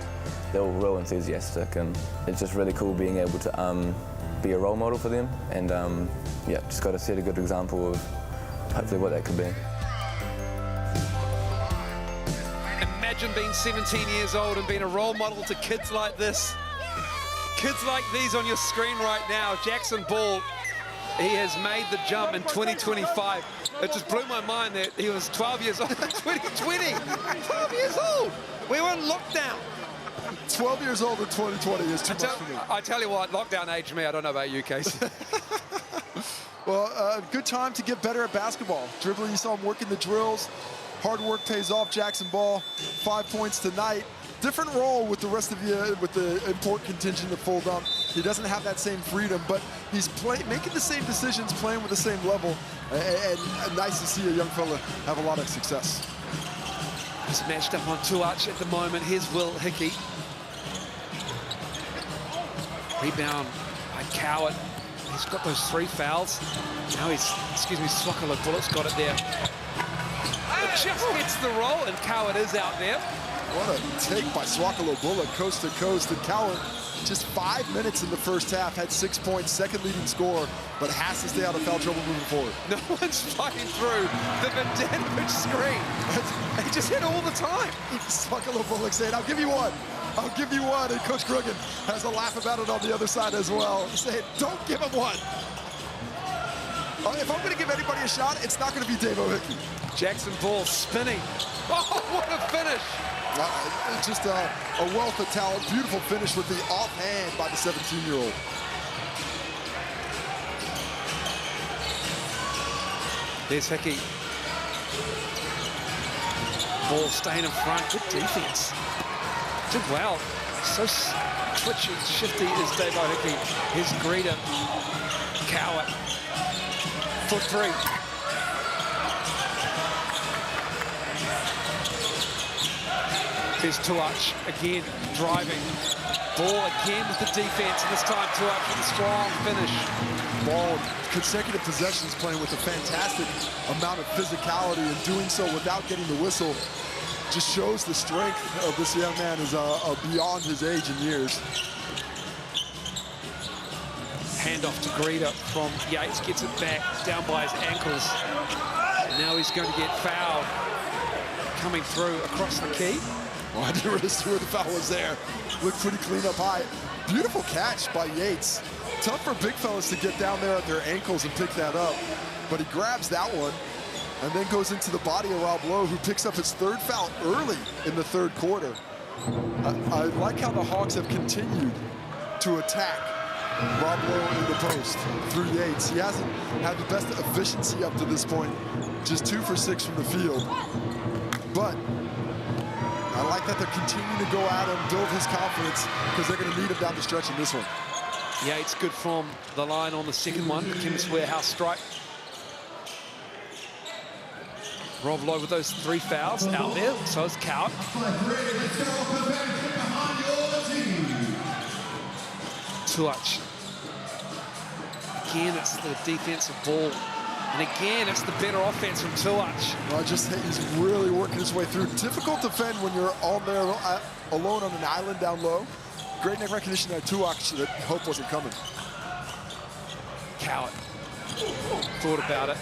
They're all real enthusiastic, and it's just really cool being able to be a role model for them, and yeah, just got to set a good example of hopefully what that could be. Imagine being 17 years old and being a role model to kids like this. Kids like these on your screen right now. Jackson Ball, he has made the jump in 2025. It just blew my mind that he was 12 years old in 2020. 12 years old. We were in lockdown. 12 years old in 2020 is too much for me. I tell you what, lockdown aged me. I don't know about you, Casey. Well, good time to get better at basketball. Dribbling, you saw him working the drills. Hard work pays off. Jackson Ball, 5 points tonight. Different role with the rest of you, with the import contingent of full dump. He doesn't have that same freedom, but he's making the same decisions, playing with the same level, and nice to see a young fella have a lot of success. He's matched up on Tuatara at the moment. Here's Will Hickey. Rebound by Coward. He's got those 3 fouls. Now he's, Swakalo Bullock's got it there. It just gets the roll, and Coward is out there. What a take by Swakalo Bullock, coast to coast. And Coward, just 5 minutes in the first half, had 6 points, second leading scorer, but has to stay out of foul trouble moving forward. No one's fighting through the Vandanovic screen. He just hit all the time. Swakalo Bullock saying, I'll give you one. I'll give you one. And Coach Kruggen has a laugh about it on the other side as well, saying, don't give him one. If I'm going to give anybody a shot, it's not going to be Dave O'Hickey. Jackson Ball spinning. Oh, what a finish. Just a wealth of talent. Beautiful finish with the offhand by the 17-year-old. There's Hickey. Ball staying in front. Good defense. Did well. So twitchy, shifty is Dave O'Hickey. His greeter, Coward. For 3. Here's Tuatara again, driving. Ball again with the defense, and this time Tuatara with a strong finish. Ball, consecutive possessions, playing with a fantastic amount of physicality, and doing so without getting the whistle just shows the strength of this young man is beyond his age and years. Handoff to Greeter from Yates, gets it back, down by his ankles. And now he's going to get fouled. Coming through across the key. Well, I didn't really see where the foul was there. Looked pretty clean up high. Beautiful catch by Yates. Tough for big fellas to get down there at their ankles and pick that up. But he grabs that one and then goes into the body of Rob Lowe, who picks up his 3rd foul early in the 3rd quarter. I like how the Hawks have continued to attack Rob Lowe in the post through Yates. He hasn't had the best efficiency up to this point, just 2 for 6 from the field. But I like that they're continuing to go at him, build his confidence, because they're going to need him down the stretch in this one. Yates good from the line on the second one. Chemist Warehouse strike. Rob Lowe with those 3 fouls out there. So is Coward. Tuatara. Again, it's the defensive ball. And again, it's the better offense from Tuatara. Well, he's really working his way through. Difficult to defend when you're on there alone on an island down low. Great neck recognition by Tuatara that Hope wasn't coming. Coward thought about it.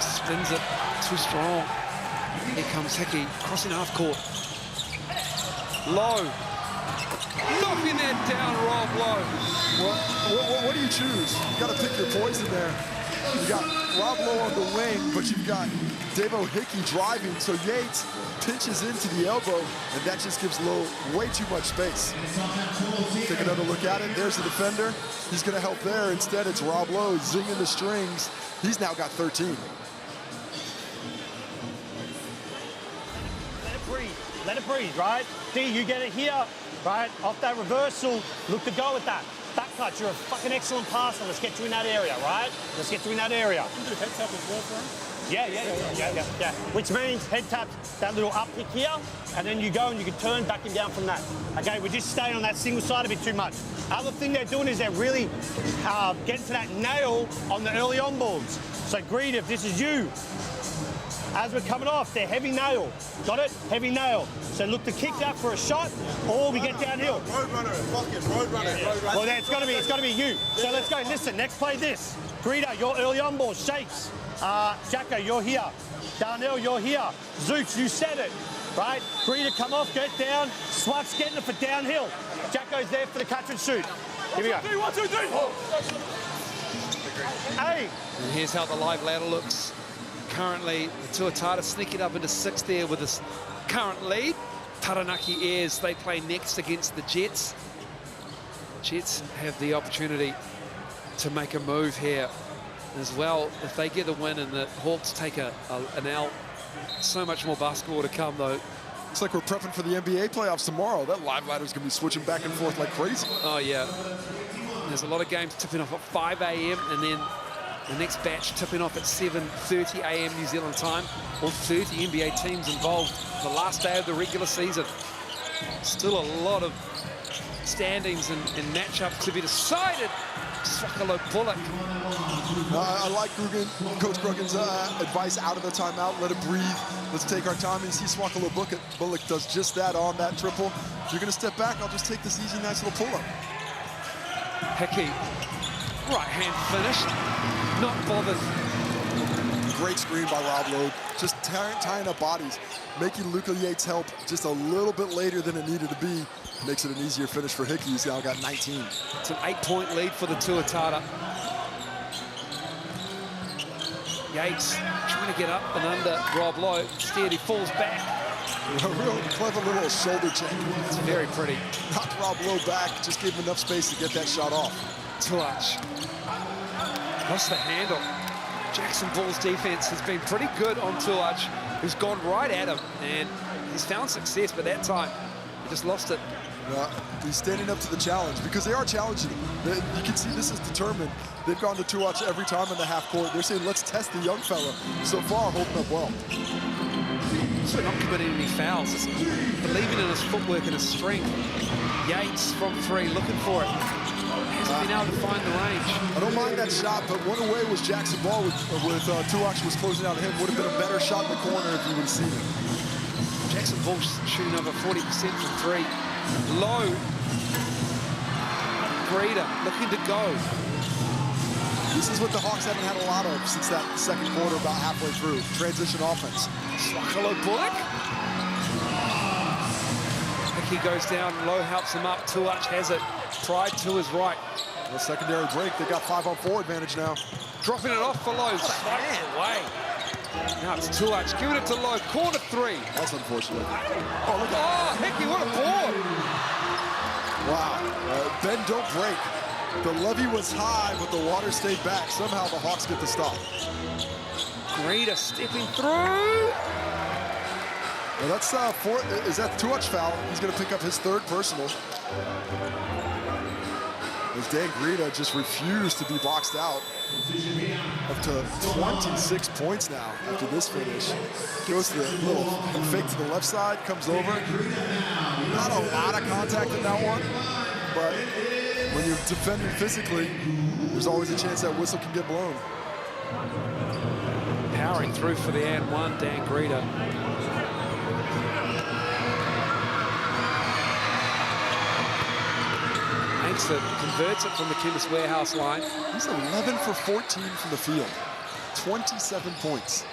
Spins it. Too strong. Here comes Hickey, crossing half court. Low. Knocking that down, Rob Lowe. What do you choose? You got to pick your poison there. You got Rob Lowe on the wing, but you've got Davo Hickey driving, so Yates pinches into the elbow, and that just gives Lowe way too much space. Take another look at it. There's the defender. He's going to help there. Instead, it's Rob Lowe zinging the strings. He's now got 13. Let it breathe, right? D, you get it here, right? Off that reversal, look to go with that. Back cut, you're a fucking excellent passer. Let's get you in that area, right? Let's get you in that area. You can do head tap as well for him? Yeah. Which means head tap, that little up kick here, and then you go and you can turn back and down from that. Okay, we're just staying on that single side a bit too much. Other thing they're doing is they're really getting to that nail on the early on balls. So Greed, if this is you, as we're coming off, they're heavy nail. Got it? Heavy nail. So look to kick that for a shot, or we get downhill. Roadrunner, fucking roadrunner. Yeah. Well, then it's got to be you. So let's go. Listen, next play this. Greeter, your early on ball shakes. Jacko, you're here. Darnell, you're here. Zoots, you said it, right? Greeter, come off, get down. Swat's getting it for downhill. Jacko's there for the catch and shoot. Here we go. 1, 2, 3. Hey. And here's how the live ladder looks. Currently, the Tuatara sneaking up into 6th there with this current lead. Taranaki Airs, they play next against the Jets. Jets have the opportunity to make a move here as well. If they get the win and the Hawks take an L, so much more basketball to come, though. It's like we're prepping for the NBA playoffs tomorrow. That live ladder's going to be switching back and forth like crazy. Oh, yeah. There's a lot of games tipping off at 5 a.m. and then the next batch tipping off at 7:30 a.m. New Zealand time. All 30 NBA teams involved. The last day of the regular season. Still a lot of standings and matchups to be decided. Swakalo Bullock. I like Coach Gruggen's advice out of the timeout. Let it breathe. Let's take our time and see Swakalo Bullock does just that on that triple. If you're going to step back, I'll just take this easy, nice little pull-up. Hickey, right hand finished. Not bothered. Great screen by Rob Lowe. Just tying up bodies. Making Luka Yates help just a little bit later than it needed to be. Makes it an easier finish for Hickey. He's now got 19. It's an 8-point lead for the Tuatara. Yates trying to get up and under Rob Lowe. Instead, he falls back. A real clever little shoulder check. It's very pretty. Knocked Rob Lowe back, just gave him enough space to get that shot off. Tuach lost the handle. Jackson Ball's defense has been pretty good on Tuach, who's gone right at him, and he's found success, but that time he just lost it. He's standing up to the challenge because they are challenging him. You can see this is determined. They've gone to Tuach every time in the half court. They're saying, let's test the young fella. So far, holding up well. Also not committing any fouls, just believing in his footwork and his strength. Yates from 3, looking for it. Hasn't been able to find the range. I don't mind that shot, but one away was Jackson Ball with Tuach was closing out of him. Would have been a better shot in the corner if he would have seen it. Jackson Ball shooting over 40% from 3. Low. Breeder looking to go. This is what the Hawks haven't had a lot of since that second quarter, about halfway through. Transition offense. Swakalo Bullock. Hickey goes down, Lowe helps him up. Tuach has it. Pride to his right. The secondary break, they got 5-on-4 advantage now. Dropping it off for Lowe. Swipes away. Now it's Tuach giving it to Lowe. Corner 3. That's unfortunate. Oh, look at Hickey, what a board. Wow. Bend don't break. The levee was high, but the water stayed back. Somehow the Hawks get the stop. Greater stepping through. Well, that's is that Tuach foul? He's going to pick up his 3rd personal. As Dan Greta just refused to be boxed out. Up to 26 points now after this finish. Goes to the little fake to the left side, comes over. Not a lot of contact in that one, but when you're defending physically, there's always a chance that whistle can get blown. Powering through for the and 1, Dan Greta. Makes it, converts it from the Chemist Warehouse line. He's 11 for 14 from the field. 27 points.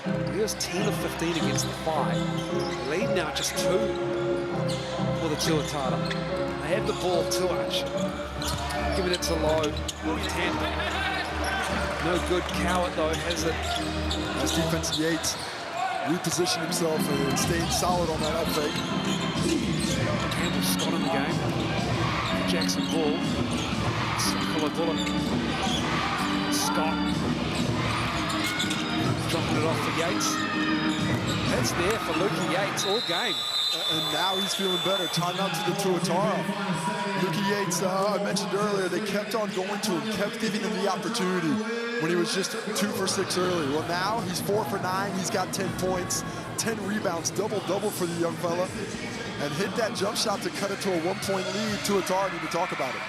Good He was 10 of 15 against the 5. Lead now just 2 for the Tuatara. They had the ball, Tuach. Giving it to Low. No good. Cowart, though, has it. Nice defense, Yates. Repositioned himself and stayed solid on that up fake. Campbell Scott in the game. Jackson Ball. Bola. Scott. Dropping it off for Yates. That's there for Lukey Yates all game. And now he's feeling better. Time out to the Tuatara. Lukey Yates, I mentioned earlier, they kept on going to him, kept giving him the opportunity when he was just 2 for 6 early. Well, now he's 4 for 9. He's got 10 points, 10 rebounds, double-double for the young fella. And hit that jump shot to cut it to a 1-point lead. Tuatara need to talk about it.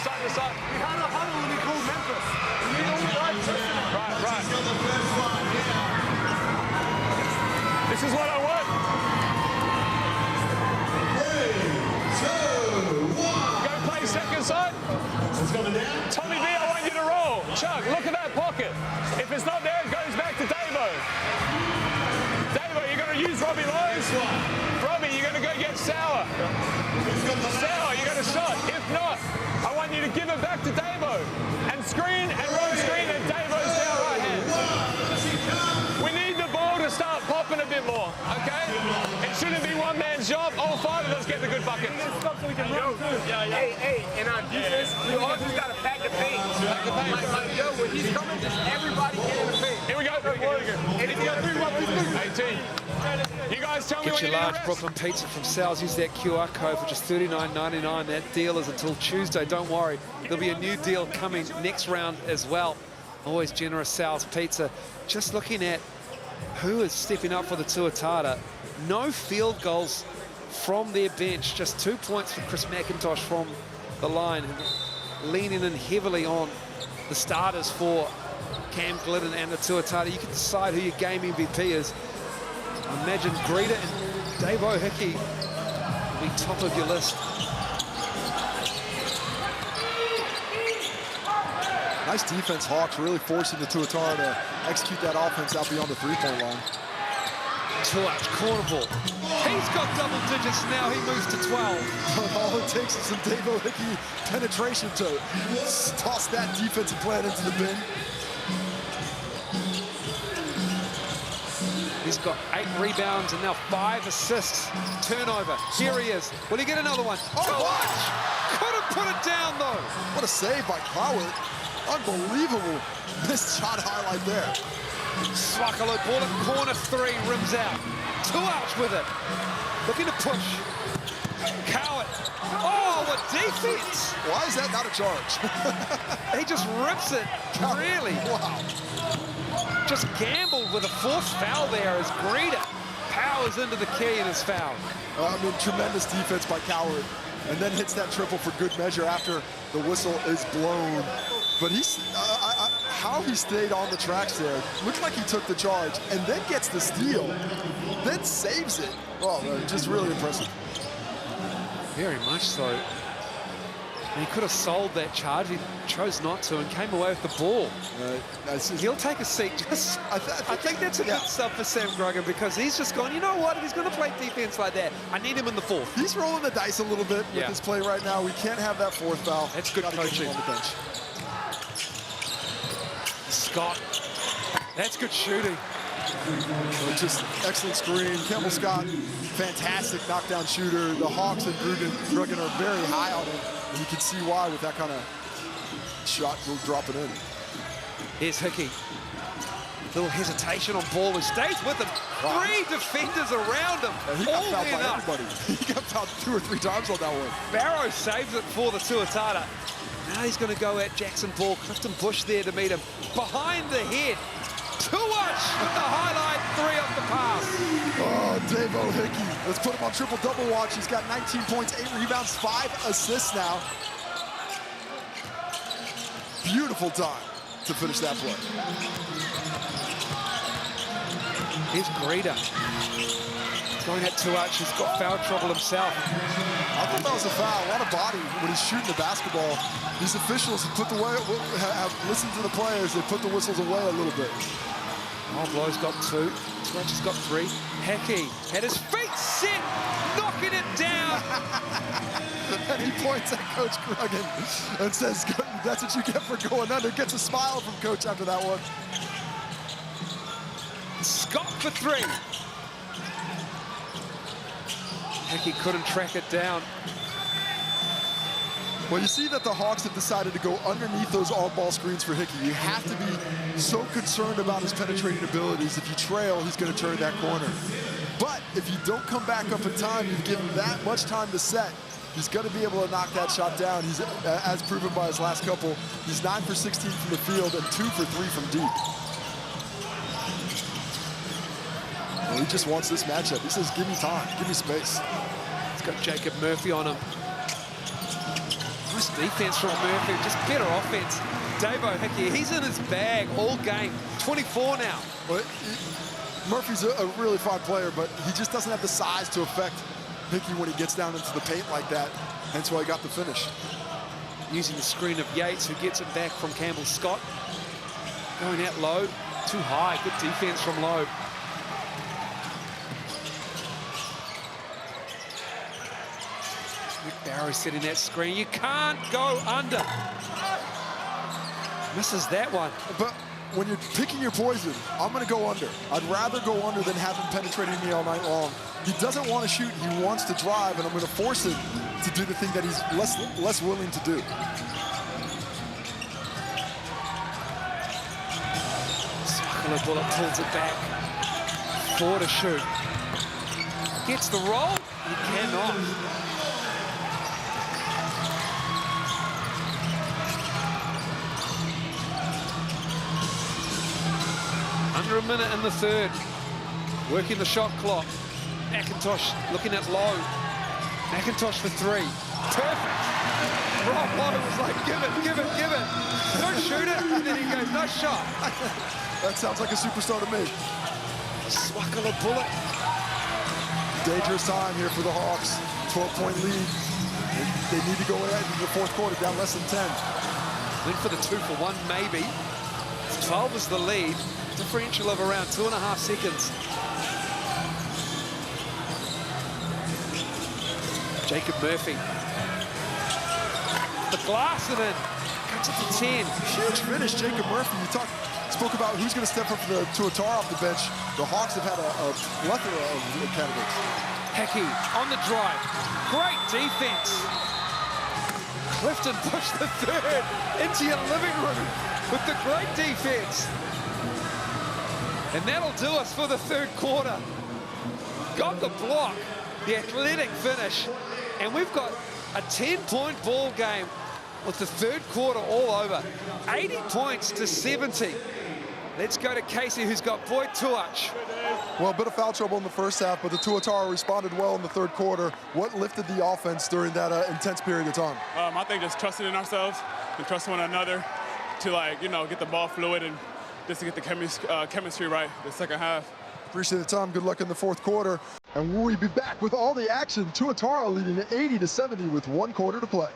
Side to side. We had a huddle when we called Memphis. We all right. This is what I want. 3, 2, 1. Go play second side. Tommy V, I want you to roll. Chuck, look at that pocket. If it's not there, it goes back to Davo. Davo, you're going to use Robbie Lowe's. Robbie, you're going to go get Sauer. Sauer, you got a shot. If not, I want you to give it back to Davo. And screen and run screen and Davo's down right hand. We need the ball to start popping a bit more, okay? It shouldn't be one man's job. All 5 of us get the good bucket. Hey, in our defense, we all just got to pack the paint. Like, yo, when he's coming, just everybody get in the paint. Here we go. 18. You guys tell me Get when your you large need a Brooklyn pizza from Sal's. Use that QR code for just $39.99. That deal is until Tuesday. Don't worry. There'll be a new deal coming next round as well. Always generous Sal's Pizza. Just looking at who is stepping up for the Tuatara. No field goals from their bench. Just 2 points for Chris McIntosh from the line. Leaning in heavily on the starters for Cam Glidden and the Tuatara. You can decide who your game MVP is. Imagine Greta and Dave O'Hickey will be top of your list. Nice defense, Hawks, really forcing the Tuatara to execute that offense out beyond the 3-point line. Tuach, corner ball. He's got double digits now, he moves to 12. All it takes is some Dave O'Hickey penetration to toss that defensive plan into the bin. He's got 8 rebounds and now 5 assists. Turnover. Here he is. Will he get another one? Oh, Tuach! Couldn't put it down, though. What a save by Cowart. Unbelievable missed shot highlight there. Swakalo, ball at corner 3, rims out. Tuach with it. Looking to push. Cowart. Oh, what defense! Why is that not a charge? He just rips it. Really? Wow. Just gambled with a forced foul there as Greta powers into the key and is fouled. I mean, tremendous defense by Cowart, and then hits that triple for good measure after the whistle is blown. But he's how he stayed on the tracks there. Looked like he took the charge and then gets the steal, then saves it. Oh, just really impressive. Very much so. And he could have sold that charge. He chose not to and came away with the ball. He'll take a seat. I think that's a good sub for Sam Grogan because he's just gone, you know what, if he's going to play defense like that, I need him in the 4th. He's rolling the dice a little bit with his play right now. We can't have that 4th foul. That's good coaching. On the bench. Scott. That's good shooting. Just excellent screen. Campbell Scott, fantastic knockdown shooter. The Hawks and Grogan are very high on him. And you can see why with that kind of shot dropping in. Here's Hickey. Little hesitation on ball. He stays with him. Wow. 3 defenders around him. He got fouled by everybody. He got fouled 2 or 3 times on that one. Barrow saves it for the Tuatara. Now he's going to go at Jackson Ball. Clifton Bush there to meet him. Behind the head. Tuach with the highlight 3 off the pass. Oh, Dave O'Hickey. Let's put him on triple-double watch. He's got 19 points, 8 rebounds, 5 assists now. Beautiful time to finish that play. Here's Greta. Going at Tuach. He's got foul trouble himself. I thought that was a foul. A lot of body when he's shooting the basketball. These officials have listened to the players. They put the whistles away a little bit. Oh, Blow's got 2. Swatch has got 3. Hawke had his feet set, knocking it down. And he points at Coach Cruggan and says, that's what you get for going under. Gets a smile from Coach after that one. Scott for 3. Hawke couldn't track it down. Well, you see that the Hawks have decided to go underneath those all-ball screens for Hawke. You have to be so concerned about his penetrating abilities. If you trail, he's going to turn that corner. But if you don't come back up in time, you've given that much time to set, he's going to be able to knock that shot down. He's, as proven by his last couple, he's 9 for 16 from the field and 2 for 3 from deep. Well, he just wants this matchup. He says, give me time, give me space. He's got Jacob Murphy on him. Nice defense from Murphy, just better offense. Davo Hawke, he's in his bag all game. 24 now. Well, Murphy's a really fine player, but he just doesn't have the size to affect Hawke when he gets down into the paint like that. Hence why he got the finish. Using the screen of Yates, who gets it back from Campbell Scott. Going out low, too high. Good defense from Lowe. Nick Barrow setting that screen. You can't go under. Misses that one. But when you're picking your poison, I'm going to go under. I'd rather go under than have him penetrating me all night long. He doesn't want to shoot. He wants to drive, and I'm going to force him to do the thing that he's less willing to do. Bullet pulls it back. 4 to shoot. Gets the roll. He cannot. Under a minute in the third. Working the shot clock. McIntosh looking at Lowe. McIntosh for 3. Perfect. Rob Lowe was like, give it, give it, give it. Don't shoot it. And then he goes, no shot. That sounds like a superstar to me. Swakala bullet. Dangerous time here for the Hawks. 12-point lead. They need to go ahead into the fourth quarter, down less than 10. Went for the 2 for 1, maybe. 12 is the lead. Differential of around 2.5 seconds. Jacob Murphy. The glass and in. Cuts it to 10. Huge finish, Jacob Murphy. You spoke about who's going to step up for the Tuatara off the bench. The Hawks have had a plethora of candidates. Hawke on the drive. Great defense. Clifton pushed the third into your living room with the great defense. And that'll do us for the third quarter. Got the block, the athletic finish, and we've got a 10-point ball game with the third quarter all over. 80 points to 70. Let's go to Casey, who's got Boyd Tuach. Well, a bit of foul trouble in the first half, but the Tuatara responded well in the third quarter. What lifted the offense during that intense period of time? I think just trusting in ourselves and trusting one another to, like, get the ball fluid and just to get the chemistry right the second half. Appreciate the time. Good luck in the fourth quarter. And we'll be back with all the action. Tuatara leading 80-70 with 1 quarter to play.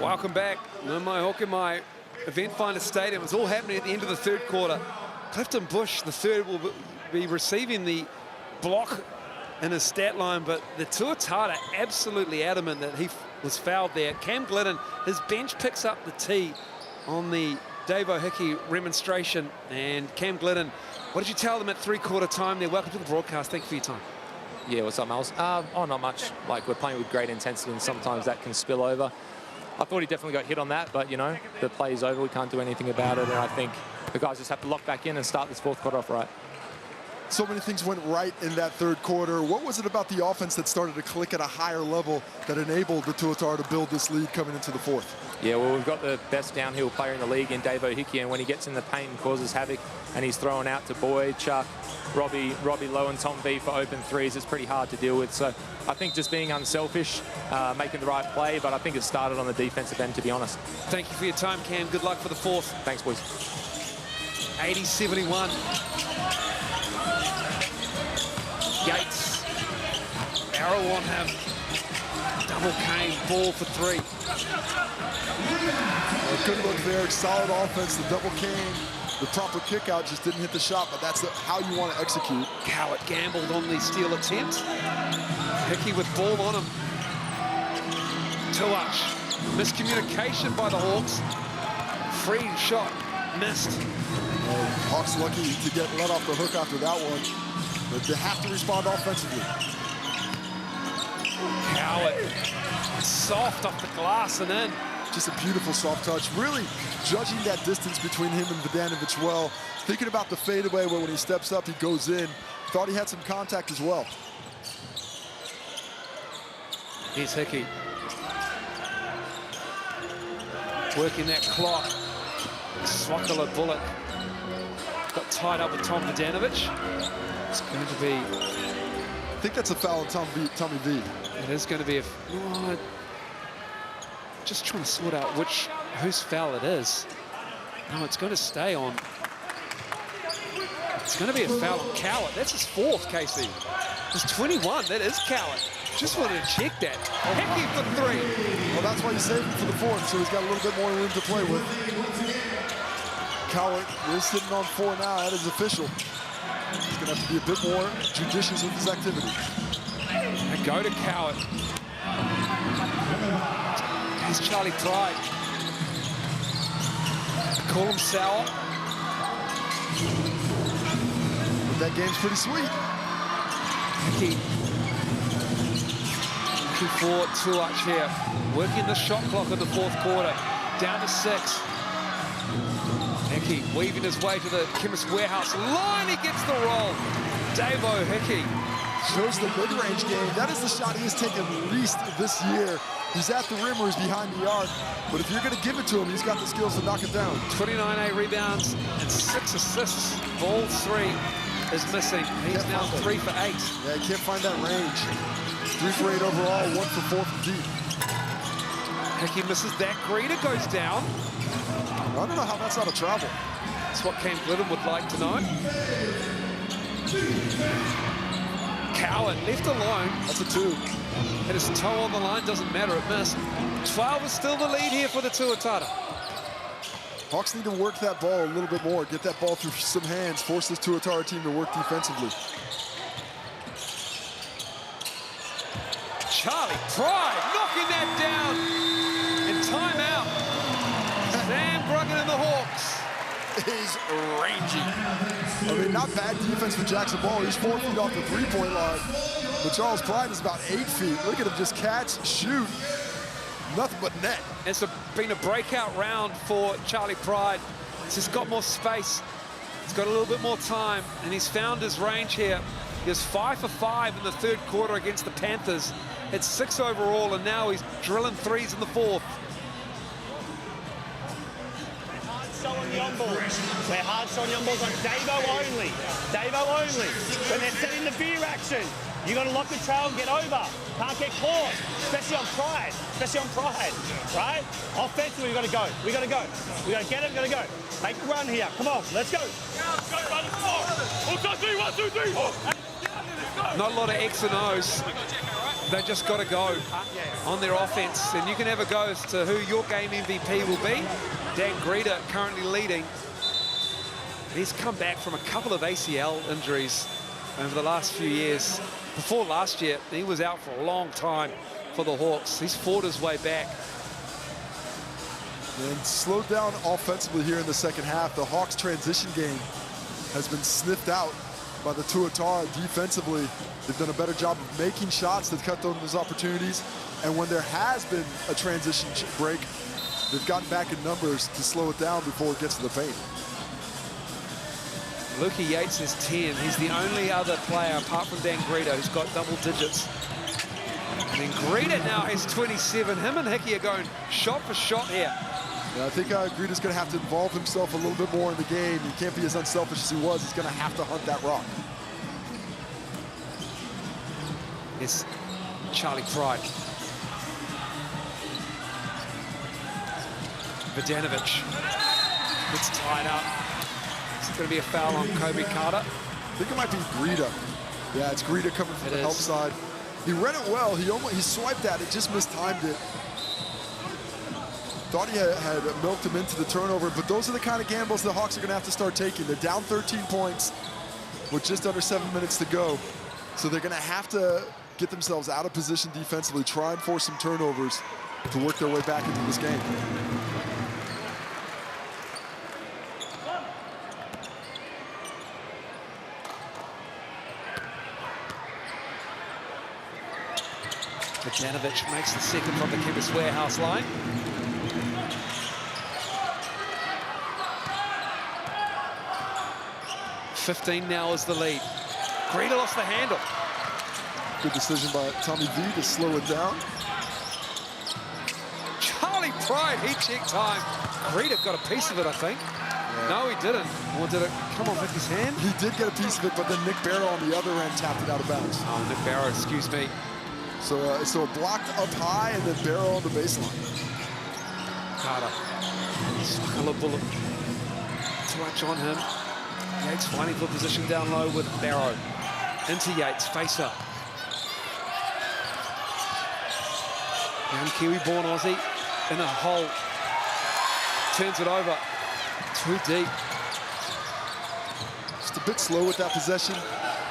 Welcome back. My Hawke in my Eventfinda Stadium. It's all happening at the end of the third quarter. Clifton Bush, the third, will be receiving the block in his stat line, but the Tuatara absolutely adamant that he was fouled there. Cam Glidden, his bench picks up the tee on the Davo Hickey remonstration, and Cam Glidden, what did you tell them at three-quarter time there? Welcome to the broadcast. Thank you for your time. Yeah, what's up, Miles? Oh, not much. Like, we're playing with great intensity, and sometimes that can spill over. I thought he definitely got hit on that, but, you know, the play is over. We can't do anything about it, and I think the guys just have to lock back in and start this fourth quarter off right. So many things went right in that third quarter. What was it about the offense that started to click at a higher level that enabled the Tuatara to build this lead coming into the fourth? Yeah, well, we've got the best downhill player in the league in Davo Hickey, and when he gets in the paint and causes havoc, and he's throwing out to Boyd, Chuck, Robbie Lowe and Tom V for open threes, it's pretty hard to deal with. So I think just being unselfish, making the right play, but I think it started on the defensive end, to be honest. Thank you for your time, Cam. Good luck for the fourth. Thanks, boys. 80-71. Yates. Barrow on him. Double Kane, ball for three. Well, good look there, solid offense, the double Kane. The proper kick out just didn't hit the shot, but that's how you want to execute. Cowett gambled on the steal attempt. Hickey with ball on him. Tuach. Miscommunication by the Hawks. Free shot, missed. Hawks lucky to get let off the hook after that one. But they have to respond offensively. Cowett, soft off the glass and in. Just a beautiful soft touch. Really judging that distance between him and Vodanovic well. Thinking about the fadeaway where when he steps up, he goes in. Thought he had some contact as well. Here's Hickey. Working that clock. Swakala Bullock got tied up with Tom Vodanovic. It's going to be... I think that's a foul on Tommy V. It is going to be a... Oh, just trying to sort out whose foul it is. No, it's going to stay on. It's going to be a foul on Cowett. That's his fourth, Casey. It's 21. That is Cowett. Just wanted to check that. Hickey for three. Well, that's why you saved him for the fourth, so he's got a little bit more room to play with. Cowett is sitting on four now. That is official. He's going to have to be a bit more judicious with his activity. And go to Cowett. Here's Charlie Pride. Call him sour. But that game's pretty sweet. Hickey. For Tuach here. Working the shot clock in the fourth quarter. Down to 6. Hickey weaving his way to the Chemist Warehouse line. He gets the roll. Davo Hickey. Shows the mid-range game. That is the shot he has taken least this year. He's at the rim or he's behind the arc. But if you're going to give it to him, he's got the skills to knock it down. 29 rebounds and 6 assists. Ball 3 is missing. He's now 3 for 8. Yeah, he can't find that range. 3 for 8 overall, 1 for 4 from deep. Hickey misses that. Greeter goes down. I don't know how that's not a travel. That's what Cam Glidden would like to know. Cowett left alone. That's a 2. Hit his toe on the line, doesn't matter, it missed. 12 is still the lead here for the Tuatara. Hawks need to work that ball a little bit more, get that ball through some hands, force this Tuatara team to work defensively. Charlie Pride knocking that down. And timeout. Sam Bruggen and the Hawks. Is rangy. I mean, not bad defense for Jackson Ball. He's 4 feet off the three-point line. But Charles Pride is about 8 feet. Look at him just catch, shoot. Nothing but net. It's been a breakout round for Charlie Pride. He's got more space. He's got a little bit more time, and he's found his range here. He was 5 for 5 in the third quarter against the Panthers. It's 6 overall, and now he's drilling threes in the fourth. Showing the on-balls. We're hard showing the on-balls on Davo only. Davo only. When they're setting the veer action, you got to lock the trail and get over. Can't get caught, especially on Pride. Especially on Pride, right? Offensively, we got to go. We got to go. We got to get it. We got to go. Make a run here. Come on, let's go. Go, run. 1, 2, 3. Not a lot of X and O's. They just got to go on their offense, and you can have a go as to who your game MVP will be. Dan Greta currently leading. He's come back from a couple of ACL injuries over the last few years. Before last year, he was out for a long time for the Hawks. He's fought his way back. And slowed down offensively here in the second half. The Hawks' transition game has been sniffed out by the Tuatara defensively. They've done a better job of making shots that cut those opportunities. And when there has been a transition break, they've gotten back in numbers to slow it down before it gets to the paint. Luka Yates is 10. He's the only other player, apart from Dan Greta, who's got double digits. And then Greta now has 27. Him and Hickey are going shot for shot here. Yeah, I think Greta's going to have to involve himself a little bit more in the game. He can't be as unselfish as he was. He's going to have to hunt that rock. It's Charlie Pride. Vidanovic. It's tied up. It's going to be a foul on Kobe Carter. I think it might be Greta. Yeah, it's Greta coming from the help side. He read it well. He swiped at it, just mistimed it. Thought he had milked him into the turnover, but those are the kind of gambles the Hawks are going to have to start taking. They're down 13 points with just under 7 minutes to go. So they're going to have to get themselves out of position defensively, try and force some turnovers to work their way back into this game. Vidanovic makes the second from the Chemist Warehouse line. $15 now is the lead. Greta lost the handle. Good decision by Tommy V to slow it down. Charlie Pride, heat check time. Greta got a piece of it, I think. Yeah. No, he didn't. Or did it come on Vicky's hand? He did get a piece of it, but then Nick Barrow on the other end tapped it out of bounds. Oh, Nick Barrow, excuse me. So blocked up high and then Barrow on the baseline. Carter. Suckler bullet. Too much on him. Yates finding for position down low with Barrow. Into Yates, face up. Young Kiwi-born Aussie in a hole. Turns it over. Too deep. Just a bit slow with that possession.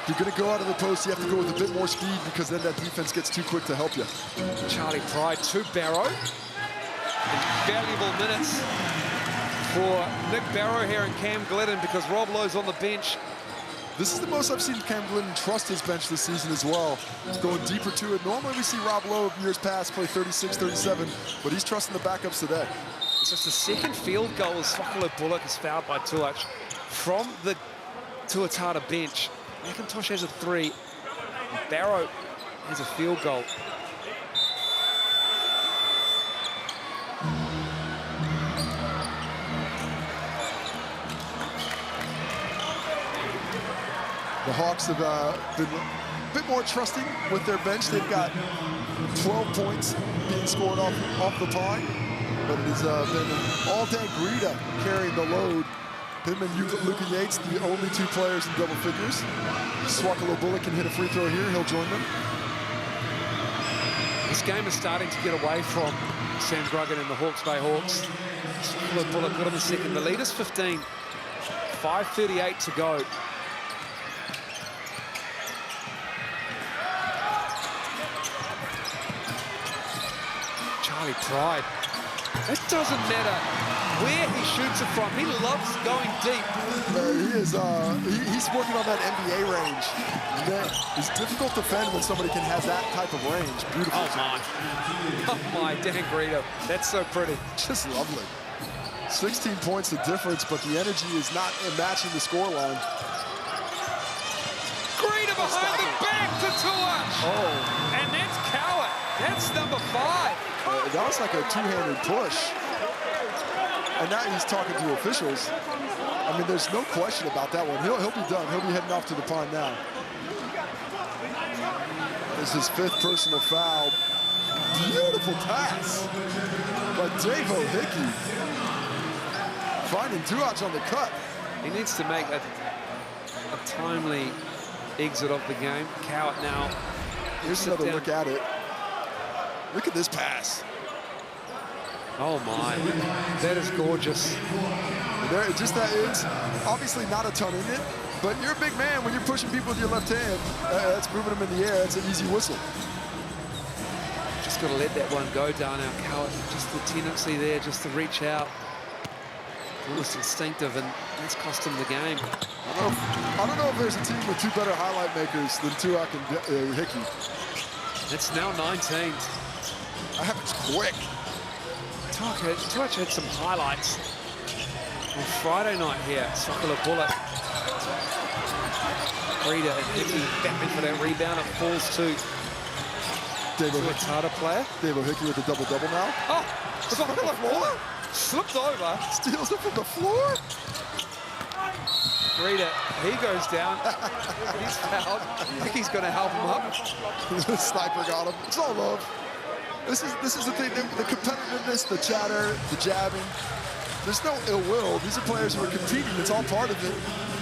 If you're going to go out of the post, you have to go with a bit more speed because then that defense gets too quick to help you. Charlie Pride to Barrow. Valuable minutes for Nick Barrow here and Cam Glidden because Rob Lowe's on the bench. This is the most I've seen Cam Glidden trust his bench this season as well. Going deeper to it. Normally we see Rob Lowe years past play 36, 37, but he's trusting the backups today. It's just the second field goal as Swakalo Bullock is fouled by Tuach from the Tuatara bench. McIntosh has a 3. Barrow has a field goal. The Hawks have been a bit more trusting with their bench. They've got 12 points being scored off the pine, but it has been all day Greta carrying the load. Him and Luka Yates, the only 2 players in double figures. Swakalo Bullock can hit a free throw here. He'll join them. This game is starting to get away from Sam Gruggan and the Hawke's Bay Hawks. Swakalo Bullock got on the second. The lead is 15. 5:38 to go. Charlie Pride. It doesn't matter where he shoots it from. He loves going deep. He's working on that NBA range. It's difficult to defend when somebody can have that type of range. Beautiful. Oh my. Oh my, Dan Greta. That's so pretty. Just lovely. 16 points the difference, but the energy is not matching the scoreline. Greta behind the back to Tuach. Oh. And that's Coward. That's number 5. That was like a 2-handed push. And now he's talking to officials. I mean, there's no question about that one. He'll be done. He'll be heading off to the pond now. This is his 5th personal foul. Beautiful pass by Davo Hickey. Finding Tuach on the cut. He needs to make a timely exit of the game. Cowart now Here's another look at it. Look at this pass. Oh my, that is gorgeous. There, just that it's obviously not a ton in it, but you're a big man when you're pushing people with your left hand. That's moving them in the air. It's an easy whistle. Just got to let that one go down our Coward. Just the tendency there, just to reach out. Almost instinctive, and that's cost him the game. I don't know if there's a team with two better highlight makers than Tuak and Hickey. It's now 19. That happens quick. Tuak had some highlights on Friday night here. Circular bullet. Greta and Hickey battling for that rebound. It falls to Tuatara player. Davo Hickey with a double-double now. Oh, it's on the floor. Slipped over. Steals it from the floor. Greta, he goes down. He's fouled. Hickey's going to help him up. The sniper got him. It's all love. This is the thing, the competitiveness, the chatter, the jabbing. There's no ill will. These are players who are competing. It's all part of it.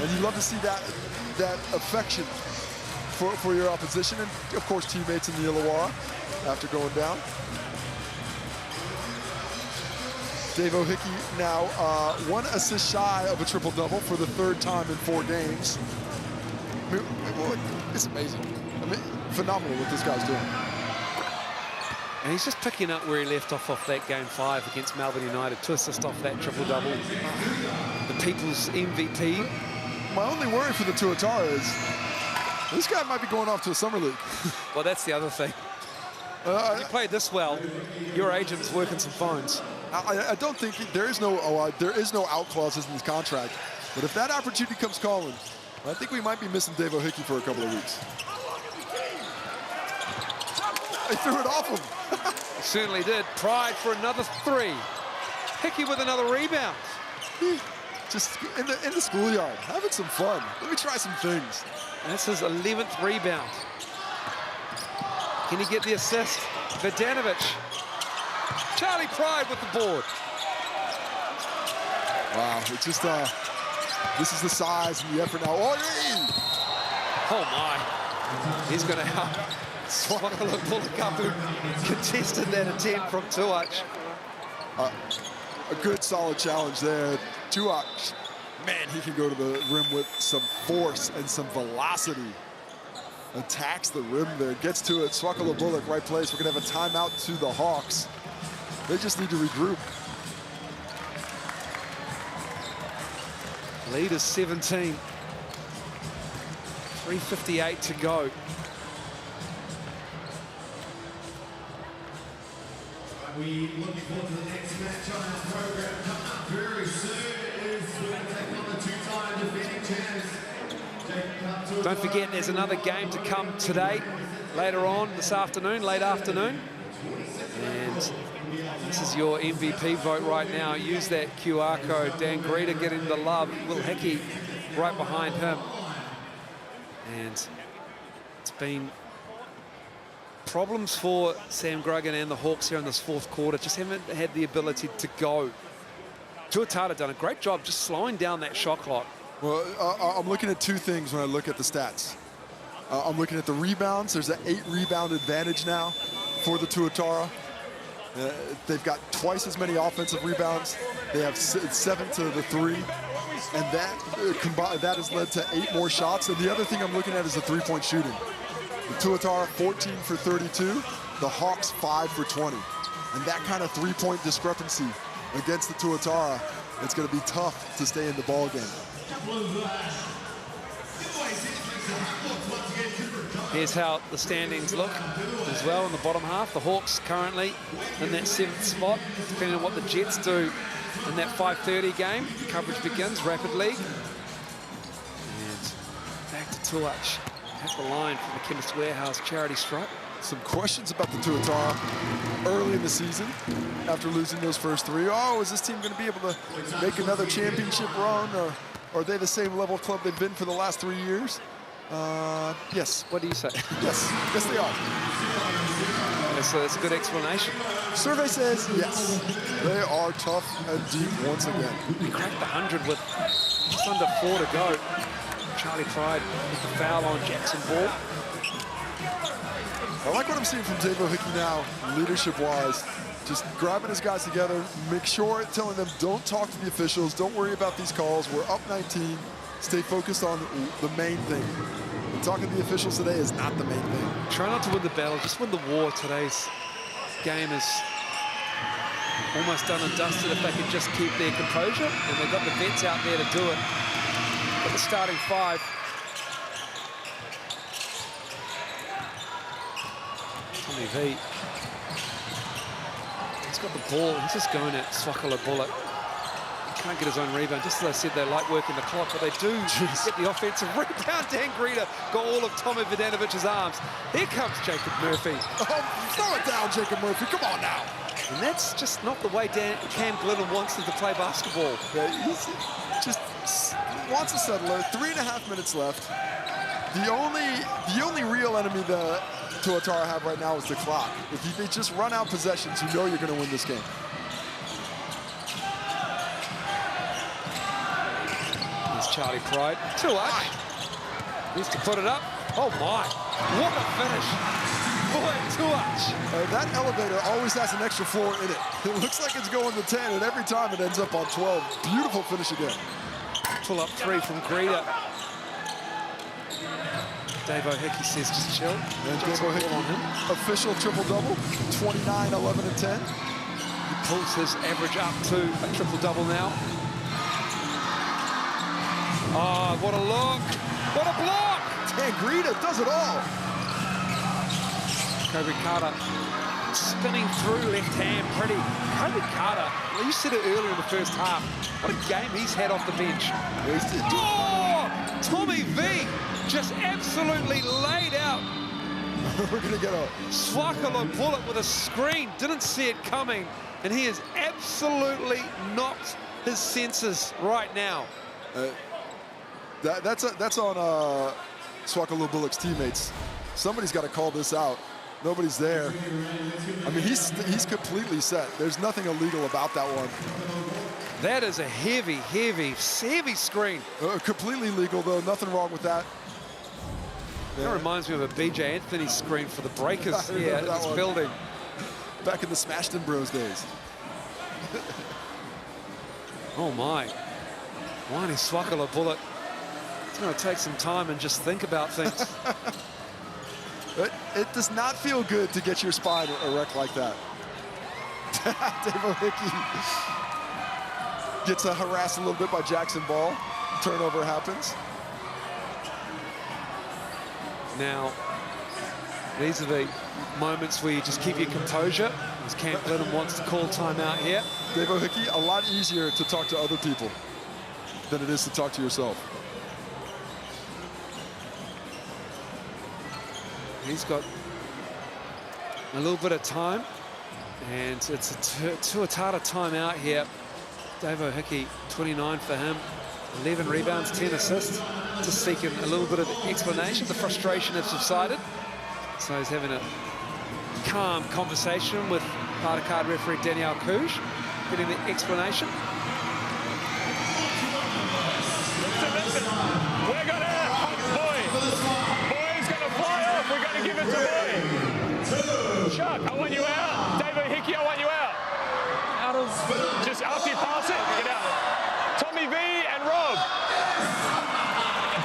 And you love to see that affection for your opposition. And, of course, teammates in the Illawarra after going down. Davo Hickey now 1 assist shy of a triple-double for the 3rd time in 4 games. I mean, it's amazing. I mean, phenomenal what this guy's doing. And he's just picking up where he left off that game 5 against Melbourne United to assist off that triple-double. The people's MVP. My only worry for the Tuatara is this guy might be going off to a summer league. Well, that's the other thing. If you play this well, your agent's working some phones. I don't think there is no out clauses in this contract. But if that opportunity comes calling, I think we might be missing Davo Hickey for a couple of weeks. They threw it off him. Certainly did. Pride for another 3. Hickey with another rebound. Just in the schoolyard, having some fun. Let me try some things. And that's his 11th rebound. Can he get the assist? Verdanovic. Charlie Pride with the board. Wow, it's just, this is the size and the effort now. Oh my. He's going to help. Swakala Pulakapu contested that attempt from Tuak. A good solid challenge there. Tuak, man, he can go to the rim with some force and some velocity. Attacks the rim there, gets to it. Swakala Bullock, right place. We're gonna have a timeout to the Hawks. They just need to regroup. Lead is 17. 3:58 to go. We looking forward to the next match on our program coming up very soon. We're going to take on the 2-time defending champs. Don't forget, there's another game to come today, later on this afternoon, late afternoon. And this is your MVP vote right now. Use that QR code. Dan Greta getting the love. Will Hickey right behind him. And it's been problems for Sam Gruggan and the Hawks here in this 4th quarter. Just haven't had the ability to go. Tuatara done a great job just slowing down that shot clock. Well, I'm looking at 2 things when I look at the stats. I'm looking at the rebounds. There's an 8 rebound advantage now for the Tuatara. They've got twice as many offensive rebounds. They have 7 to the 3. And that has led to 8 more shots. And the other thing I'm looking at is the 3-point shooting. The Tuatara 14 for 32, the Hawks 5 for 20. And that kind of 3-point discrepancy against the Tuatara, it's going to be tough to stay in the ball game. Here's how the standings look as well in the bottom half. The Hawks currently in that 7th spot, depending on what the Jets do in that 5:30 game. Coverage begins rapidly. And back to Tuak. At the line from the Chemist Warehouse charity stripe. Some questions about the Tuatara early in the season after losing those first 3. Oh, is this team going to be able to make another championship run, or are they the same level of club they've been for the last 3 years? Yes. What do you say? Yes, they are. That's a good explanation. Survey says yes. They are tough and deep once again. He cracked 100 with just under 4 to go. Charlie Pride with the foul on Jackson Ball. I like what I'm seeing from Davo Hickey now, leadership-wise. Just grabbing his guys together, make sure, telling them, don't talk to the officials, don't worry about these calls. We're up 19. Stay focused on the main thing. And talking to the officials today is not the main thing. Try not to win the battle, just win the war. Today's game is almost done and dusted if they could just keep their composure. And they've got the vets out there to do it. But the starting five. Tommy V. He's got the ball. He's just going at Swakala-Bullock. He can't get his own rebound. Just as I said, they like working the clock, but they do get the offensive rebound. Dan Greta got all of Tomo Vodanovic's arms. Here comes Jacob Murphy. Oh, throw it down, Jacob Murphy. Come on now. And that's just not the way Cam Glennon wants them to play basketball. Yeah, he's just wants a settler. 3.5 minutes left. The only real enemy the Tuatara have right now is the clock. If they just run out possessions, you know you're going to win this game. Here's Charlie Pride. Tuatara needs to put it up. Oh my, what a finish. Boy, Tuatara. That elevator always has an extra floor in it. It looks like it's going to 10, and every time it ends up on 12. Beautiful finish again. Pull up three from Greta. Davo Hickey says just chill. And Davo Hickey on him. Official triple-double, 29, 11, and 10. He pulls his average up to a triple-double now. Oh, what a look. What a block. Dan Greta does it all. Kobe Carter spinning through left hand pretty. Kobe Carter, well, you said it earlier in the first half. What a game he's had off the bench. Oh, Tommy V just absolutely laid out. We're going to get a Swakala-Bullock with a screen. Didn't see it coming. And he has absolutely knocked his senses right now. That's on Swakala-Bullock's teammates. Somebody's got to call this out. Nobody's there. I mean, he's completely set. There's nothing illegal about that one. That is a heavy screen. Completely legal, though. Nothing wrong with that. That reminds me of a BJ Anthony screen for the Breakers here in this building. Back in the Smashton Bros days. Oh, my. Whiny Swakala-Bullock. It's going to take some time and just think about things. It does not feel good to get your spine erect like that. Davo Hickey gets harassed a little bit by Jackson Ball. Turnover happens. Now, these are the moments where you just keep your composure. As Cam Glennon wants to call timeout here. Davo Hickey, a lot easier to talk to other people than it is to talk to yourself. He's got a little bit of time, and it's a Tuatara timeout here. Davo Hickey, 29 for him, 11 rebounds, 10 assists. Just seeking a little bit of explanation. The frustration has subsided. So he's having a calm conversation with party card referee Danielle Couge, getting the explanation. Listen, we're going to Boy's going to fly off. We're going to give it to Boy. Chuck, I want you out. Davo Hickey, I want you out. Out of... Just after you pass it, get out. Tommy V and Rob.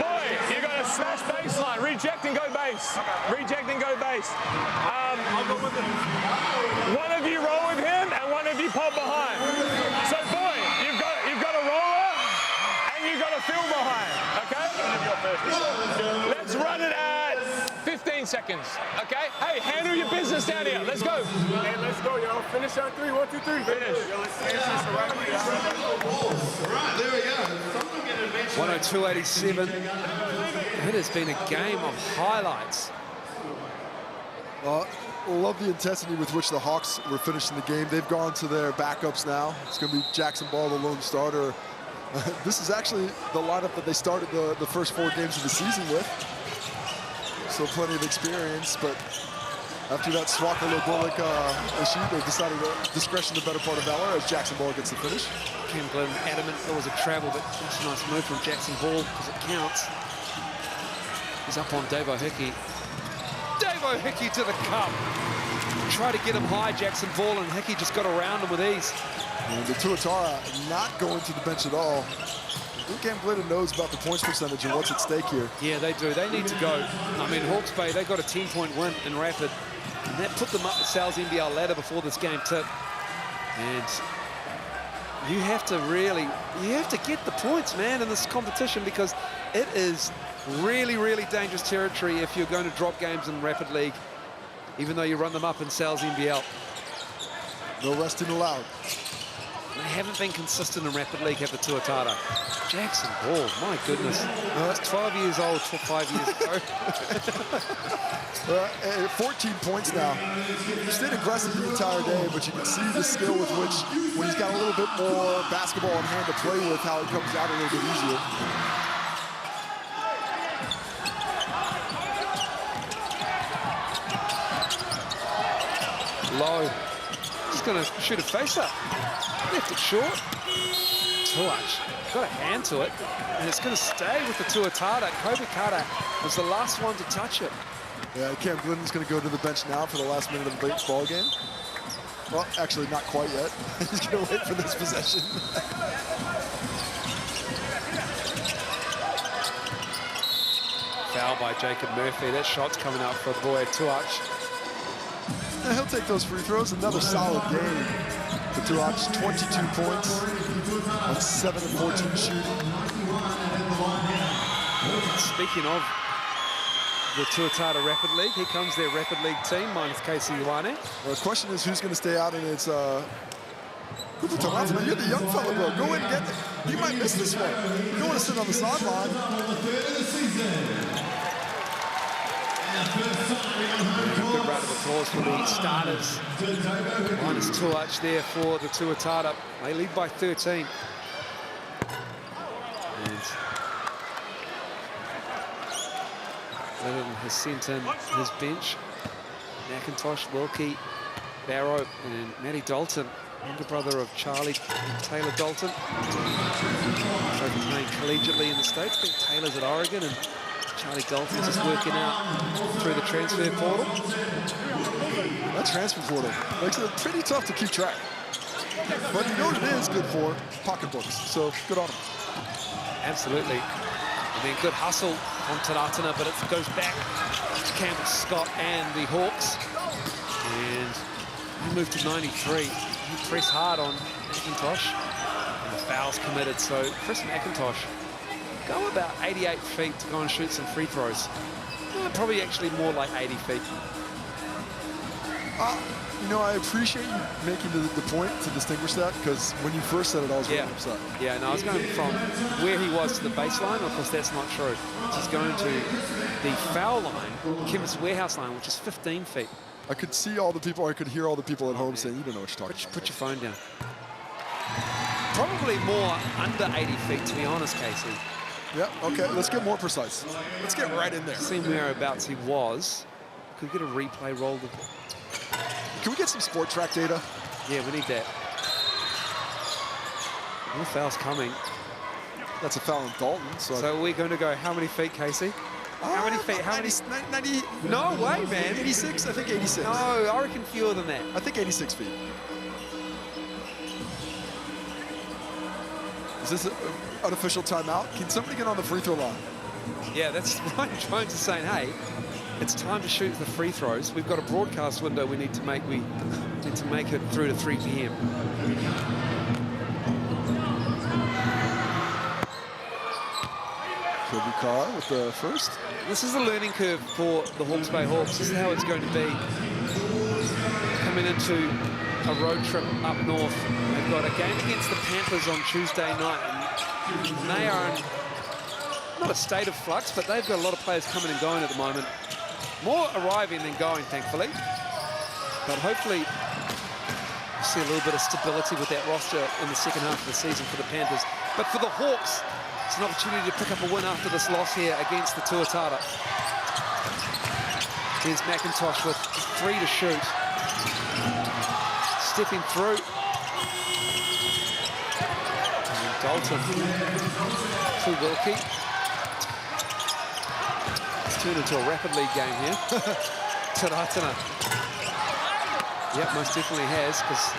Boy, you got to smash baseline. Reject and go base. Reject and go base. I'll go with him. One of you roll with him and one of you pop behind. So, Boy, you've got a roller and you've got a fill behind, okay? Let's run it at 15 seconds, okay? Hey, handle your business down here. Let's go. Hey, let's go, y'all. Finish on 3. 1, 2, 3. Finish. Yo, let's finish this around here. All right, there we go. 102-87. It has been a game of highlights. Love the intensity with which the Hawks were finishing the game. They've gone to their backups now. It's going to be Jackson Ball, the lone starter. This is actually the lineup that they started the first 4 games of the season with. So plenty of experience, but after that Swakala-Bullock issue, they decided discretion the better part of valor as Jackson Ball gets the finish. Cam Glennon adamant there was a travel, but that's a nice move from Jackson Ball because it counts. He's up on Davo Hickey. Davo Davo Hickey to the cup. Try to get him high, Jackson Ball, and Hickey just got around him with ease. And the Tuatara not going to the bench at all. Cam Glitter knows about the points percentage and what's at stake here. Yeah, they do. They need to go. I mean, Hawke's Bay, they got a 10-point win in Rapid, and that put them up the Sal's NBL ladder before this game tipped. And you have to get the points, man, in this competition, because it is really, really dangerous territory if you're going to drop games in Rapid League, even though you run them up in Sal's NBL. No resting allowed. They haven't been consistent in Rapid League, have the Tuatara. Jackson Ball, my goodness. That's 12 years old, 5 years ago. 14 points now. He stayed aggressive the entire day, but you can see the skill with which, when he's got a little bit more basketball in hand to play with, how it comes out a little bit easier. Low. He's going to shoot a face-up. Left it short. Tuach got a hand to it, and it's going to stay with the Tuatara. Kobe Carter was the last one to touch it. Yeah, Cam Glidden's going to go to the bench now for the last minute of the ball game. Well, actually, not quite yet. He's going to wait for this possession. Foul by Jacob Murphy. That shot's coming out for boy Tuach. Yeah, he'll take those free throws. Another solid game for Tuach. 22 points on 7 of 14 shooting. Speaking of the Tuatara Rapid League, here comes their Rapid League team, minus Casey Ioane. Well, the question is who's going to stay out, and it's Cooper Tomato. You're the young fella, bro. Go in and get it. You might miss this one. You don't want to sit on the sideline. Good round of applause for the starters. Minus Tuach there for the Tuatara. They lead by 13. And Lennon has sent in his bench. McIntosh, Wilkie, Barrow, and Matty Dalton, younger brother of Charlie and Taylor Dalton. Both playing collegiately in the States. I think Taylor's at Oregon, and Charlie Dalton's just working out through the transfer portal. That transfer portal makes it pretty tough to keep track. But you know what it is good for? Pocketbooks. So good on him. Absolutely. And then good hustle on Taratana, but it goes back to Campbell Scott and the Hawks. And he moved to 93. He pressed hard on McIntosh. And the foul's committed. So Chris McIntosh go about 88 feet to go and shoot some free throws. Probably actually more like 80 feet. You know, I appreciate you making the point to distinguish that, because when you first said it, I was really upset. Yeah, no, I was going from where he was to the baseline. Of course, that's not true. He's going to the foul line, Chemist Warehouse line, which is 15 feet. I could see all the people, I could hear all the people at home saying, you don't know what you're talking about. Put your phone down. Probably more under 80 feet, to be honest, Casey. Yeah, okay, let's get more precise. Let's get right in there. Seeing whereabouts he was. Could we get a replay rolled? Can we get some sport track data? Yeah, we need that. More fouls coming. That's a foul on Dalton. So we're going to go how many feet, Casey? How many feet? How 90, many? 90, no way, man. 86? I think 86. No, I reckon fewer than that. I think 86 feet. Is this an unofficial timeout? Can somebody get on the free throw line? Yeah, that's Ryan Jones is saying, hey, it's time to shoot the free throws. We've got a broadcast window we need to make. We need to make it through to 3 p.m. Kobe Carr with the first. This is a learning curve for the Hawke's Bay Hawks. This is how it's going to be. Coming into a road trip up north. They've got a game against the Panthers on Tuesday night. And they are in not a state of flux, but they've got a lot of players coming and going at the moment. More arriving than going, thankfully. But hopefully we'll see a little bit of stability with that roster in the second half of the season for the Panthers. But for the Hawks, it's an opportunity to pick up a win after this loss here against the Tuatara. Here's McIntosh with 3 to shoot. Stepping through. And Dalton to Wilkie. It's turned into a Rapid League game here. Tuatara. Yep, most definitely has, because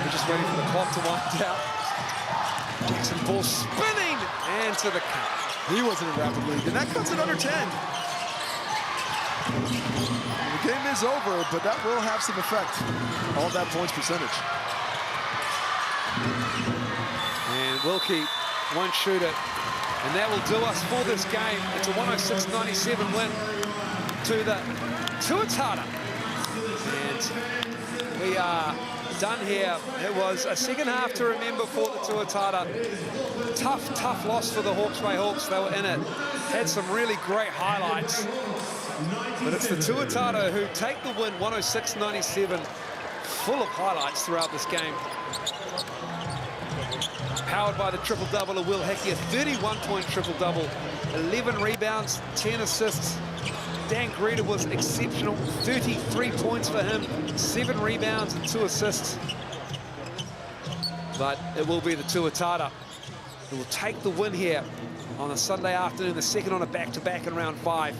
we're just waiting for the clock to wind out. Jackson ball spinning, and to the cup. He wasn't in rapid league, and that cuts it under 10. The game is over, but that will have some effect on that points percentage. And Wilkie won't shoot it. And that will do us for this game. It's a 106-97 win to the Tuatara. And we are done here. It was a second half to remember for the Tuatara. Tough loss for the Hawke's Bay Hawks. They were in it. Had some really great highlights. But it's the Tuatara who take the win, 106-97. Full of highlights throughout this game. Powered by the triple-double of Will Hickey, a 31-point triple-double, 11 rebounds, 10 assists. Dan Greta was exceptional, 33 points for him, 7 rebounds and 2 assists. But it will be the Tuatara who will take the win here on a Sunday afternoon, the second on a back-to-back in round 5.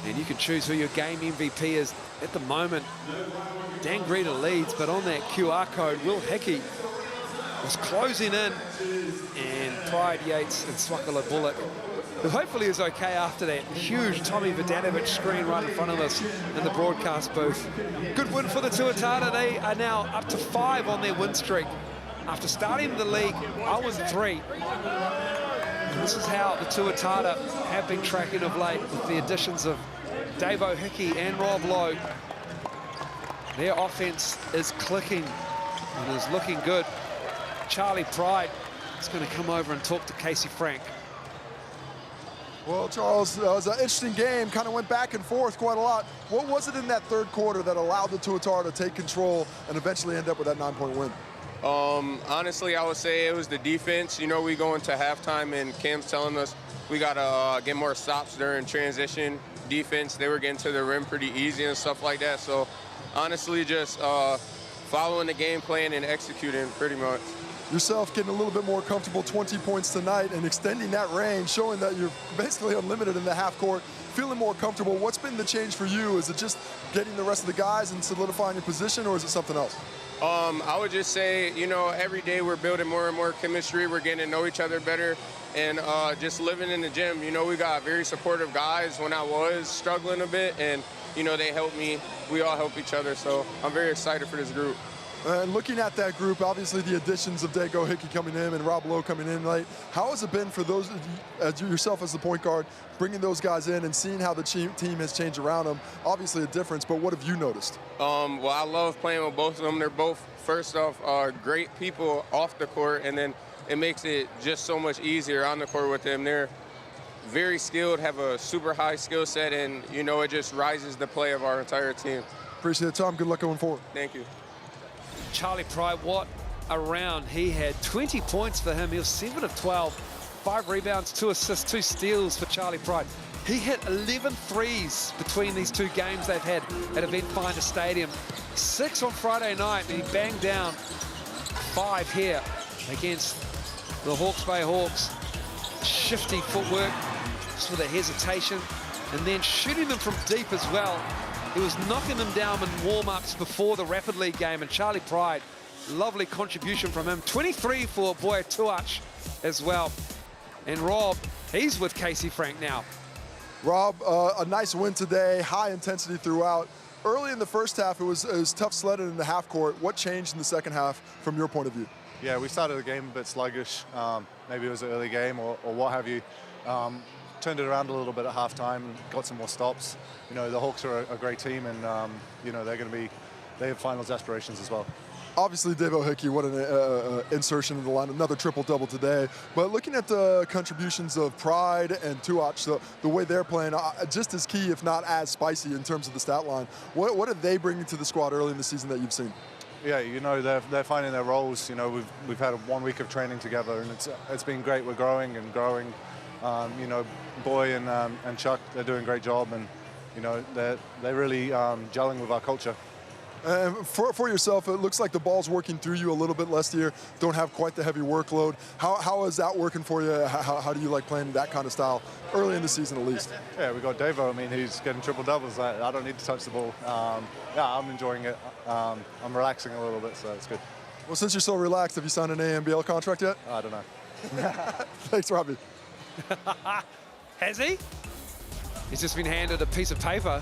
And you can choose who your game MVP is. At the moment, Dan Greta leads, but on that QR code, Will Hickey was closing in, and Pride Yates and Swakala Bullock, who hopefully is okay after that huge Tommy Vidanovic screen right in front of us in the broadcast booth. Good win for the Tuatara. They are now up to 5 on their win streak after starting the league 0-3. This is how the Tuatara have been tracking of late with the additions of Davo Hickey and Rob Lowe. Their offense is clicking and is looking good. Charlie Pride is going to come over and talk to Casey Frank. Well, Charles, it was an interesting game, kind of went back and forth quite a lot. What was it in that third quarter that allowed the Tuatara to take control and eventually end up with that 9-point win? Honestly, I would say it was the defense. You know, we go into halftime and Cam's telling us we got to get more stops during transition defense. They were getting to the rim pretty easy and stuff like that. So honestly, just following the game plan and executing pretty much. Yourself getting a little bit more comfortable, 20 points tonight, and extending that range, showing that you're basically unlimited in the half court, feeling more comfortable. What's been the change for you? Is it just getting the rest of the guys and solidifying your position, or is it something else? I would just say, you know, every day we're building more and more chemistry. We're getting to know each other better, and just living in the gym. You know, we got very supportive guys when I was struggling a bit, and, you know, they helped me. We all help each other, so I'm very excited for this group. And looking at that group, obviously the additions of Dago Hickey coming in and Rob Lowe coming in late, how has it been for those, yourself as the point guard, bringing those guys in and seeing how the team has changed around them? Obviously a difference, but what have you noticed? Well, I love playing with both of them. They're both, first off, great people off the court, and then it makes it just so much easier on the court with them. They're very skilled, have a super high skill set, and, you know, it just rises the play of our entire team. Appreciate it, Tom. Good luck going forward. Thank you. Charlie Pride, what a round he had. 20 points for him. He was 7 of 12. 5 rebounds, 2 assists, 2 steals for Charlie Pride. He hit 11 threes between these 2 games they've had at Eventfinda Stadium. 6 on Friday night, and he banged down 5 here against the Hawke's Bay Hawks. Shifty footwork, just with a hesitation, and then shooting them from deep as well. He was knocking them down in warm-ups before the Rapid League game, and Charlie Pride, lovely contribution from him. 23 for Boya Tuach as well. And Rob, he's with Casey Frank now. Rob, a nice win today, high intensity throughout. Early in the first half, it was tough sledding in the half court. What changed in the second half from your point of view? Yeah, we started the game a bit sluggish. Maybe it was an early game or what have you. Turned it around a little bit at halftime and got some more stops. You know, the Hawks are a great team, and you know, they have finals aspirations as well. Obviously, Davo Hickey, what an insertion in the line, another triple-double today. But looking at the contributions of Pride and Tuach, the way they're playing, just as key, if not as spicy in terms of the stat line. What are they bringing to the squad early in the season that you've seen? Yeah, you know, they're finding their roles. You know, we've had 1 week of training together, and it's been great. We're growing and growing. You know, Boy and Chuck, they're doing a great job, and you know, they're really gelling with our culture. For yourself, it looks like the ball's working through you a little bit less here. Don't have quite the heavy workload. How is that working for you? How do you like playing that kind of style early in the season at least? Yeah, we got Davo. I mean, he's getting triple doubles. I don't need to touch the ball. Yeah, I'm enjoying it. I'm relaxing a little bit, so it's good. Well, since you're so relaxed, have you signed an NZNBL contract yet? I don't know. Thanks, Robbie. Has he? He's just been handed a piece of paper.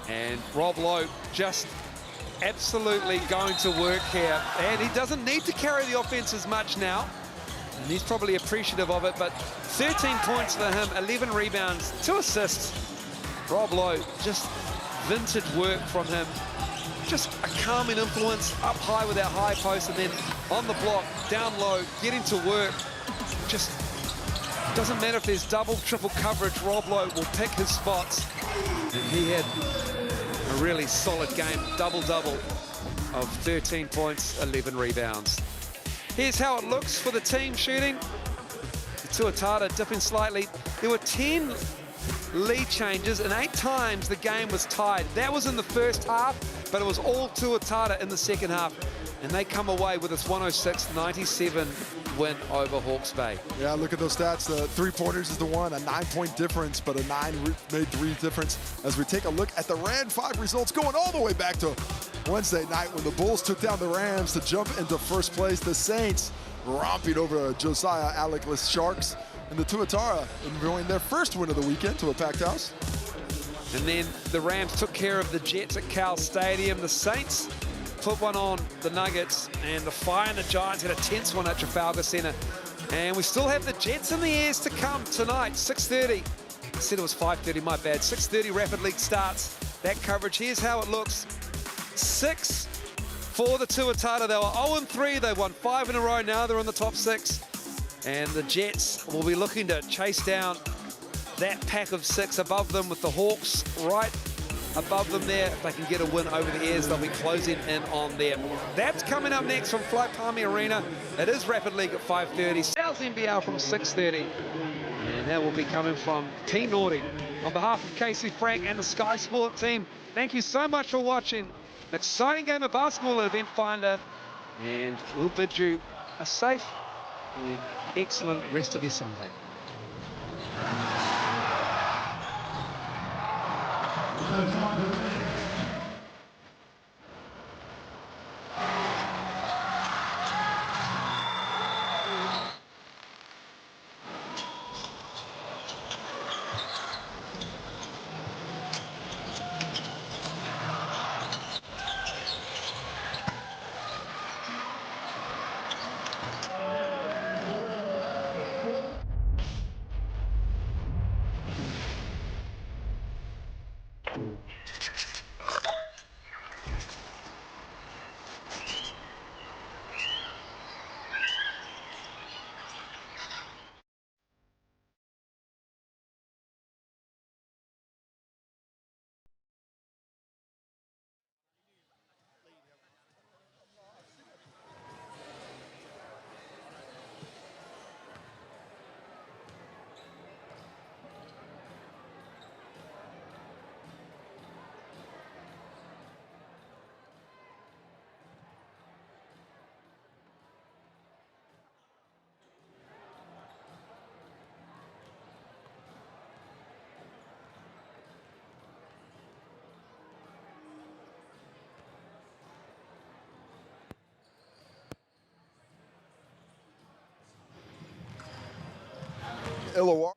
And Rob Lowe just absolutely going to work here. And he doesn't need to carry the offense as much now. And he's probably appreciative of it, but 13 points for him, 11 rebounds, 2 assists. Rob Lowe, just vintage work from him. Just a calming influence, up high with that high post, and then on the block, down low, getting to work. Just doesn't matter if there's double, triple coverage, Rob Lowe will pick his spots. And he had a really solid game, double-double of 13 points, 11 rebounds. Here's how it looks for the team shooting. The Tuatara dipping slightly. There were 10 lead changes, and 8 times the game was tied. That was in the first half, but it was all Tuatara in the second half. And they come away with this 106-97 win over Hawke's Bay. Yeah, look at those stats. The three-pointers is the one, a 9-point difference, but a 9-made-3 difference. As we take a look at the Ran 5 results going all the way back to Wednesday night when the Bulls took down the Rams to jump into first place. The Saints romping over Josiah Aleckless Sharks, and the Tuatara enjoying their first win of the weekend to a packed house. And then the Rams took care of the Jets at Cal Stadium. The Saints put one on the Nuggets, and the Fire and the Giants had a tense one at Trafalgar Centre. And we still have the Jets in the airs to come tonight, 6:30. I said it was 5:30, my bad. 6:30 Rapid League starts. That coverage, here's how it looks. 6 for the Tuatara. They were 0-3. They won 5 in a row. Now they're in the top 6. And the Jets will be looking to chase down that pack of 6 above them with the Hawks right above them there. If they can get a win over the Airs, they'll be closing in on them. That's coming up next from Flight Palmy Arena. It is Rapid League at 5:30. South NBL from 6:30. And that will be coming from Team Naughty. On behalf of Casey Frank and the Sky Sport team, thank you so much for watching. An exciting game of basketball at Eventfinda. And we'll bid you a safe and excellent rest of your Sunday. Illawarra.